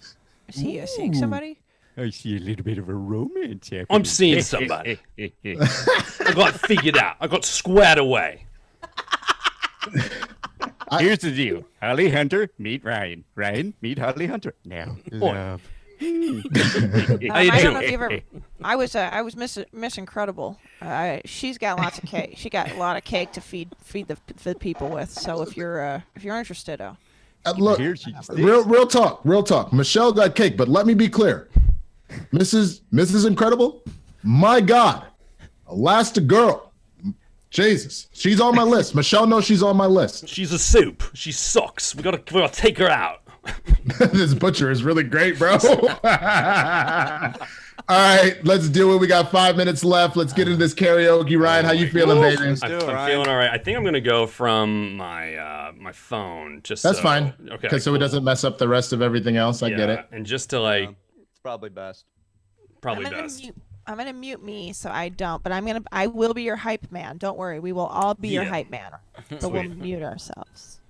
H: Is he seeing somebody?
I: I see a little bit of a romance happening.
C: I'm seeing somebody. I got figured out. I got squared away.
I: Here's the deal. Holly Hunter, meet Ryan. Ryan, meet Holly Hunter. Now, love.
H: I don't know if you ever. I was Miss Incredible. She's got lots of cake. She got a lot of cake to feed the people with. So if you're interested,
B: look, real talk. Michelle got cake, but let me be clear, Mrs. Incredible, my God, Elastigirl. Jesus, she's on my list. Michelle knows she's on my list.
C: She's a soup. She sucks. We gotta take her out.
B: This Butcher is really great, bro. All right, let's do it. We got 5 minutes left. Let's get into this karaoke. Ryan, how you feeling, baby?
C: I'm feeling all right. I think I'm gonna go from my my phone.
B: That's fine. Okay. Cool. So it doesn't mess up the rest of everything else. I get it.
C: And just to
D: it's probably best.
H: I'm gonna mute me so I don't, but I will be your hype man. Don't worry, we will all be your hype man. But we'll mute ourselves.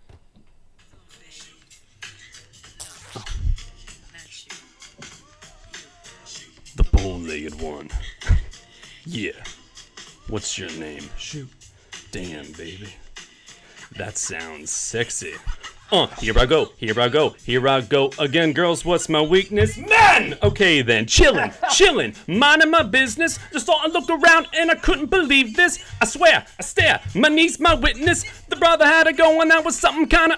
C: The bow-legged one. Yeah. What's your name? Shoot. Damn, baby. That sounds sexy. Here I go again, girls. What's my weakness? Men! Okay then, chillin', minding my business. Just thought I looked around and I couldn't believe this. I swear, I stare, my niece, my witness. The brother had it going, that was something kinda,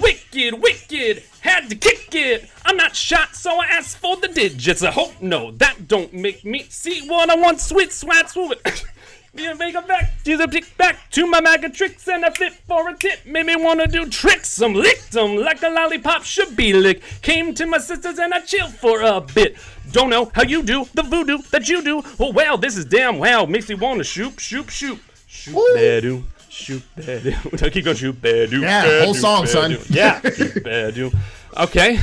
C: wicked. Had to kick it. I'm not shot, so I asked for the digits. I hope no, that don't make me see what I want. Sweet swat, swoop it. Yeah, make it back to the dick, back to my MAGA tricks, and I fit for a tip. Made me wanna do tricks. I'm licked 'em like a lollipop should be licked. Came to my sisters and I chilled for a bit. Don't know how you do the voodoo that you do. Oh well, this is damn wow. Makes me wanna shoot. Shoot, shoot bad. Keep going, shoot bad.
B: Yeah, whole song, son.
C: Yeah, shoot bad. Okay.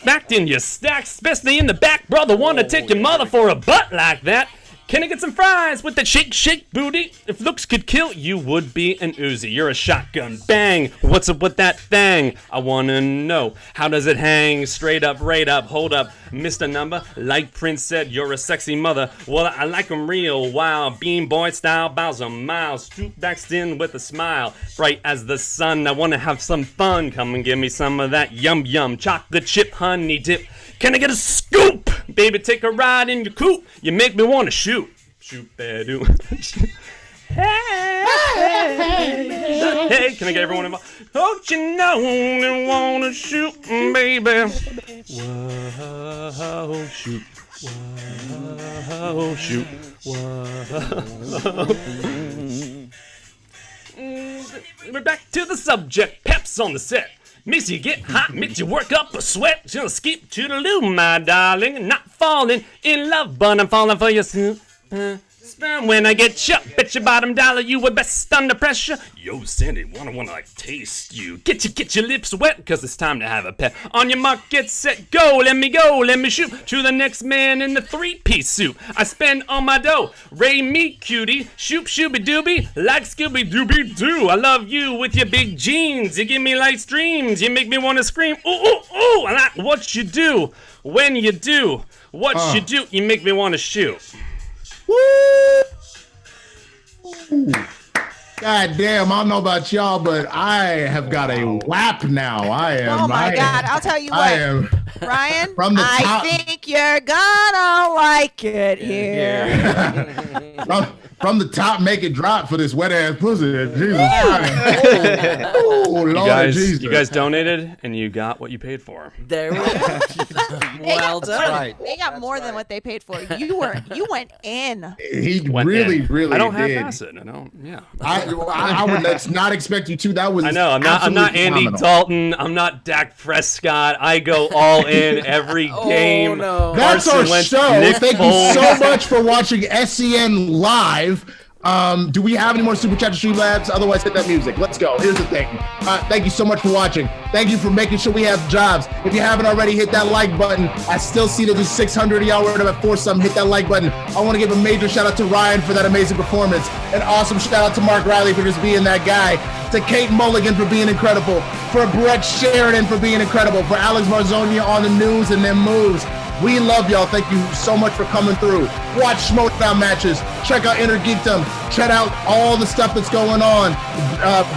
C: Backed in your stacks, especially in the back, brother. Wanna take your mother for a butt like that? Can I get some fries with that shake booty? If looks could kill, you would be an Uzi. You're a shotgun, bang. What's up with that thing? I wanna know, how does it hang? Straight up, right up, hold up, Mr. Number. Like Prince said, you're a sexy mother. Well, I like 'em real wild, Bean Boy style, Bowser Miles. Stoop backed in with a smile, bright as the sun. I wanna have some fun. Come and give me some of that yum yum chocolate chip honey dip. Can I get a scoop? Baby, take a ride in your coupe. You make me want to shoot. Shoot, bad-oo. Hey, can I get everyone involved? Don't you know you want to shoot, baby? Whoa, shoot. Whoa, shoot. Whoa. We're back to the subject. Peps on the set. Makes you get hot, makes you work up a sweat. Gonna skip to the loo, my darling. Not falling in love, but I'm falling for you soon. When I get you, bet your bottom dollar you were best under pressure. Yo, Sandy, wanna like taste you. Get your lips wet, cause it's time to have a pet. On your mark, get set, go, let me shoot to the next man in the 3-piece suit. I spend all my dough, ray me cutie, shoop shooby dooby, like Scooby Dooby Doo. I love you with your big jeans, you give me light streams, you make me wanna scream, ooh, ooh, ooh. I like what you do, when you do, what you do, you make me wanna shoot.
B: Woo! God damn, I don't know about y'all, but I have got a WAP now.
H: Oh my God, I'll tell you what. Ryan, from the top, I think you're gonna like it here.
B: From the top, make it drop for this wet ass pussy. Jesus.
C: Oh, Lord Jesus. You guys donated and you got what you paid for.
E: There we go. Well done.
D: Right.
H: They got more than what they paid for. You went in.
B: He really did.
C: I don't half-ass it. I don't. Yeah.
B: I would not expect you to. That was.
C: I know. I'm not Andy
B: phenomenal.
C: Dalton. I'm not Dak Prescott. I go all in every game.
E: Oh, no.
B: That's
C: Carson
B: our
C: Wentz,
B: show.
C: Nick
B: Thank
C: Foles.
B: you so much for watching SEN live. Do we have any more Super Chat Streamlabs? Otherwise, hit that music. Let's go. Here's the thing. Thank you so much for watching. Thank you for making sure we have jobs. If you haven't already, hit that like button. I still see that there's 600 of y'all right up at foursome. Hit that like button. I want to give a major shout out to Ryan for that amazing performance. An awesome shout out to Mark Reilly for just being that guy. To Kate Mulligan for being incredible. For Brett Sheridan for being incredible. For Alex Marzoña on the news and them moves. We love y'all. Thank you so much for coming through. Watch Schmodown matches. Check out Inner Geekdom. Check out all the stuff that's going on.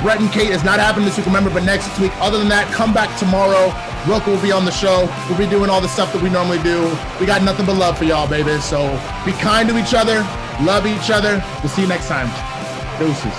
B: Brett and Kate is not happening this week, remember, but next week. Other than that, come back tomorrow. Roku will be on the show. We'll be doing all the stuff that we normally do. We got nothing but love for y'all, baby. So be kind to each other. Love each other. We'll see you next time. Deuces.